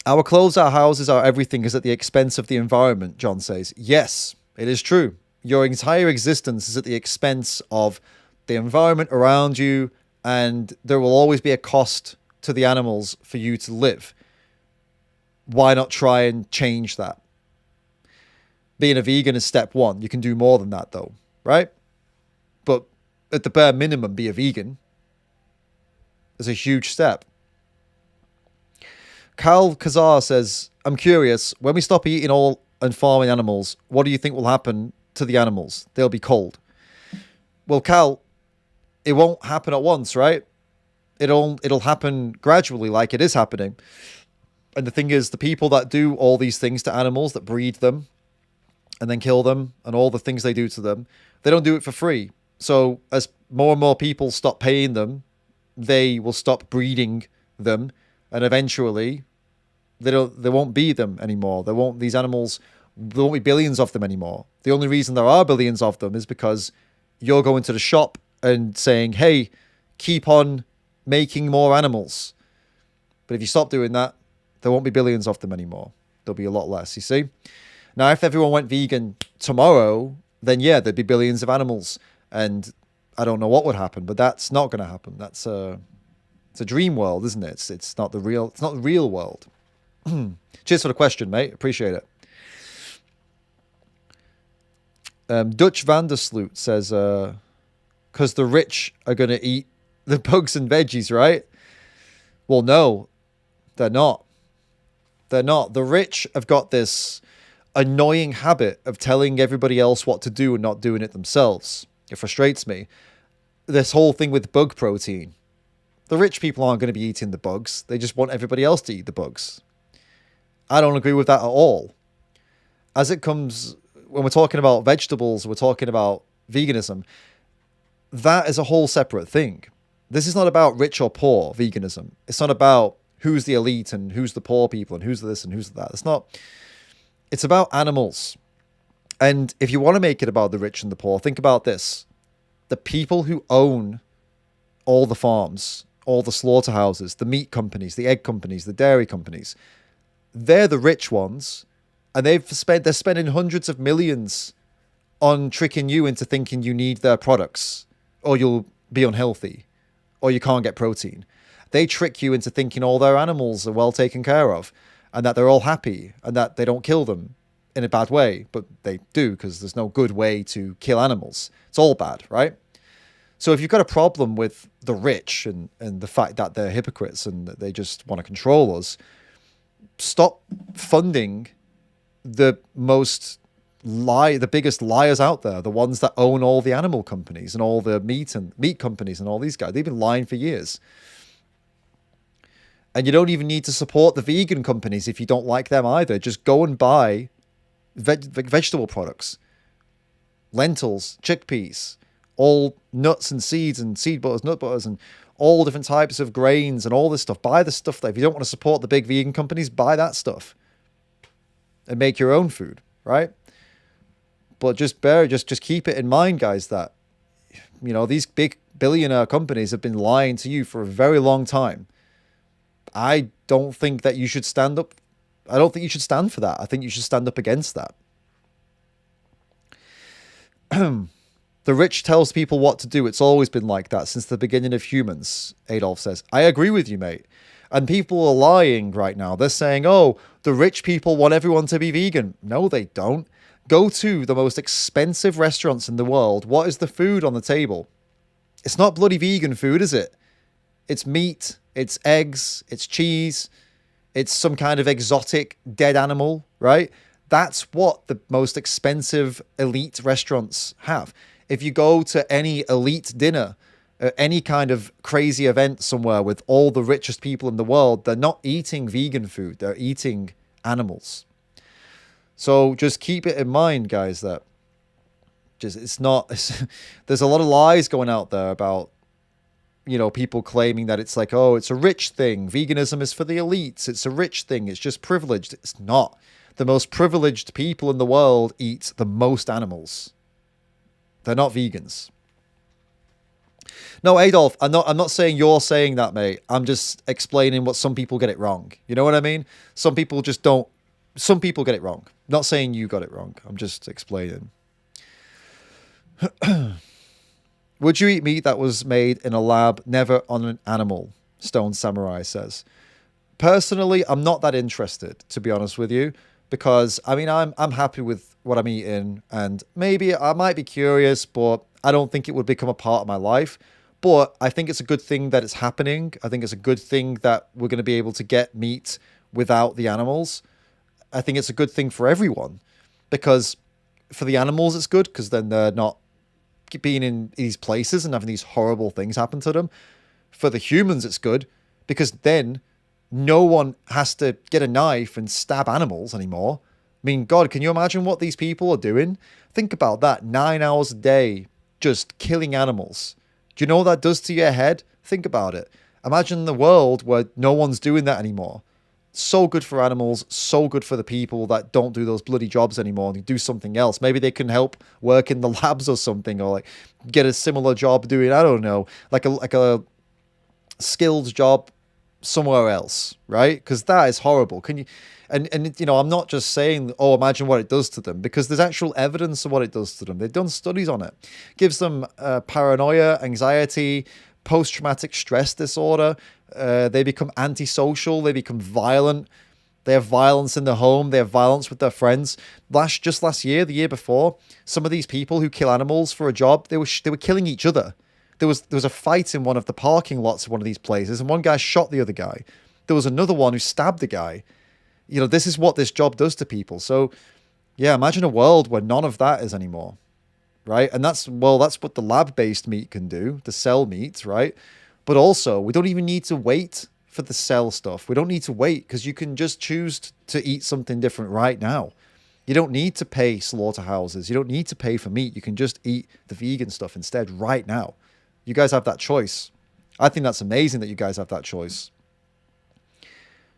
Our clothes, our houses, our everything is at the expense of the environment, John says. Yes, it is true. Your entire existence is at the expense of the environment around you, and there will always be a cost to the animals for you to live. Why not try and change that? Being a vegan is step one. You can do more than that, though, right? But at the bare minimum, be a vegan. It's a huge step. Kyle Kazar says, I'm curious, when we stop eating all and farming animals, what do you think will happen to the animals? They'll be cold. Well, Cal, it won't happen at once, right? It'll happen gradually, like it is happening. And the thing is, the people that do all these things to animals, that breed them and then kill them, and all the things they do to them, they don't do it for free. So as more and more people stop paying them, they will stop breeding them, and eventually there won't be them anymore. There won't be billions of them anymore. The only reason there are billions of them is because you're going to the shop and saying, hey, keep on making more animals. But if you stop doing that, there won't be billions of them anymore. There'll be a lot less, you see? Now, if everyone went vegan tomorrow, then yeah, there'd be billions of animals. And I don't know what would happen, but that's not going to happen. It's a dream world, isn't it? It's not the real world. Cheers for the question, mate. Appreciate it. Dutch Vandersloot says, because the rich are going to eat the bugs and veggies, right? Well, no, they're not. They're not. The rich have got this annoying habit of telling everybody else what to do and not doing it themselves. It frustrates me. This whole thing with bug protein. The rich people aren't going to be eating the bugs. They just want everybody else to eat the bugs. I don't agree with that at all. As it comes, when we're talking about vegetables, we're talking about veganism, that is a whole separate thing. This is not about rich or poor veganism. It's not about who's the elite and who's the poor people and who's this and who's that. It's about animals. And if you want to make it about the rich and the poor, think about this. The people who own all the farms, all the slaughterhouses, the meat companies, the egg companies, the dairy companies, they're the rich ones. And they're spending hundreds of millions on tricking you into thinking you need their products, or you'll be unhealthy, or you can't get protein. They trick you into thinking all their animals are well taken care of, and that they're all happy, and that they don't kill them in a bad way. But they do, because there's no good way to kill animals. It's all bad, right? So if you've got a problem with the rich and the fact that they're hypocrites and that they just want to control us, stop funding the biggest liars out there, the ones that own all the animal companies and all the meat companies and all these guys. They've been lying for years. And you don't even need to support the vegan companies if you don't like them either. Just go and buy vegetable products, lentils, chickpeas, all nuts and seeds and seed butters, nut butters, and all different types of grains and all this stuff. Buy the stuff that if you don't want to support the big vegan companies, buy that stuff and make your own food, right? But just keep it in mind, guys, that, you know, these big billionaire companies have been lying to you for a very long time. I don't think that you should stand up. I don't think you should stand for that. I think you should stand up against that. The rich tells people what to do. It's always been like that since the beginning of humans, Adolf says. I agree with you, mate. And people are lying right now. They're saying, oh, the rich people want everyone to be vegan. No, they don't. Go to the most expensive restaurants in the world. What is the food on the table? It's not bloody vegan food, is it? It's meat, it's eggs, it's cheese, it's some kind of exotic dead animal, right? That's what the most expensive elite restaurants have. If you go to any elite dinner, any kind of crazy event somewhere with all the richest people in the world, they're not eating vegan food, they're eating animals. So just keep it in mind, guys, that there's a lot of lies going out there about, people claiming that it's like, oh, it's a rich thing. Veganism is for the elites. It's a rich thing. It's just privileged. It's not. The most privileged people in the world eat the most animals. They're not vegans. No, Adolf, I'm not saying you're saying that, mate. I'm just explaining what some people get it wrong. You know what I mean? Some people just don't. Some people get it wrong. Not saying you got it wrong. I'm just explaining. Would you eat meat that was made in a lab, never on an animal? Stone Samurai says. Personally, I'm not that interested, to be honest with you, because I mean, I'm happy with what I'm eating, and maybe I might be curious, but I don't think it would become a part of my life. But I think it's a good thing that it's happening. I think it's a good thing that we're going to be able to get meat without the animals. I think it's a good thing for everyone, because for the animals it's good because then they're not being in these places and having these horrible things happen to them. For the humans it's good because then no one has to get a knife and stab animals anymore. I mean, God, can you imagine what these people are doing? Think about that. 9 hours a day just killing animals. Do you know what that does to your head? Think about it. Imagine the world where no one's doing that anymore. So good for animals, so good for the people that don't do those bloody jobs anymore and do something else. Maybe they can help work in the labs or something, or like get a similar job doing, I don't know, like a skilled job somewhere else, right? Because that is horrible. Can you? And I'm not just saying, oh, imagine what it does to them, because there's actual evidence of what it does to them. They've done studies on it. Gives them paranoia, anxiety, post-traumatic stress disorder. They become antisocial. They become violent. They have violence in the home. They have violence with their friends. Just last year, the year before, some of these people who kill animals for a job, they were killing each other. There was a fight in one of the parking lots of one of these places, and one guy shot the other guy. There was another one who stabbed the guy. This is what this job does to people. So, yeah, imagine a world where none of that is anymore, right? And that's what the lab-based meat can do, the cell meat, right? But also, we don't even need to wait for the cell stuff. We don't need to wait because you can just choose to eat something different right now. You don't need to pay slaughterhouses. You don't need to pay for meat. You can just eat the vegan stuff instead right now. You guys have that choice. I think that's amazing that you guys have that choice.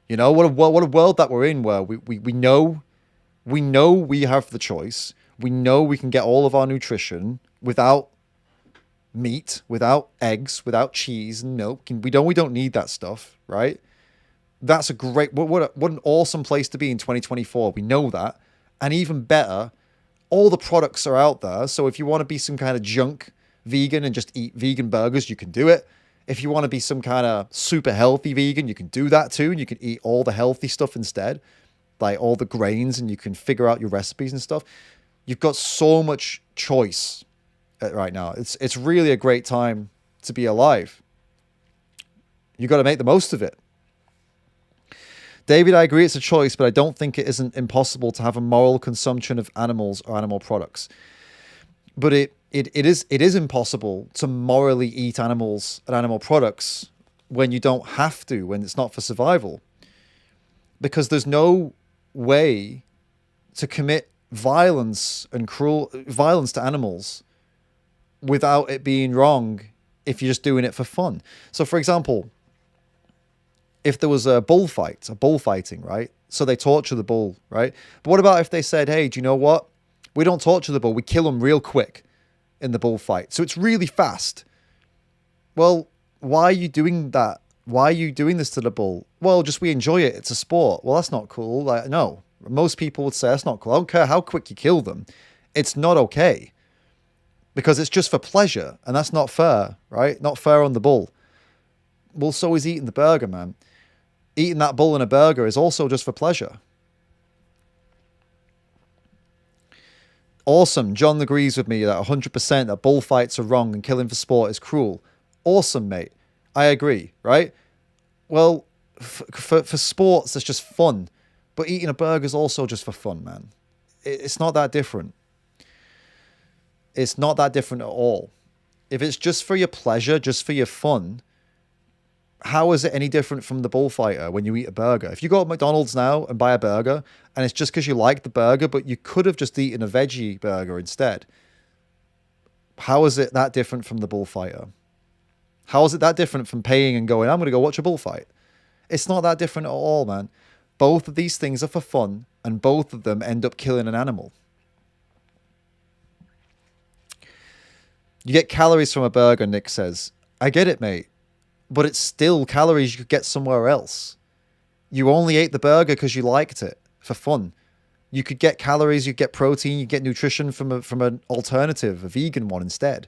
What a world that we're in, where we know we have the choice. We know we can get all of our nutrition without meat, without eggs, without cheese and milk. And we don't need that stuff, right? That's a great, what an awesome place to be in 2024. We know that. And even better, all the products are out there. So if you want to be some kind of junk vegan and just eat vegan burgers, you can do it. If you want to be some kind of super healthy vegan, you can do that too. And you can eat all the healthy stuff instead, like all the grains, and you can figure out your recipes and stuff. You've got so much choice right now. It's really a great time to be alive. You got to make the most of it. David, I agree it's a choice, but I don't think it isn't impossible to have a moral consumption of animals or animal products. But it is impossible to morally eat animals and animal products when you don't have to, when it's not for survival. Because there's no way to commit violence to animals without it being wrong if you're just doing it for fun. So for example, if there was a bullfighting, right? So they torture the bull, right? But what about if they said, hey, do you know what? We don't torture the bull, we kill him real quick in the bullfight. So it's really fast. Well, why are you doing that? Why are you doing this to the bull? Well, just we enjoy it. It's a sport. Well, that's not cool. Like, no, most people would say that's not cool. I don't care how quick you kill them. It's not okay. Because it's just for pleasure. And that's not fair, right? Not fair on the bull. Well, so is eating the burger, man. Eating that bull in a burger is also just for pleasure. Awesome. John agrees with me that 100% that bullfights are wrong and killing for sport is cruel. Awesome, mate. I agree, right? Well, for sports, it's just fun. But eating a burger is also just for fun, man. it's not that different. It's not that different at all. If it's just for your pleasure, just for your fun, how is it any different from the bullfighter when you eat a burger? If you go to McDonald's now and buy a burger, and it's just because you like the burger, but you could have just eaten a veggie burger instead, how is it that different from the bullfighter? How is it that different from paying and going, I'm going to go watch a bullfight? It's not that different at all, man. Both of these things are for fun, and both of them end up killing an animal. You get calories from a burger, Nick says. I get it, mate. But it's still calories you could get somewhere else. You only ate the burger because you liked it for fun. You could get calories, you get protein, you get nutrition from an alternative, a vegan one instead.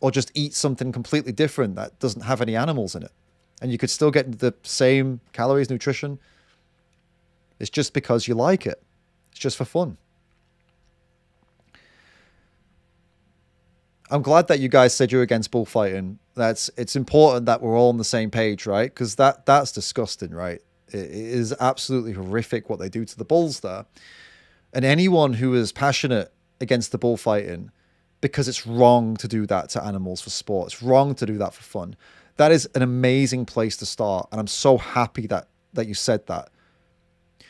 Or just eat something completely different that doesn't have any animals in it. And you could still get the same calories, nutrition. It's just because you like it. It's just for fun. I'm glad that you guys said you're against bullfighting. It's important that we're all on the same page, right? Because that's disgusting, right? It is absolutely horrific what they do to the bulls there. And anyone who is passionate against the bullfighting, because it's wrong to do that to animals for sport, it's wrong to do that for fun, that is an amazing place to start. And I'm so happy that you said that.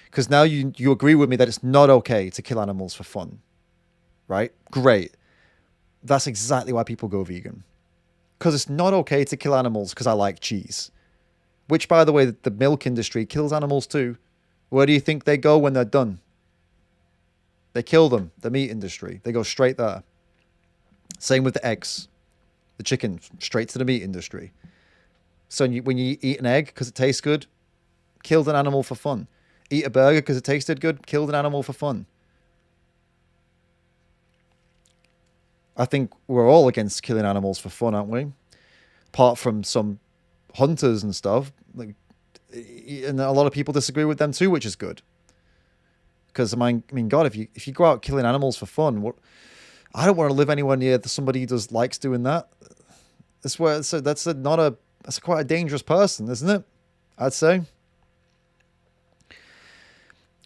Because now you agree with me that it's not okay to kill animals for fun, right? Great. That's exactly why people go vegan. Because it's not okay to kill animals because I like cheese. Which, by the way, the milk industry kills animals too. Where do you think they go when they're done? They kill them, the meat industry. They go straight there. Same with the eggs. The chicken, straight to the meat industry. So when you eat an egg because it tastes good, killed an animal for fun. Eat a burger because it tasted good, killed an animal for fun. I think we're all against killing animals for fun, aren't we? Apart from some hunters and stuff. And a lot of people disagree with them too, which is good. Because, I mean, God, if you go out killing animals for fun, I don't want to live anywhere near somebody who likes doing that. That's quite a dangerous person, isn't it? I'd say.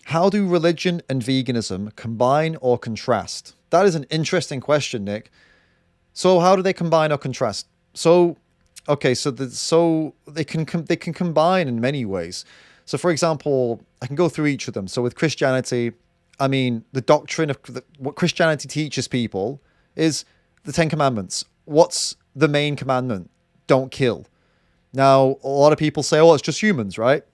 How do religion and veganism combine or contrast? That is an interesting question, Nick. So how do they combine or contrast? So, okay, so they can combine in many ways. So, for example, I can go through each of them. So with Christianity, I mean, the doctrine of what Christianity teaches people is the Ten Commandments. What's the main commandment? Don't kill. Now, a lot of people say, oh, it's just humans, right?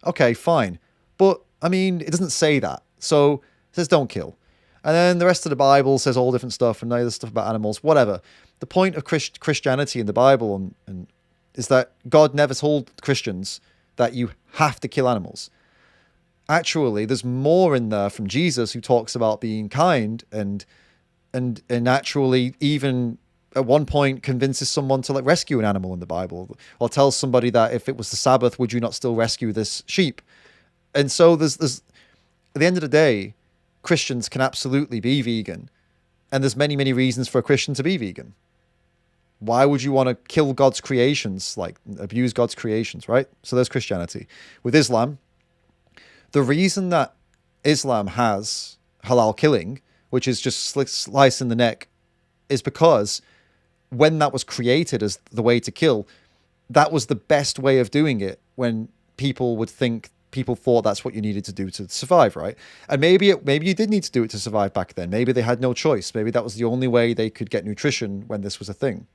Okay, fine. But, I mean, it doesn't say that. So it says don't kill. And then the rest of the Bible says all different stuff and other stuff about animals, whatever. The point of Christianity in the Bible and is that God never told Christians that you have to kill animals. Actually, there's more in there from Jesus who talks about being kind and actually even at one point convinces someone to rescue an animal in the Bible, or tells somebody that if it was the Sabbath, would you not still rescue this sheep? And so there's at the end of the day, Christians can absolutely be vegan. And there's many, many reasons for a Christian to be vegan. Why would you want to kill God's creations, abuse God's creations, right? So there's Christianity. With Islam, the reason that Islam has halal killing, which is just slicing the neck, is because when that was created as the way to kill, that was the best way of doing it when people thought that's what you needed to do to survive, right? And maybe you did need to do it to survive back then. Maybe they had no choice. Maybe that was the only way they could get nutrition when this was a thing.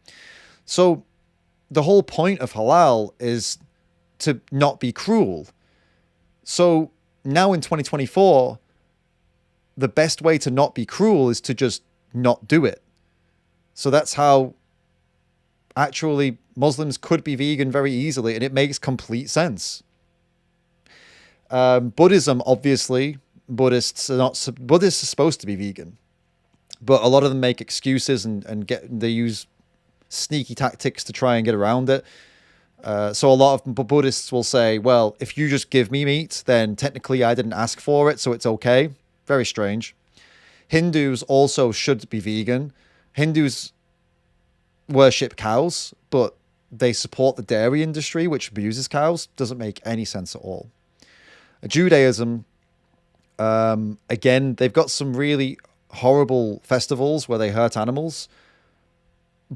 So the whole point of halal is to not be cruel. So now in 2024, the best way to not be cruel is to just not do it. So that's how actually Muslims could be vegan very easily, and it makes complete sense. Buddhism, obviously, Buddhists are supposed to be vegan, but a lot of them make excuses and they use sneaky tactics to try and get around it. So a lot of Buddhists will say, well, if you just give me meat, then technically I didn't ask for it, so it's okay. Very strange. Hindus also should be vegan. Hindus worship cows, but they support the dairy industry, which abuses cows. Doesn't make any sense at all. Judaism Again, they've got some really horrible festivals where they hurt animals,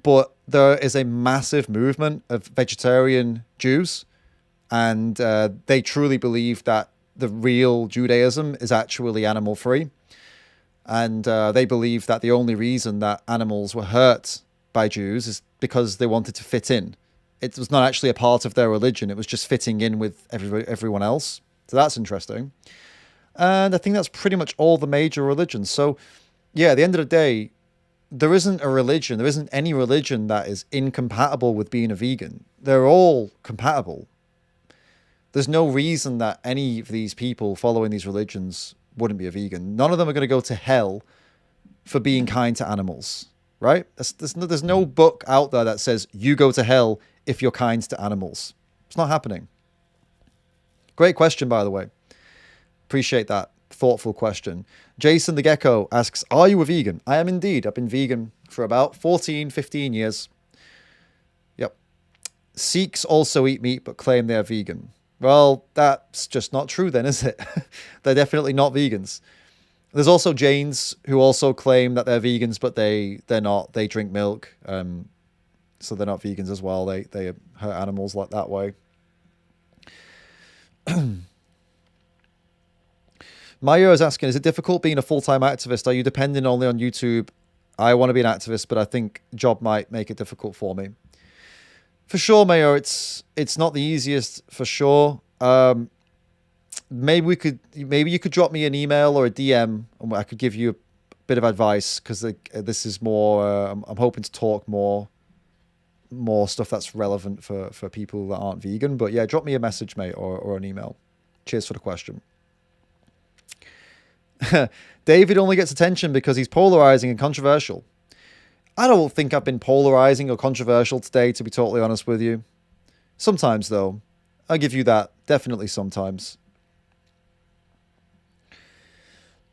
but there is a massive movement of vegetarian Jews, and they truly believe that the real Judaism is actually animal free. And they believe that the only reason that animals were hurt by Jews is because they wanted to fit in. It was not actually a part of their religion. It was just fitting in with everyone else. So that's interesting. And I think that's pretty much all the major religions. So yeah, at the end of the day, there isn't a religion, there isn't any religion that is incompatible with being a vegan. They're all compatible. There's no reason that any of these people following these religions wouldn't be a vegan. None of them are going to go to hell for being kind to animals, right? There's no book out there that says you go to hell if you're kind to animals. It's not happening. Great question, by the way. Appreciate that thoughtful question. Jason the Gecko asks, are you a vegan? I am indeed. I've been vegan for about 14, 15 years. Yep. Sikhs also eat meat but claim they're vegan. Well, that's just not true then, is it? They're definitely not vegans. There's also Jains who also claim that they're vegans, but they're not. They drink milk, so they're not vegans as well. They hurt animals like that way. Maya is asking, is it difficult being a full-time activist? Are you dependent only on YouTube? I want to be an activist, but I think job might make it difficult for me. For sure, Mayo, it's not the easiest, for sure. Maybe you could drop me an email or a DM, and I could give you a bit of advice, because this is more. I'm hoping to talk more stuff that's relevant for people that aren't vegan. But yeah, drop me a message, mate, or an email. Cheers for the question. David only gets attention because he's polarizing and controversial. I don't think I've been polarizing or controversial today, to be totally honest with you. Sometimes, though. I'll give you that. Definitely sometimes.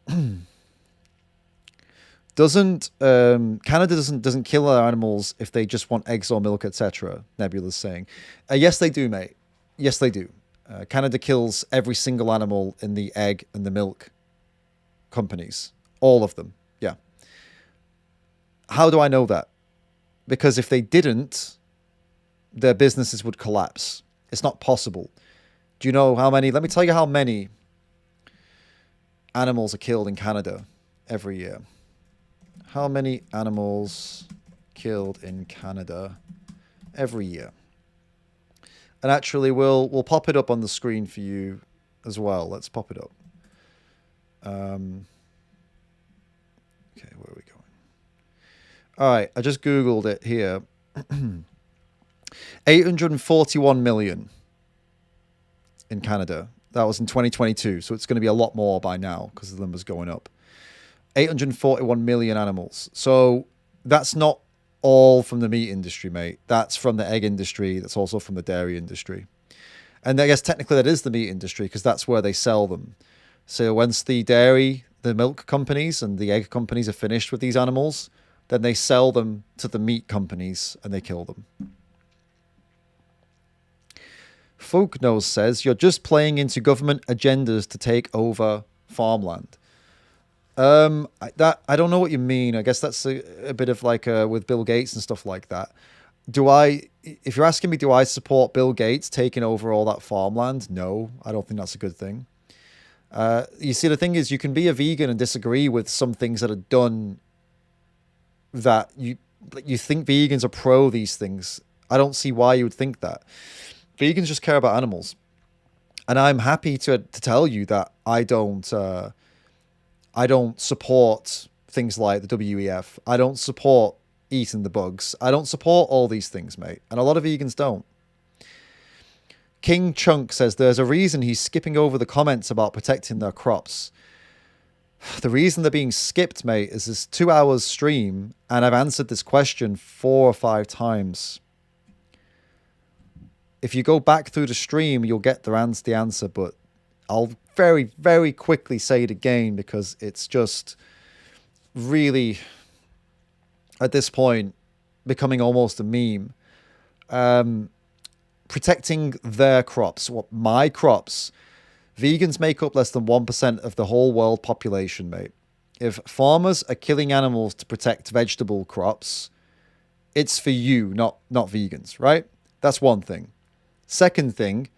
Canada doesn't kill our animals if they just want eggs or milk, etc. Nebula's saying. Yes, they do, mate. Yes, they do. Canada kills every single animal in the egg and the milk companies. All of them. Yeah. How do I know that? Because if they didn't, their businesses would collapse. It's not possible. Do you know how many? Let me tell you how many animals are killed in Canada every year. How many animals killed in Canada every year? And actually, we'll pop it up on the screen for you as well. Let's pop it up. Okay, where are we going? All right, I just Googled it here. 841 million in Canada. That was in 2022, so it's going to be a lot more by now because the number's going up. 841 million animals. So that's not all from the meat industry, mate. That's from the egg industry. That's also from the dairy industry. And I guess technically that is the meat industry because that's where they sell them. So once the dairy, the milk companies and the egg companies are finished with these animals, then they sell them to the meat companies and they kill them. Folknose says, you're just playing into government agendas to take over farmland. I don't know what you mean. I guess that's a bit of like with Bill Gates and stuff like that. If you're asking me, do I support Bill Gates taking over all that farmland? No, I don't think that's a good thing. You see, the thing is, you can be a vegan and disagree with some things that are done that you think vegans are pro these things. I don't see why you would think that. Vegans just care about animals. And I'm happy to tell you that I don't support things like the WEF. I don't support eating the bugs. I don't support all these things, mate. And a lot of vegans don't. King Chunk says there's a reason he's skipping over the comments about protecting their crops. The reason they're being skipped, mate, is this 2 hours stream, and I've answered this question 4 or 5 times. If you go back through the stream, you'll get the answer, but I'll very, very quickly say it again because it's just really, at this point, becoming almost a meme. Protecting their crops, my crops. Vegans make up less than 1% of the whole world population, mate. If farmers are killing animals to protect vegetable crops, it's for you, not vegans, right? That's one thing. Second thing,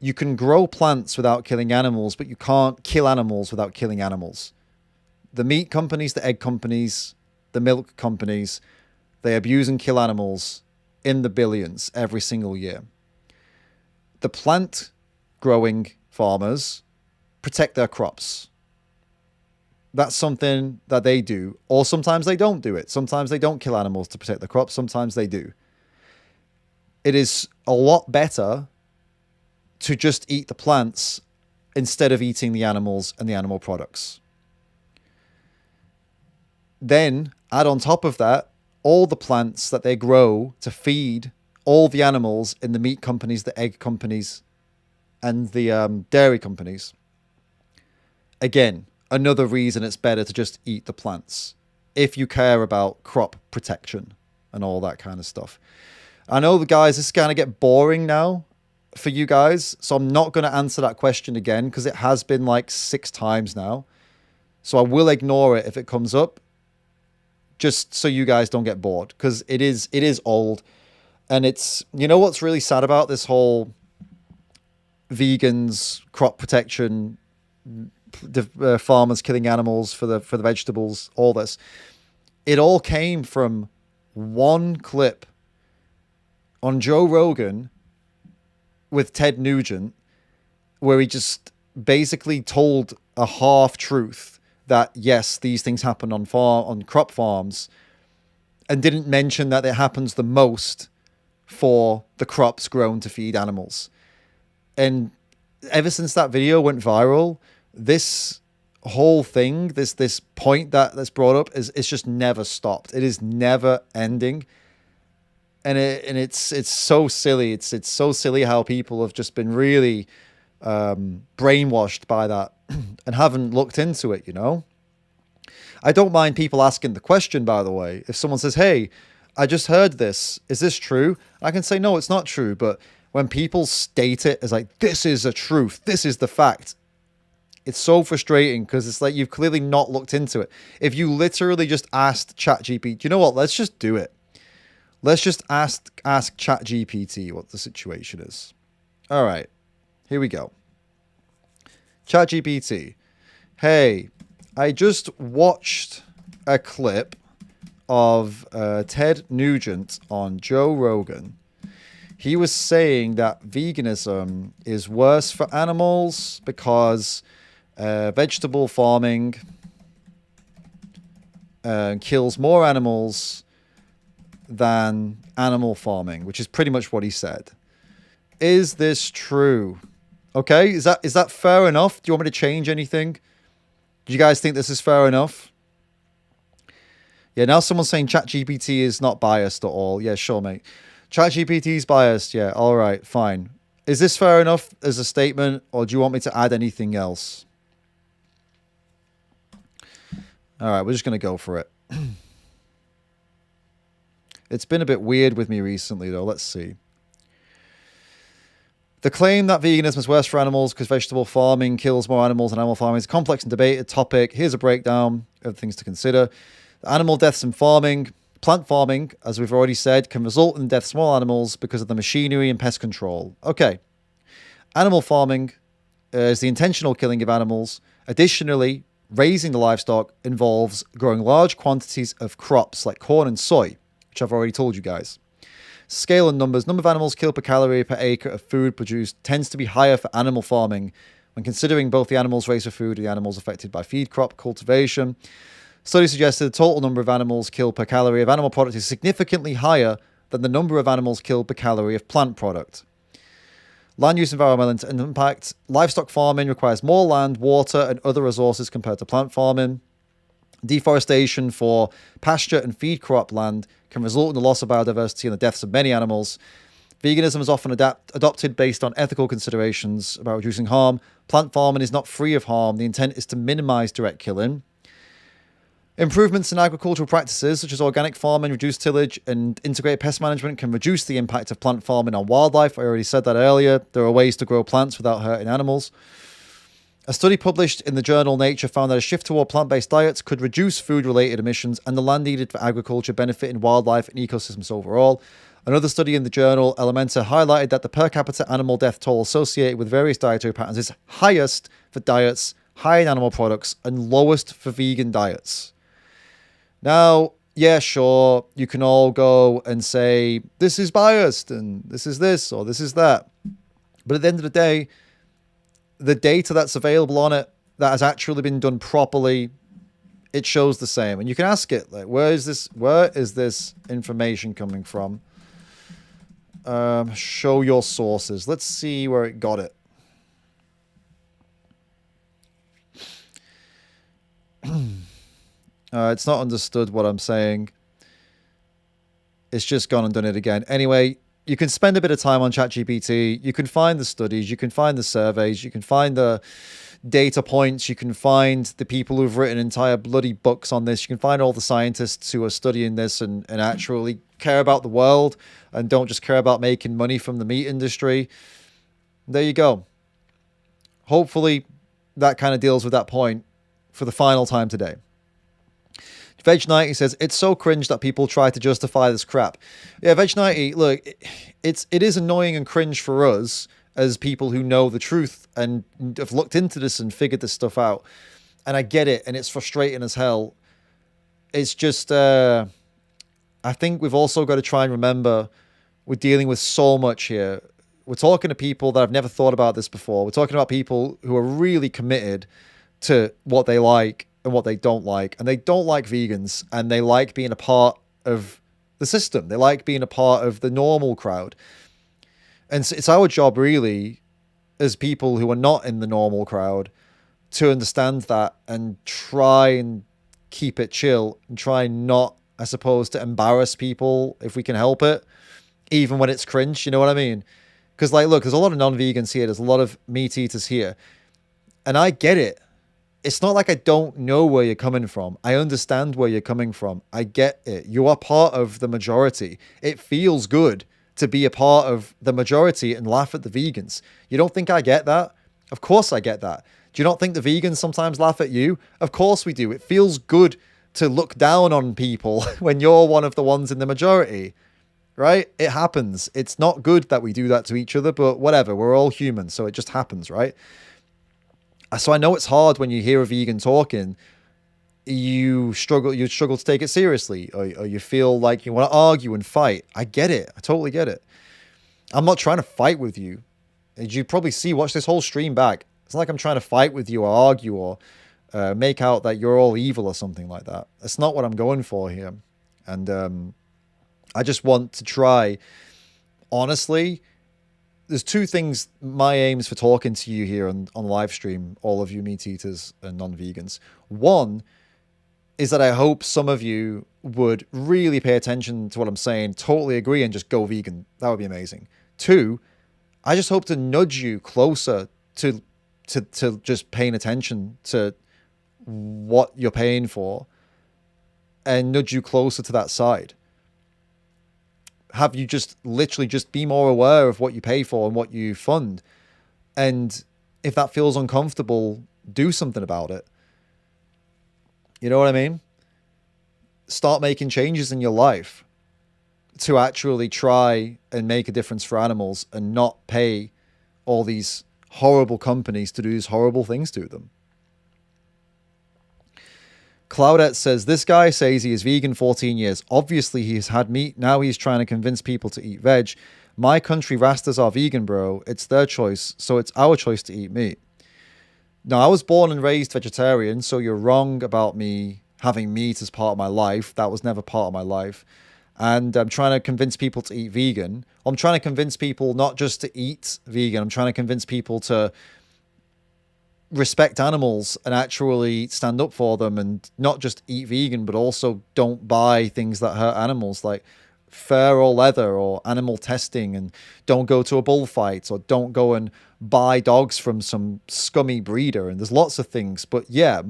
you can grow plants without killing animals, but you can't kill animals without killing animals. The meat companies, the egg companies, the milk companies, they abuse and kill animals in the billions every single year. The plant growing farmers protect their crops. That's something that they do, or sometimes they don't do it. Sometimes they don't kill animals to protect the crops, sometimes they do. It is a lot better to just eat the plants instead of eating the animals and the animal products. Then add on top of that all the plants that they grow to feed all the animals in the meat companies, the egg companies, and the dairy companies. Again, another reason it's better to just eat the plants if you care about crop protection and all that kind of stuff. I know the guys, this is going to get boring now for you guys, so I'm not going to answer that question again because it has been like 6 times now. So I will ignore it if it comes up, just so you guys don't get bored, because it is old. And it's, you know what's really sad about this whole vegans, crop protection, farmers killing animals for the vegetables, all this, it all came from one clip on Joe Rogan with Ted Nugent, where he just basically told a half truth that yes, these things happen on crop farms, and didn't mention that it happens the most for the crops grown to feed animals. And ever since that video went viral, this whole thing, this point that's brought up is just never stopped. It is never ending. And it's so silly. It's so silly how people have just been really brainwashed by that and haven't looked into it, you know? I don't mind people asking the question, by the way. If someone says, hey, I just heard this, is this true? I can say, no, it's not true. But when people state it as like, this is a truth, this is the fact, it's so frustrating because it's like you've clearly not looked into it. If you literally just asked ChatGPT, you know what, let's just do it. Let's just ask ChatGPT what the situation is. All right, here we go. ChatGPT, hey, I just watched a clip of Ted Nugent on Joe Rogan. He was saying that veganism is worse for animals because vegetable farming kills more animals than animal farming, which is pretty much what he said. Is this true? Okay, is that fair enough? Do you want me to change anything? Do you guys think this is fair enough? Yeah, now someone's saying ChatGPT is not biased at all. Yeah, sure, mate. ChatGPT is biased. Yeah, all right, fine. Is this fair enough as a statement, or do you want me to add anything else? All right, we're just going to go for it. It's been a bit weird with me recently, though. Let's see. The claim that veganism is worse for animals because vegetable farming kills more animals than animal farming is a complex and debated topic. Here's a breakdown of things to consider. Animal deaths in farming. Plant farming, as we've already said, can result in the death of small animals because of the machinery and pest control. Okay. Animal farming is the intentional killing of animals. Additionally, raising the livestock involves growing large quantities of crops like corn and soy, which I've already told you guys. Scale and numbers. Number of animals killed per calorie per acre of food produced tends to be higher for animal farming when considering both the animals raised for food and the animals affected by feed crop cultivation. Studies suggested the total number of animals killed per calorie of animal product is significantly higher than the number of animals killed per calorie of plant product. Land use, environmental impact. Livestock farming requires more land, water, and other resources compared to plant farming. Deforestation for pasture and feed crop land can result in the loss of biodiversity and the deaths of many animals. Veganism is often adopted based on ethical considerations about reducing harm. Plant farming is not free of harm. The intent is to minimize direct killing. Improvements in agricultural practices, such as organic farming, reduced tillage, and integrated pest management can reduce the impact of plant farming on wildlife. I already said that earlier. There are ways to grow plants without hurting animals. A study published in the journal Nature found that a shift toward plant-based diets could reduce food-related emissions and the land needed for agriculture, benefiting wildlife and ecosystems overall. Another study in the journal Elementa highlighted that the per capita animal death toll associated with various dietary patterns is highest for diets high in animal products and lowest for vegan diets. Now, yeah, sure, you can all go and say, this is biased, and this is this, or this is that. But at the end of the day, the data that's available on it, that has actually been done properly, it shows the same. And you can ask it, like, where is this information coming from? Show your sources. Let's see where it got it. It's not understood what I'm saying. It's just gone and done it again. Anyway, you can spend a bit of time on ChatGPT. You can find the studies. You can find the surveys. You can find the data points. You can find the people who've written entire bloody books on this. You can find all the scientists who are studying this and actually care about the world and don't just care about making money from the meat industry. There you go. Hopefully that kind of deals with that point for the final time today. Veg90 says, it's so cringe that people try to justify this crap. Yeah, Veg90, look, it is annoying and cringe for us as people who know the truth and have looked into this and figured this stuff out. And I get it, and it's frustrating as hell. It's just, I think we've also got to try and remember we're dealing with so much here. We're talking to people that have never thought about this before. We're talking about people who are really committed to what they like and what they don't like. And they don't like vegans, and they like being a part of the system. They like being a part of the normal crowd. And it's our job, really, as people who are not in the normal crowd, to understand that and try and keep it chill and try not, I suppose, to embarrass people if we can help it, even when it's cringe. You know what I mean? Because, like, look, there's a lot of non-vegans here. There's a lot of meat eaters here. And I get it. It's not like I don't know where you're coming from. I understand where you're coming from. I get it. You are part of the majority. It feels good to be a part of the majority and laugh at the vegans. You don't think I get that? Of course I get that. Do you not think the vegans sometimes laugh at you? Of course we do. It feels good to look down on people when you're one of the ones in the majority, right? It happens. It's not good that we do that to each other, but whatever. We're all human, so it just happens, right? So I know it's hard when you hear a vegan talking, you struggle to take it seriously, or you feel like you want to argue and fight. I get it. I totally get it. I'm not trying to fight with you. As you probably see, watch this whole stream back. It's not like I'm trying to fight with you or argue or make out that you're all evil or something like that. That's not what I'm going for here. And I just want to try, honestly. There's two things, my aims for talking to you here on live stream, all of you meat eaters and non-vegans. One is that I hope some of you would really pay attention to what I'm saying, totally agree, and just go vegan. That would be amazing. Two, I just hope to nudge you closer to just paying attention to what you're paying for and nudge you closer to that side. Have you just literally just be more aware of what you pay for and what you fund. And if that feels uncomfortable, do something about it. You know what I mean? Start making changes in your life to actually try and make a difference for animals and not pay all these horrible companies to do these horrible things to them. Claudette says, this guy says he is vegan 14 years. Obviously, he's had meat. Now he's trying to convince people to eat veg. My country Rastas are vegan, bro. It's their choice, so it's our choice to eat meat. Now, I was born and raised vegetarian, so you're wrong about me having meat as part of my life. That was never part of my life. And I'm trying to convince people to eat vegan. I'm trying to convince people not just to eat vegan. I'm trying to convince people to respect animals and actually stand up for them and not just eat vegan, but also don't buy things that hurt animals like fur or leather or animal testing, and don't go to a bullfight or don't go and buy dogs from some scummy breeder. And there's lots of things, but yeah,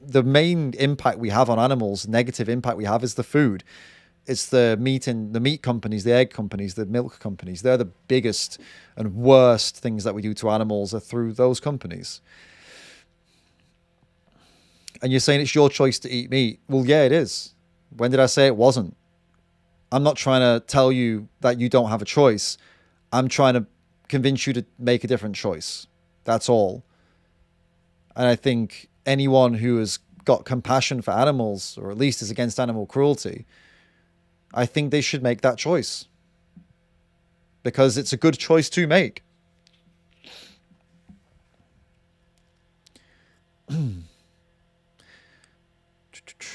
the main impact we have on animals, negative impact we have, is the food. It's the meat companies, the egg companies, the milk companies. They're the biggest and worst things that we do to animals are through those companies. And you're saying it's your choice to eat meat. Well, yeah, it is. When did I say it wasn't? I'm not trying to tell you that you don't have a choice. I'm trying to convince you to make a different choice. That's all. And I think anyone who has got compassion for animals, or at least is against animal cruelty, I think they should make that choice. Because it's a good choice to make.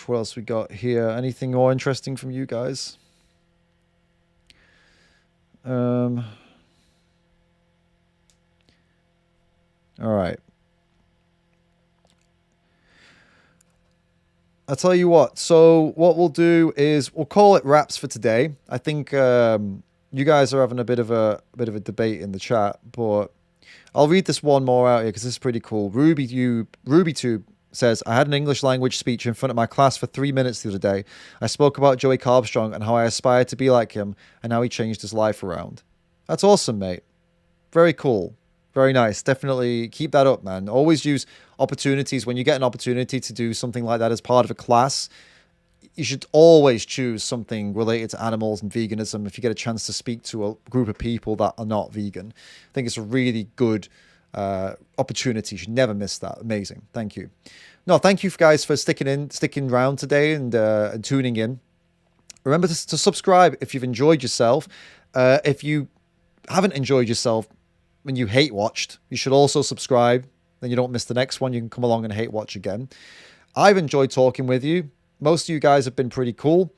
What else we got here? Anything more interesting from you guys? All right. I'll tell you what. So what we'll do is we'll call it wraps for today. I think you guys are having a bit of a debate in the chat, but I'll read this one more out here because this is pretty cool. RubyTube says, I had an English language speech in front of my class for 3 minutes the other day. I spoke about Joey Carbstrong and how I aspired to be like him and how he changed his life around. That's awesome, mate. Very cool. Very nice. Definitely keep that up, man. Always use opportunities. When you get an opportunity to do something like that as part of a class, you should always choose something related to animals and veganism if you get a chance to speak to a group of people that are not vegan. I think it's a really good opportunity. You should never miss that. Amazing. Thank you. No, thank you guys for sticking around today and tuning in. Remember to subscribe if you've enjoyed yourself. If you haven't enjoyed yourself when you hate watched, you should also subscribe. Then you don't miss the next one. You can come along and hate watch again. I've enjoyed talking with you. Most of you guys have been pretty cool.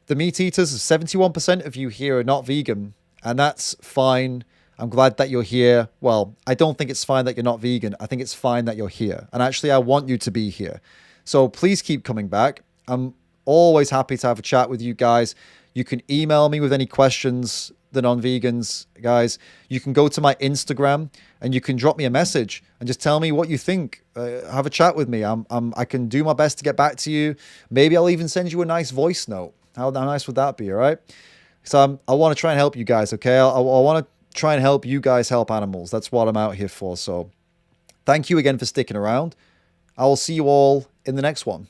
The meat eaters, 71% of you here are not vegan, and that's fine. I'm glad that you're here. Well, I don't think it's fine that you're not vegan. I think it's fine that you're here. And actually, I want you to be here. So please keep coming back. I'm always happy to have a chat with you guys. You can email me with any questions, the non-vegans guys. You can go to my Instagram and you can drop me a message and just tell me what you think. Have a chat with me. I can do my best to get back to you. Maybe I'll even send you a nice voice note. How nice would that be, all right? So I want to try and help you guys, okay? I want to try and help you guys help animals. That's what I'm out here for. So thank you again for sticking around. I will see you all in the next one.